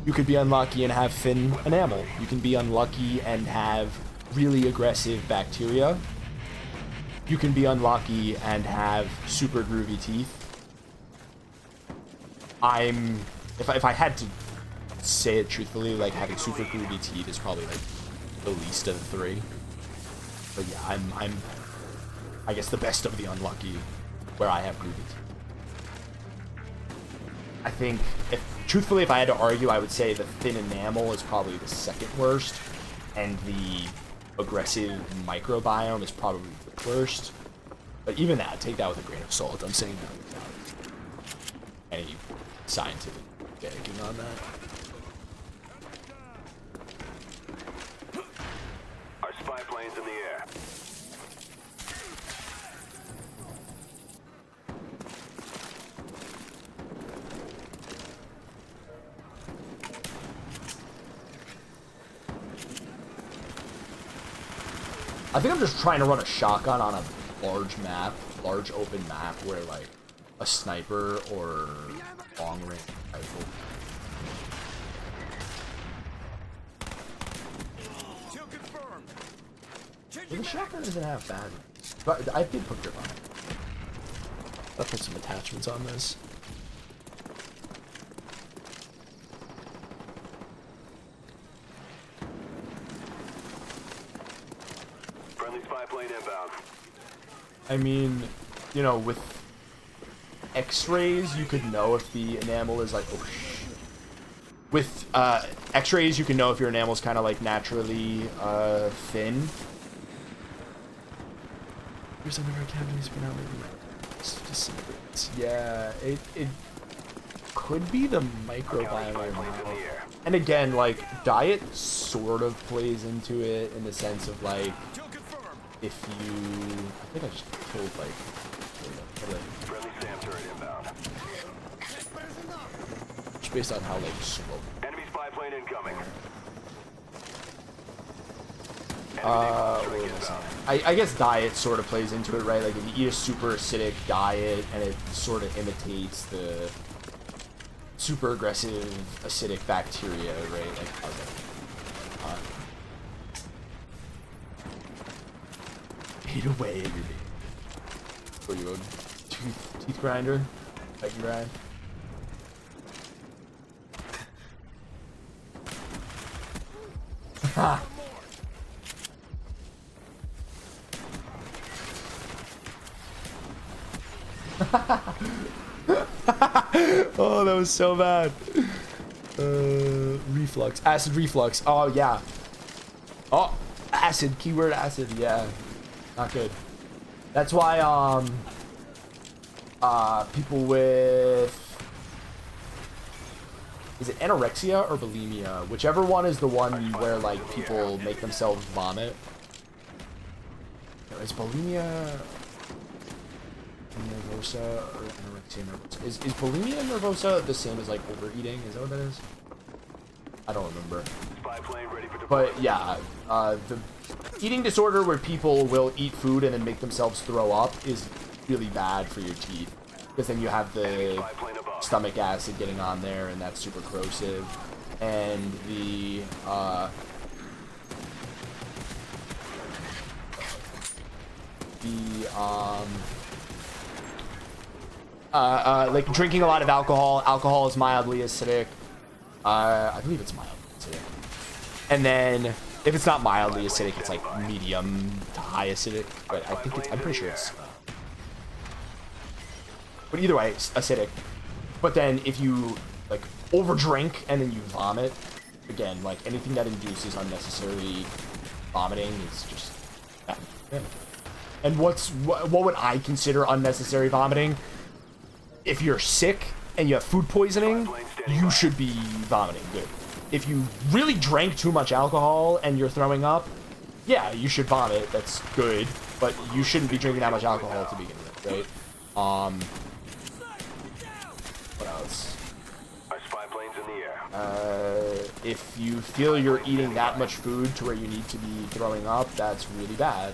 You could be unlucky and have thin enamel. You can be unlucky and have really aggressive bacteria. You can be unlucky and have super groovy teeth. If I had to say it truthfully, like having super groovy teeth is probably like the least of the three. But yeah, I'm I guess the best of the unlucky where I have groovy teeth. I think, truthfully, if I had to argue, I would say the thin enamel is probably the second worst, and the aggressive microbiome is probably the worst. But even that, take that with a grain of salt. I'm saying that without any scientific backing on that. Our spy plane's in the air. I think I'm just trying to run a shotgun on a large open map where like a sniper or long range rifle. Kill confirmed. Well, Changing the shotgun isn't half bad, but I did put grip on it. I'll put some attachments on this. Friendly spy plane inbound. I mean, you know, with X-rays, you could know if the enamel is like, oh shit. With X-rays, you can know if your enamel is kind of like naturally thin. Here's another cavities, but not really. Yeah, it could be the microbiome. Plane's in the air. And again, like diet sort of plays into it in the sense of like Kill confirmed. if you, I think I just killed like. Friendly SAM turret inbound. Just based on how like slow. Enemy spy plane incoming. What was I saying? I guess diet sort of plays into it, right? Like if you eat a super acidic diet and it sort of imitates the super aggressive acidic bacteria, right? Like how's that? Eat away at your baby. Or you go teeth grinder, bite and grind. Ha. Oh, that was so bad. Reflux. Acid reflux. Oh, yeah. Oh, acid. Keyword acid. Yeah. Not good. That's why, people with... Is it anorexia or bulimia? Whichever one is the one where, like, people make themselves vomit. Is bulimia... nervosa or anorexia nervosa? Is bulimia nervosa the same as like overeating? Is that what that is? I don't remember. Spy plane ready for deployment. But yeah, the eating disorder where people will eat food and then make themselves throw up is really bad for your teeth, because then you have the Spy plane above. stomach acid getting on there, and that's super corrosive. And the like drinking a lot of alcohol. Alcohol is mildly acidic. I believe it's mildly acidic. And then if it's not mildly acidic, it's like medium to high acidic. But I think it's, I'm pretty sure it's. But either way, it's acidic. But then if you like overdrink and then you vomit, again, like anything that induces unnecessary vomiting is just bad. Yeah. And what would I consider unnecessary vomiting? If you're sick and you have food poisoning, you should be vomiting. Good. If you really drank too much alcohol and you're throwing up, yeah, you should vomit. That's good. But you shouldn't be drinking that much alcohol to begin with, right? What else? Our spy plane's in the air. If you feel you're eating that much food to where you need to be throwing up, that's really bad.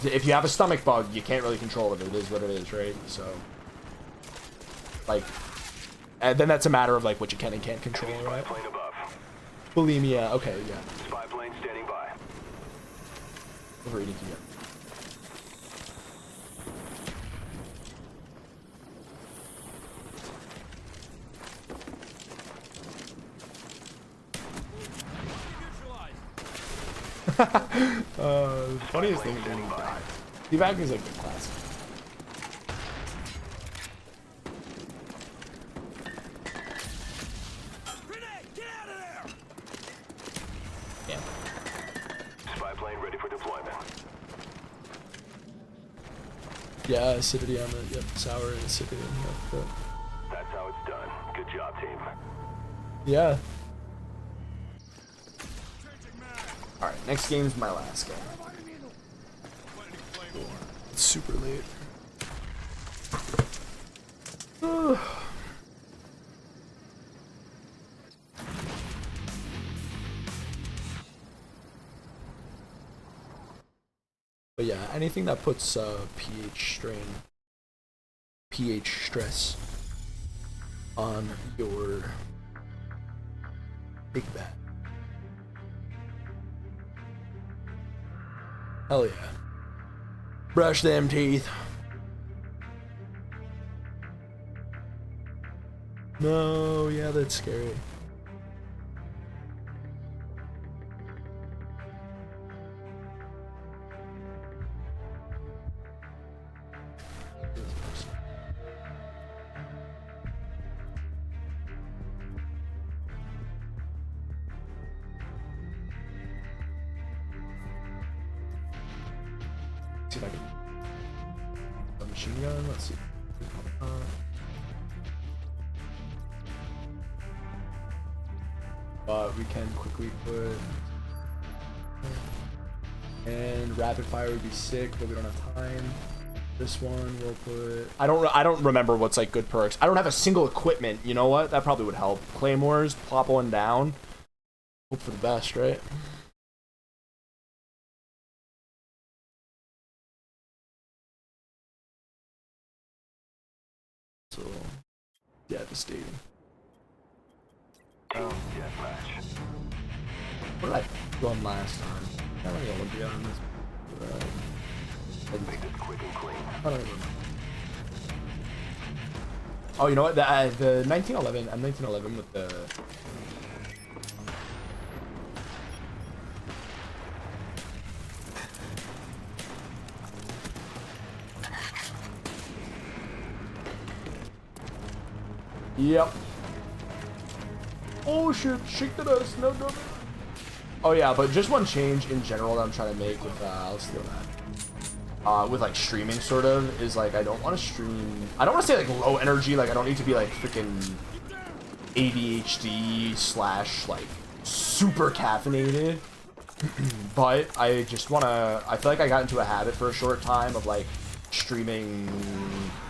If you have a stomach bug, you can't really control it. It is what it is, right? So, like, and then that's a matter of like what you can and can't control, Spy right? plane above. Bulimia, okay, yeah. Spy plane standing by. Overeating, yeah. Neutralized. Funniest thing is when you die. Teabag is like a classic. Grenade! Get out of there! Yeah. Spy plane ready for deployment. Yeah, acidity on the sour and acidity. Yep. That's how it's done. Good job, team. Yeah. Changing mag! Alright, next game's my last game. Planting Claymore. It's super late. But yeah, anything that puts pH stress on your big bat. Hell yeah. Brush them teeth. No, yeah, that's scary. See if I can. A machine gun. Let's see. But we can quickly put. And rapid fire would be sick, but we don't have time. This one we'll put. I don't remember what's like good perks. I don't have a single equipment. You know what? That probably would help. Claymores. Plop one down. Hope for the best, right? So, devastating. Deathmatch. What did I run last time? I don't know Olympia on this. Make this quick and clean. I don't even remember. Oh, you know what? The 1911. I'm 1911 with the. Yep. Oh shit, shake the dust, no. Oh yeah, but just one change in general that I'm trying to make with, I'll steal that. With like streaming sort of, is like I don't want to stream, I don't want to say like low energy, like I don't need to be like freaking ADHD / like super caffeinated. But I just want to, I feel like I got into a habit for a short time of like streaming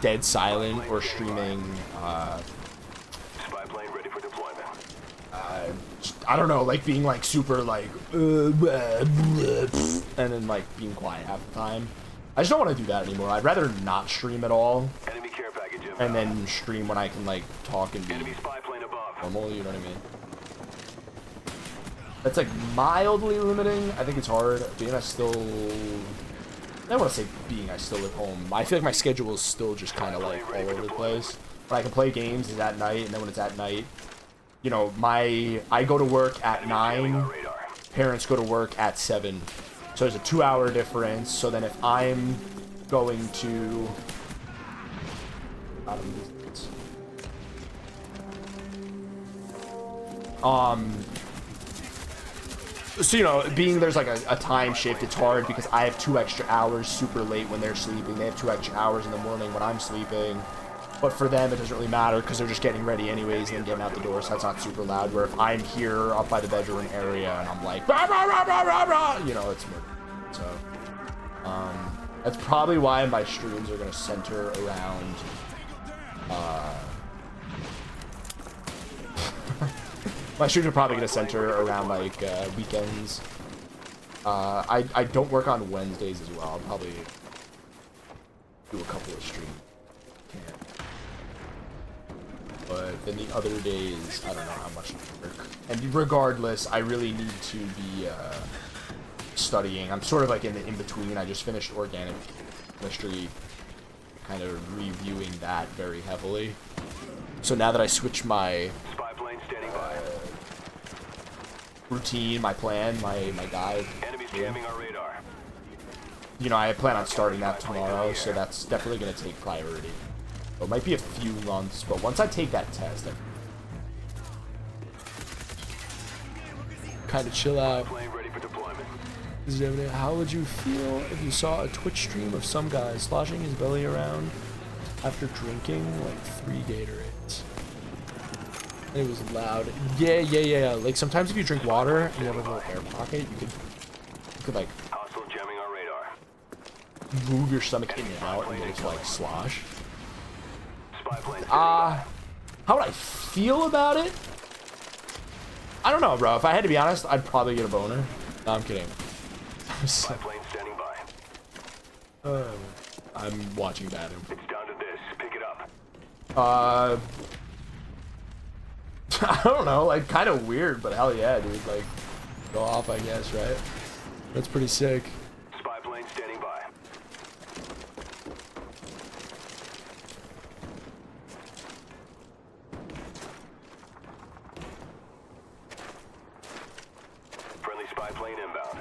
dead silent or streaming, Spy plane ready for deployment. I don't know, like being like super like and then like being quiet half the time. I just don't want to do that anymore. I'd rather not stream at all Enemy care package inbound. and then stream when I can like talk and be Enemy spy plane above. normal, you know what I mean? That's like mildly limiting. I think it's hard. Being I still I don't want to say being I still live home. I feel like my schedule is still just kind of like all over the place. When I can play games is at night, and then when it's at night, you know, I go to work at 9, parents go to work at 7. So there's a 2-hour difference. So then if I'm going to so you know, being there's like a time shift, it's hard because I have 2 extra hours super late when they're sleeping. They have 2 extra hours in the morning when I'm sleeping. But for them, it doesn't really matter because they're just getting ready anyways and then getting out the door, so that's not super loud. Where if I'm here up by the bedroom area and I'm like, rah, rah, rah, rah, rah, rah, you know, it's more. So, that's probably why my streams are going to center around, my streams are probably going to center around, like, weekends. I don't work on Wednesdays as well. I'll probably do a couple of streams. But then the other days, I don't know how much I work. And regardless, I really need to be studying. I'm sort of like in the in-between. I just finished organic chemistry, kind of reviewing that very heavily. So now that I switch my Spy plane standing by. routine, my plan, my guide. Enemies jamming our radar. you know, I plan on starting that tomorrow, so that's definitely going to take priority. So it might be a few months, but once I take that test, I kind of chill out. Plane ready for deployment. How would you feel if you saw a Twitch stream of some guy sloshing his belly around after drinking like 3 Gatorades? It was loud. Yeah. Like sometimes if you drink water and you have like a little air pocket, you could like Hostile jamming our radar. move your stomach in and out and just like slosh. Spy plane. How would I feel about it? I don't know, bro. If I had to be honest, I'd probably get a boner. No, I'm kidding. Spy plane standing by. I'm watching that. It's down to this. Pick it up. I don't know, like kind of weird, but hell yeah, dude. Like, go off, I guess, right? That's pretty sick. Spy plane standing by. Friendly spy plane inbound.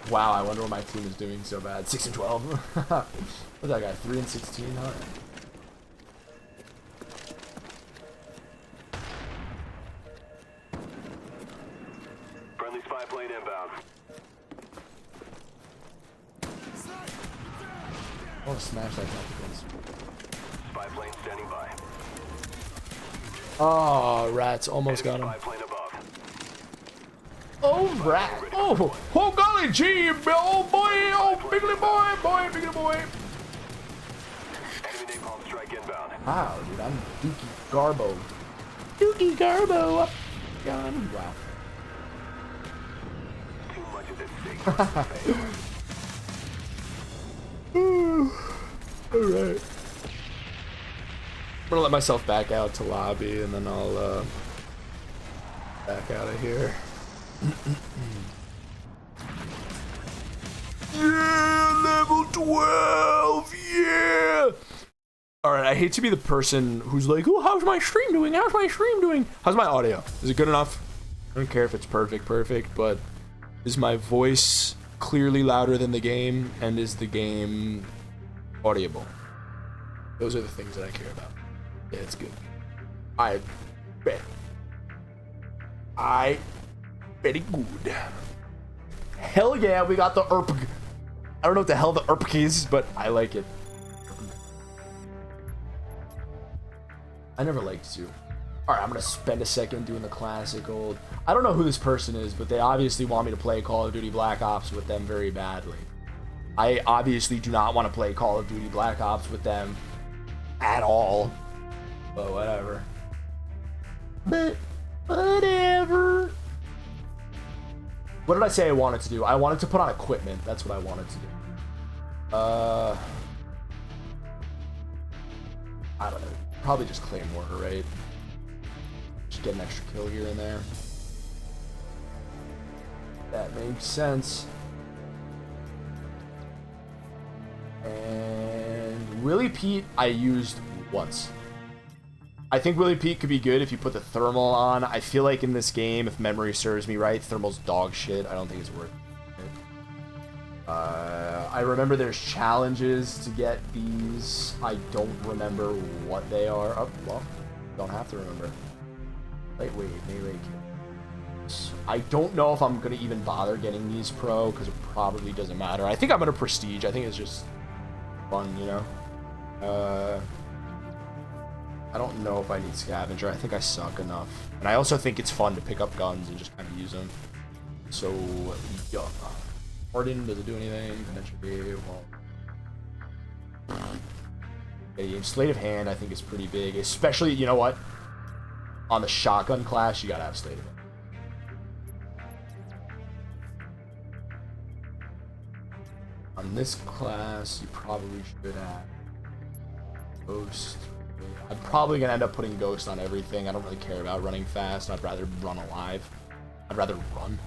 Wow, I wonder what my team is doing so bad. 6 and 12. What's that guy? 3 and 16, huh? Friendly spy plane inbound. Oh, smash that tacticals. Spy plane standing by. Oh, rats almost got him. Spy plane above. Oh, rat. Oh, golly gee, oh boy, oh, biggly boy, biggly boy. Enemy napalm strike inbound. Wow, dude, I'm Dookie Garbo. Dookie Garbo. Gone. Wow. Too much of this thing. Alright. I'm gonna let myself back out to lobby and then I'll back out of here. Yeah, level 12, yeah! Alright, I hate to be the person who's like, oh, how's my stream doing? How's my stream doing? How's my audio? Is it good enough? I don't care if it's perfect, but is my voice clearly louder than the game? And is the game audible? Those are the things that I care about. Yeah, it's good. I bet. Very good. Hell yeah, we got the ERP. I don't know what the hell the ERP is, but I like it. I never liked to. Alright, I'm gonna spend a second doing the classic old. I don't know who this person is, but they obviously want me to play Call of Duty Black Ops with them very badly. I obviously do not want to play Call of Duty Black Ops with them at all. But whatever. But whatever. What did I say I wanted to do? I wanted to put on equipment. That's what I wanted to do. I don't know. Probably just Claymore, right? Just get an extra kill here and there. That makes sense. And Willie Pete I used once. I think Willie Pete could be good if you put the thermal on. I feel like in this game, if memory serves me right, thermal's dog shit. I don't think it's worth it. I remember there's challenges to get these. I don't remember what they are. Oh, well, don't have to remember. Lightweight, melee kills. I don't know if I'm going to even bother getting these pro, because it probably doesn't matter. I think I'm going to prestige. I think it's just fun, you know? I don't know if I need scavenger. I think I suck enough. And I also think it's fun to pick up guns and just kind of use them. So, yeah. Harden, does it do anything? Potentially, well. Okay, Sleight of Hand, I think, is pretty big. Especially, you know what? On the shotgun class, you gotta have Sleight of Hand. On this class, you probably should have Ghost. I'm probably gonna end up putting Ghost on everything. I don't really care about running fast. I'd rather run alive. I'd rather run.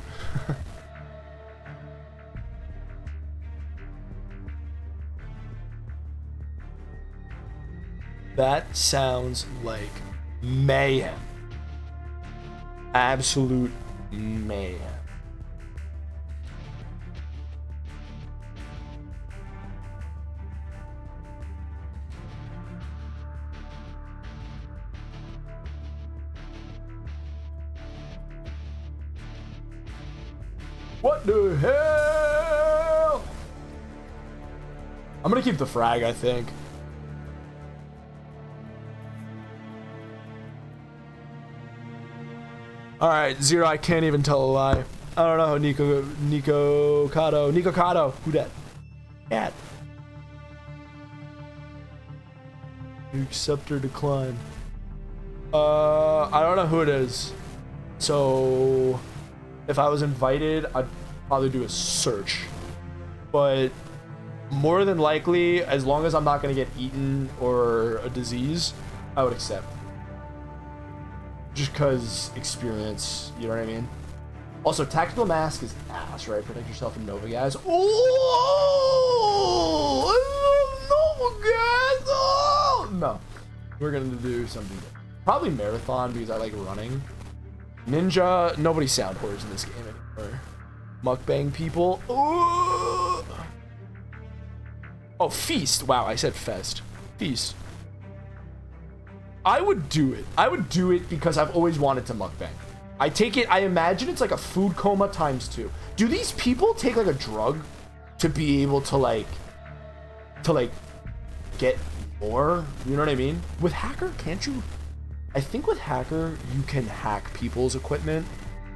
That sounds like mayhem. Absolute mayhem. What the hell? I'm gonna keep the frag, I think. Alright, Zero, I can't even tell a lie. I don't know, Nico Kato. Who dat? Cat. Accept or decline. I don't know who it is. So, if I was invited, I'd probably do a search. But more than likely, as long as I'm not gonna get eaten or a disease, I would accept. Just cause experience, you know what I mean? Also, tactical mask is ass, right? Protect yourself from Nova gas. Oh, Nova gas. Oh! No, we're gonna do something different. Probably marathon because I like running. Ninja, nobody sound whores in this game anymore. Mukbang people. Oh, feast. Wow, I said fest. Feast. I would do it. I would do it because I've always wanted to mukbang. I imagine it's like a food coma times 2. Do these people take like a drug to be able to like get more? You know what I mean? With Hacker, can't you? I think with Hacker, you can hack people's equipment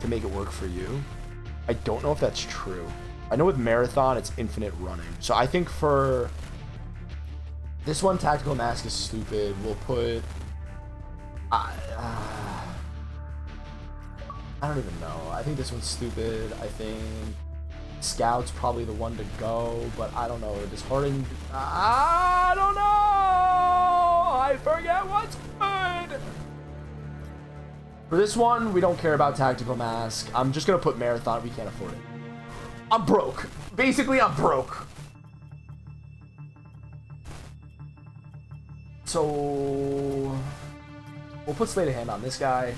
to make it work for you. I don't know if that's true. I know with Marathon, it's infinite running. So I think for this one, Tactical Mask is stupid. We'll put... I don't even know. I think this one's stupid. I think Scout's probably the one to go, but I don't know. Disheartened. I don't know. I forget what's good. For this one, we don't care about Tactical Mask. I'm just gonna put Marathon. We can't afford it. I'm broke. Basically, I'm broke. So we'll put Sleight of Hand on this guy.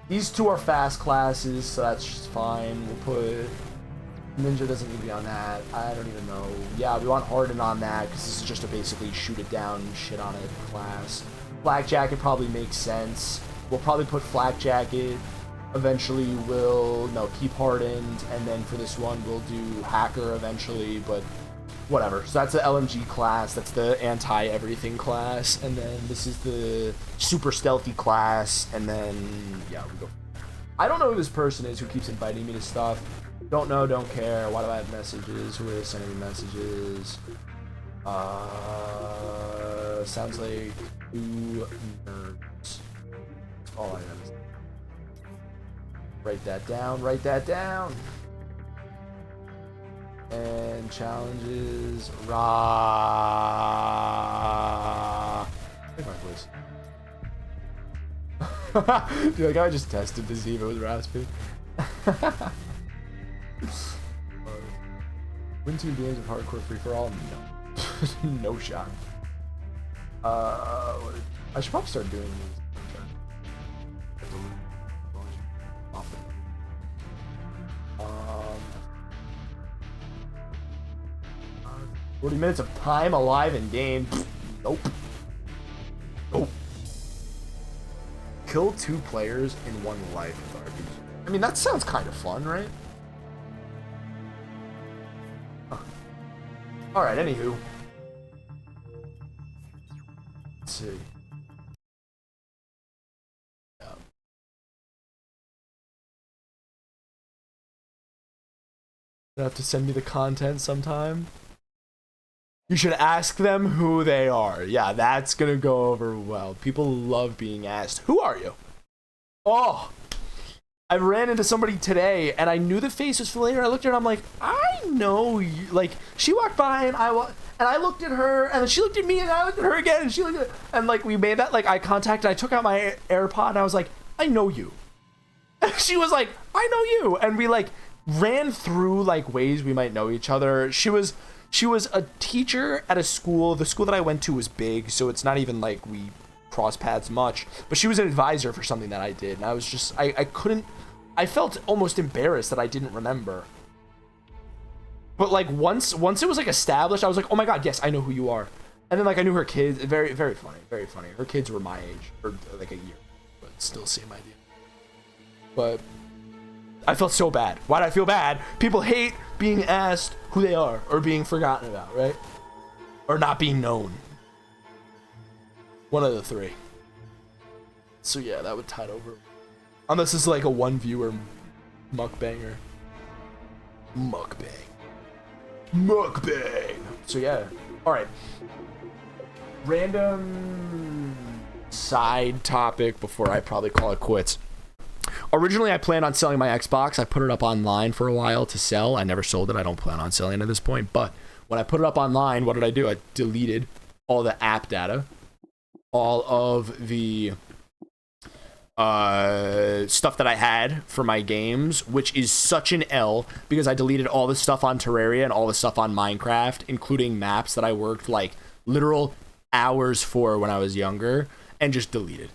These two are fast classes, so that's just fine. We'll put Ninja doesn't need to be on that. I don't even know. Yeah, we want Harden on that because this is just a basically shoot it down, shit on it class. Flak Jacket probably makes sense. We'll probably put Flak Jacket. Eventually we'll keep Hardened, and then for this one we'll do Hacker eventually, but whatever. So that's the LMG class, that's the anti-everything class, and then this is the super stealthy class, and then yeah, we go. I don't know who this person is who keeps inviting me to stuff. Don't know, don't care. Why do I have messages? Who is sending me messages? Sounds like 2 nerds. That's all I have. Write that down, write that down. And challenges, Take my voice. Feel like I just tested to see if it was raspy. Win 2 games of hardcore free for all? No. No shot. I should probably start doing these. 40 minutes of time alive in game. Nope. Nope. Kill 2 players in 1 life with RPG. I mean, that sounds kind of fun, right? Huh. Alright, anywho. Let's see. Yeah. You'll have to send me the content sometime. You should ask them who they are. Yeah, that's gonna go over well. People love being asked, who are you? Oh, I ran into somebody today and I knew the face was familiar. I looked at her and I'm like, I know you. Like, she walked by and I looked at her and then she looked at me and I looked at her again and she looked at, and like we made that like eye contact and I took out my AirPod and I was like, I know you. And she was like, I know you. And we like ran through like ways we might know each other. She was a teacher at a school. The school that I went to was big, so it's not even like we cross paths much. But she was an advisor for something that I did, and I was just, I felt almost embarrassed that I didn't remember. But like once it was like established, I was like, oh my god, yes, I know who you are. And then like I knew her kids. Very, very funny, very funny. Her kids were my age, or like a year, but still same idea. But I felt so bad. Why did I feel bad? People hate being asked who they are or being forgotten about, right? Or not being known. One of the three. So yeah, that would tide over. Unless it's like a one viewer mukbanger. Mukbang. So yeah. Alright. Random side topic before I probably call it quits. Originally, I planned on selling my Xbox. I put it up online for a while to sell. I never sold it. I don't plan on selling it at this point. But when I put it up online, what did I do? I deleted all the app data, all of the stuff that I had for my games, which is such an L because I deleted all the stuff on Terraria and all the stuff on Minecraft, including maps that I worked like literal hours for when I was younger, and just deleted.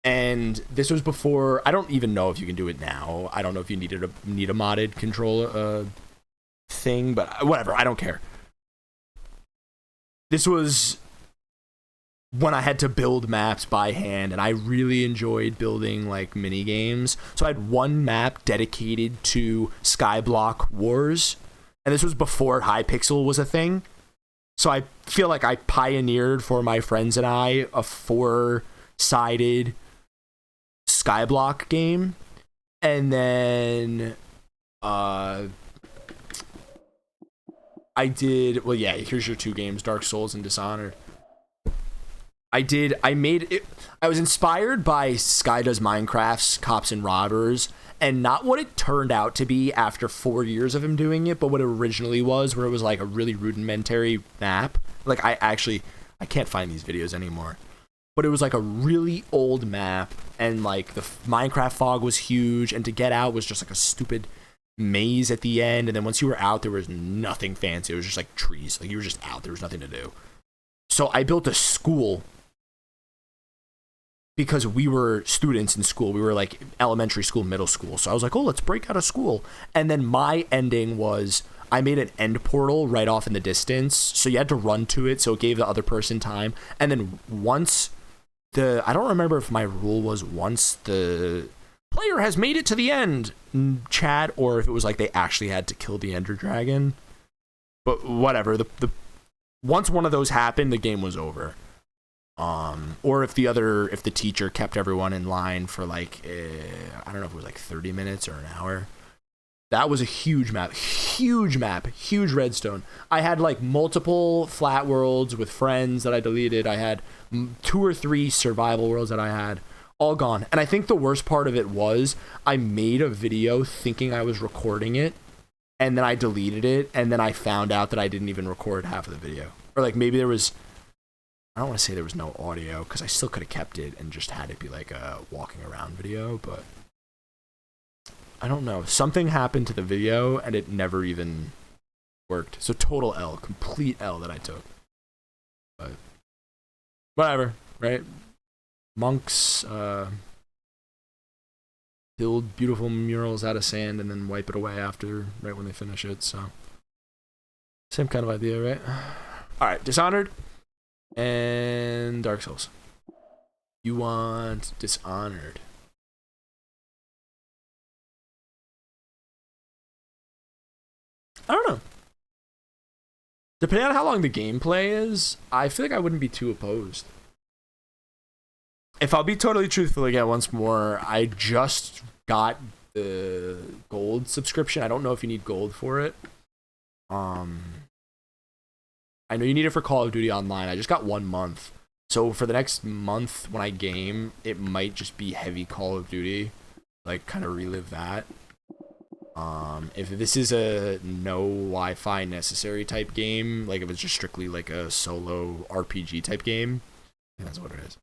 And this was before, I don't even know if you can do it now. I don't know if you need a modded controller thing, but whatever, I don't care. This was when I had to build maps by hand, and I really enjoyed building like mini games. So I had one map dedicated to Skyblock Wars, and this was before Hypixel was a thing. So I feel like I pioneered for my friends and I a 4-sided Skyblock game, and then I did, well, yeah, here's your 2 games, Dark Souls and Dishonored. I made it, I was inspired by Sky Does Minecraft's Cops and Robbers, and not what it turned out to be after 4 years of him doing it, but what it originally was, where it was like a really rudimentary map. Like, I can't find these videos anymore. But it was like a really old map, and like the Minecraft fog was huge, and to get out was just like a stupid maze at the end, and then once you were out, there was nothing fancy. It was just like trees. Like, you were just out. There was nothing to do. So I built a school because we were students in school. We were like elementary school, middle school. So I was like, oh, let's break out of school. And then my ending was I made an end portal right off in the distance. So you had to run to it, so it gave the other person time. And then once I don't remember if my rule was once the player has made it to the end chat, or if it was like they actually had to kill the Ender Dragon. But whatever, the once one of those happened, the game was over. Or if the teacher kept everyone in line for like I don't know if it was like 30 minutes or an hour. That was a huge map, huge redstone. I had like multiple flat worlds with friends that I deleted. I had 2 or 3 survival worlds that I had, all gone. And I think the worst part of it was I made a video thinking I was recording it, and then I deleted it, and then I found out that I didn't even record half of the video. Or like maybe there was, I don't want to say there was no audio, because I still could have kept it and just had it be like a walking around video, but I don't know. Something happened to the video and it never even worked. So total L, complete L that I took. But whatever, right? Monks build beautiful murals out of sand and then wipe it away after, right when they finish it. So same kind of idea, right? All right, Dishonored and Dark Souls. You want Dishonored? I don't know. Depending on how long the gameplay is, I feel like I wouldn't be too opposed. If I'll be totally truthful again once more, I just got the gold subscription. I don't know if you need gold for it. I know you need it for Call of Duty Online. I just got 1 month. So for the next month when I game, it might just be heavy Call of Duty. Like, kind of relive that. If this is a no Wi-Fi necessary type game, like if it's just strictly like a solo RPG type game, I think that's what it is.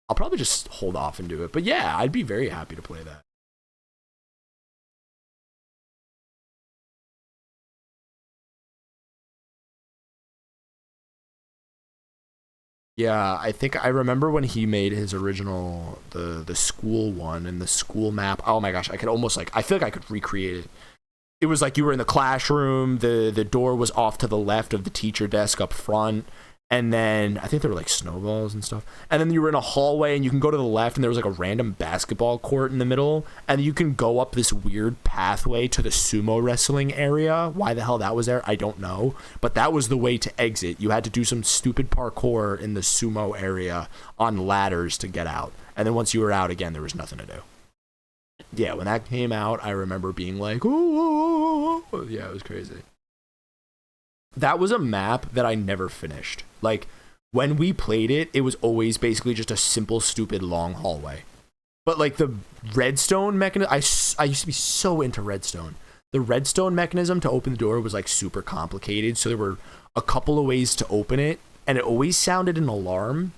I'll probably just hold off and do it. But yeah, I'd be very happy to play that. Yeah, I think I remember when he made his original, the school one and the school map. Oh my gosh, I could almost like, I feel like I could recreate it. It was like you were in the classroom, the door was off to the left of the teacher desk up front, And then I think there were like snowballs and stuff. And then you were in a hallway and you can go to the left and there was like a random basketball court in the middle. And you can go up this weird pathway to the sumo wrestling area. Why the hell that was there, I don't know. But that was the way to exit. You had to do some stupid parkour in the sumo area on ladders to get out. And then once you were out again, there was nothing to do. Yeah, when that came out, I remember being like, ooh. Yeah, it was crazy. That was a map that I never finished. Like, when we played it, it was always basically just a simple, stupid, long hallway. But, like, the redstone mechanism, I used to be so into redstone. The redstone mechanism to open the door was, like, super complicated. So there were a couple of ways to open it, and it always sounded an alarm.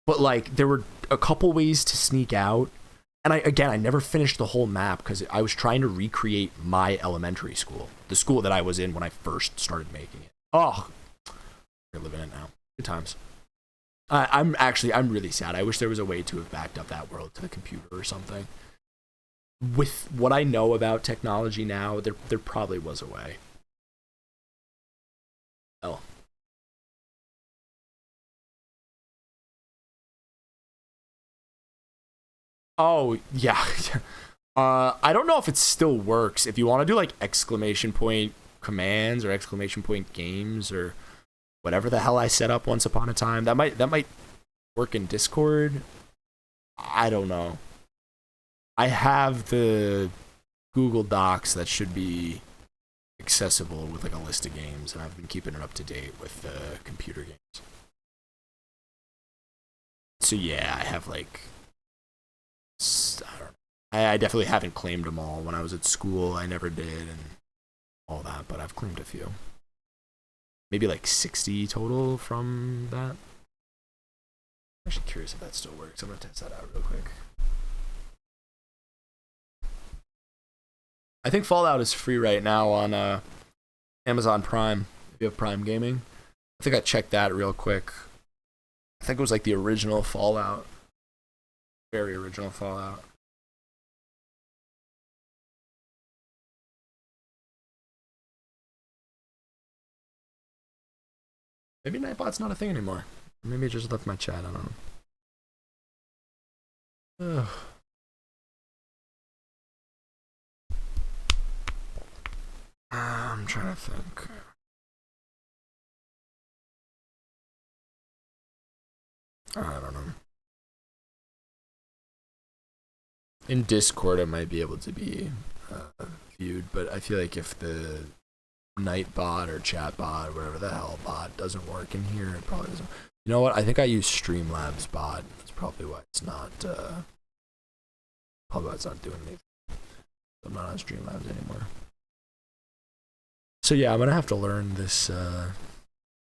But, like, there were a couple ways to sneak out. And I never finished the whole map because I was trying to recreate my elementary school, the school that I was in when I first started making it. Oh, we're living it now. Good times. I'm really sad. I wish there was a way to have backed up that world to the computer or something. With what I know about technology now, there probably was a way. Oh. Oh, yeah. I don't know if it still works. If you want to do like exclamation point commands or exclamation point games or whatever the hell I set up once upon a time, that might work in Discord. I don't know. I have the Google Docs that should be accessible with like a list of games, and I've been keeping it up to date with the computer games. So yeah, I have like, I don't know. I definitely haven't claimed them all. When I was at school, I never did, and all that, but I've claimed a few. Maybe like 60 total from that. I'm actually curious if that still works. I'm gonna test that out real quick. I think Fallout is free right now on Amazon Prime, if you have Prime Gaming. I think I checked that real quick. I think it was like the original Fallout. Very original Fallout. Maybe Nightbot's not a thing anymore. Maybe it just left my chat, I don't know. Ugh. I'm trying to think. I don't know. In Discord, it might be able to be viewed, but I feel like if the Nightbot or Chatbot or whatever the hell bot doesn't work in here, it probably doesn't. You know what? I think I use Streamlabs bot. That's probably why it's not. Probably why it's not doing anything. I'm not on Streamlabs anymore. So yeah, I'm gonna have to learn this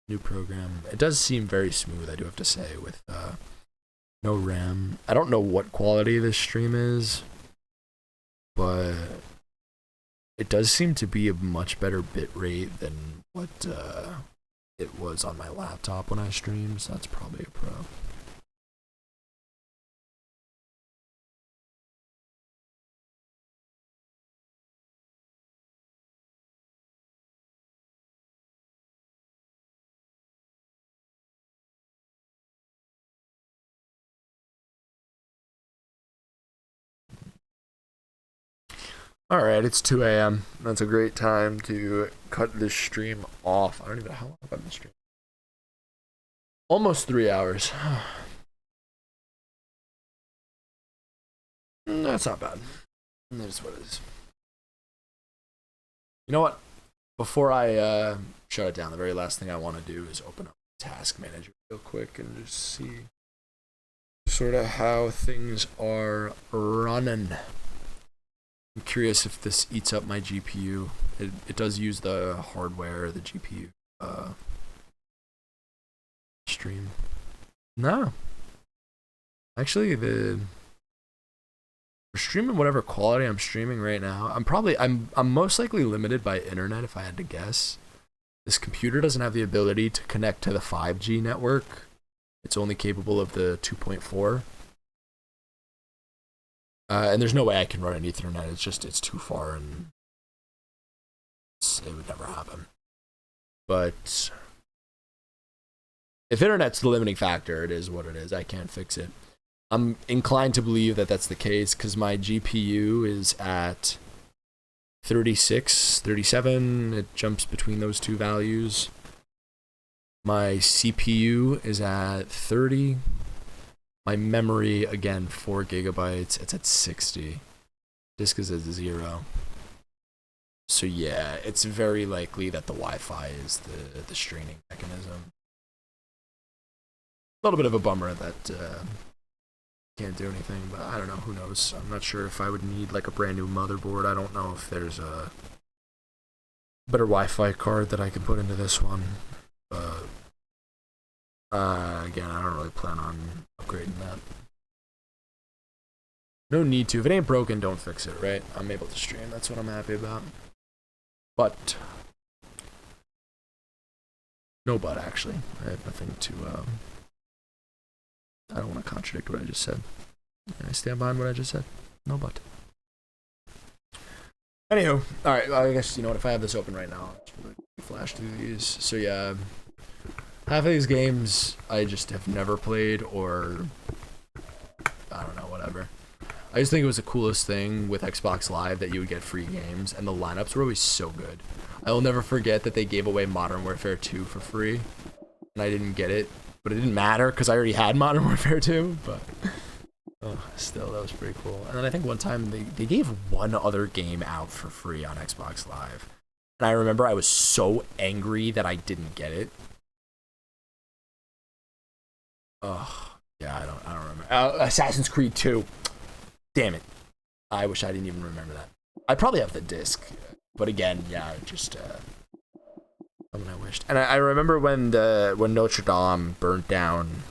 new program. It does seem very smooth, I do have to say, with no RAM. I don't know what quality this stream is, but it does seem to be a much better bit rate than what it was on my laptop when I streamed, so that's probably a pro. Alright, it's 2 a.m. That's a great time to cut this stream off. I don't even know how long I've been in the stream. Almost 3 hours. That's not bad. That's what it is. You know what? Before I shut it down, the very last thing I want to do is open up Task Manager real quick and just see sort of how things are running. I'm curious if this eats up my GPU. It does use the hardware, the GPU stream. No. Actually, for streaming whatever quality I'm streaming right now, I'm most likely limited by internet if I had to guess. This computer doesn't have the ability to connect to the 5G network. It's only capable of the 2.4. And there's no way I can run an Ethernet. It's too far, and it would never happen. But If internet's the limiting factor, it is what it is. I can't fix it. I'm inclined to believe that that's the case because my GPU is at 36, 37. It jumps between those two values. My CPU is at 30. My memory, again, 4 gigabytes. It's at 60. Disk is at 0. So yeah, it's very likely that the Wi-Fi is the straining mechanism. A little bit of a bummer that can't do anything, but I don't know. Who knows? I'm not sure if I would need like a brand new motherboard. I don't know if there's a better Wi-Fi card that I can put into this one. But again, I don't really plan on upgrading that. No need to. If it ain't broken, don't fix it, right? I'm able to stream. That's what I'm happy about. But no, but actually, I have nothing to. I don't want to contradict what I just said. I stand behind what I just said. No, but. Anywho, all right. Well, I guess you know what. If I have this open right now, I'll just really flash through these. So yeah, half of these games I just have never played, or I don't know, whatever. I just think it was the coolest thing with Xbox Live that you would get free games, and the lineups were always so good. I will never forget that they gave away Modern Warfare 2 for free, and I didn't get it, but it didn't matter because I already had Modern Warfare 2, but still, that was pretty cool. And then I think one time they gave one other game out for free on Xbox Live, and I remember I was so angry that I didn't get it. Oh, yeah, I don't remember. Assassin's Creed 2. Damn it. I wish I didn't even remember that. I probably have the disc. But again, yeah, just something I wished. And I remember when Notre Dame burnt down.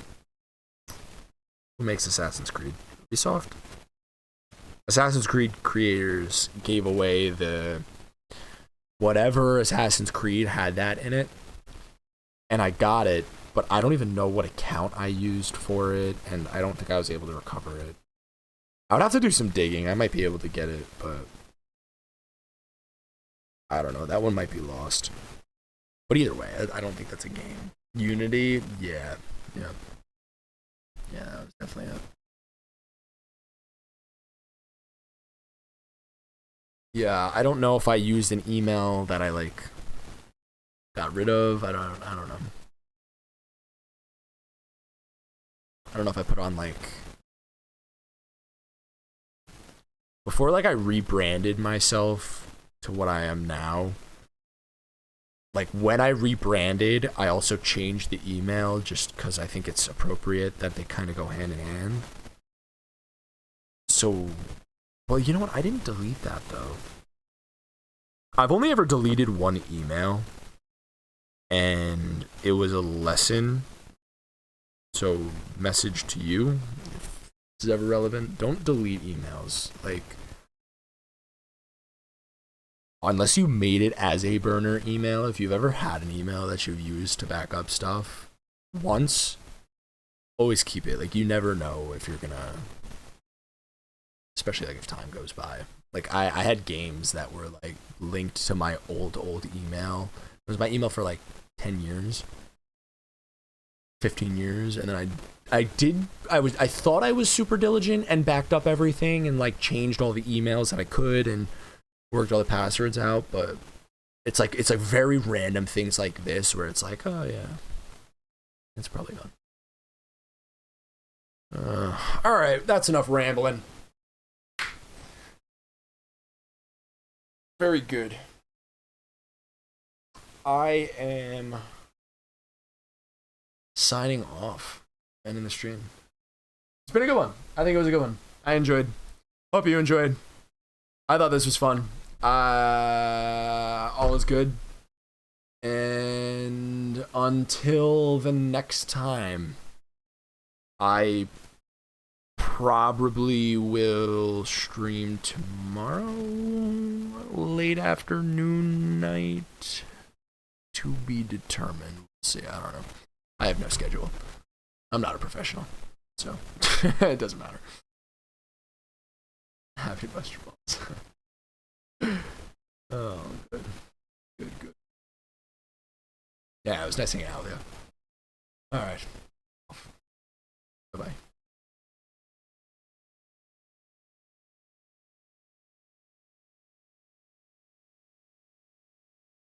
Who makes Assassin's Creed? Ubisoft? Assassin's Creed creators gave away the whatever Assassin's Creed had that in it. And I got it, but I don't even know what account I used for it, and I don't think I was able to recover it. I would have to do some digging. I might be able to get it, but I don't know. That one might be lost. But either way, I don't think that's a game. Unity, yeah. Yeah, that was definitely it. Yeah, I don't know if I used an email that I like got rid of. I don't know. I don't know if I put on like before like I rebranded myself to what I am now. Like when I rebranded, I also changed the email just because I think it's appropriate that they kind of go hand in hand. So, well, you know what? I didn't delete that though. I've only ever deleted one email, and it was a lesson. So, message to you, if this is ever relevant, don't delete emails. Like, unless you made it as a burner email, if you've ever had an email that you've used to back up stuff once, always keep it. Like, you never know if you're gonna, especially like if time goes by. Like, I had games that were like linked to my old email. It was my email for like 10 years. 15 years, and then I thought I was super diligent and backed up everything and like changed all the emails that I could and worked all the passwords out, but it's like very random things like this where it's like, oh yeah, it's probably gone. All right, that's enough rambling. Very good. I am signing off and in the stream. It's been a good one. I think it was a good one. I enjoyed. Hope you enjoyed. I thought this was fun. All is good. And until the next time, I probably will stream tomorrow, late afternoon, night, to be determined. We'll see, I don't know. I have no schedule. I'm not a professional, so it doesn't matter. Happy Buster Balls. Oh, good. Yeah, it was nice hanging out with you. All right.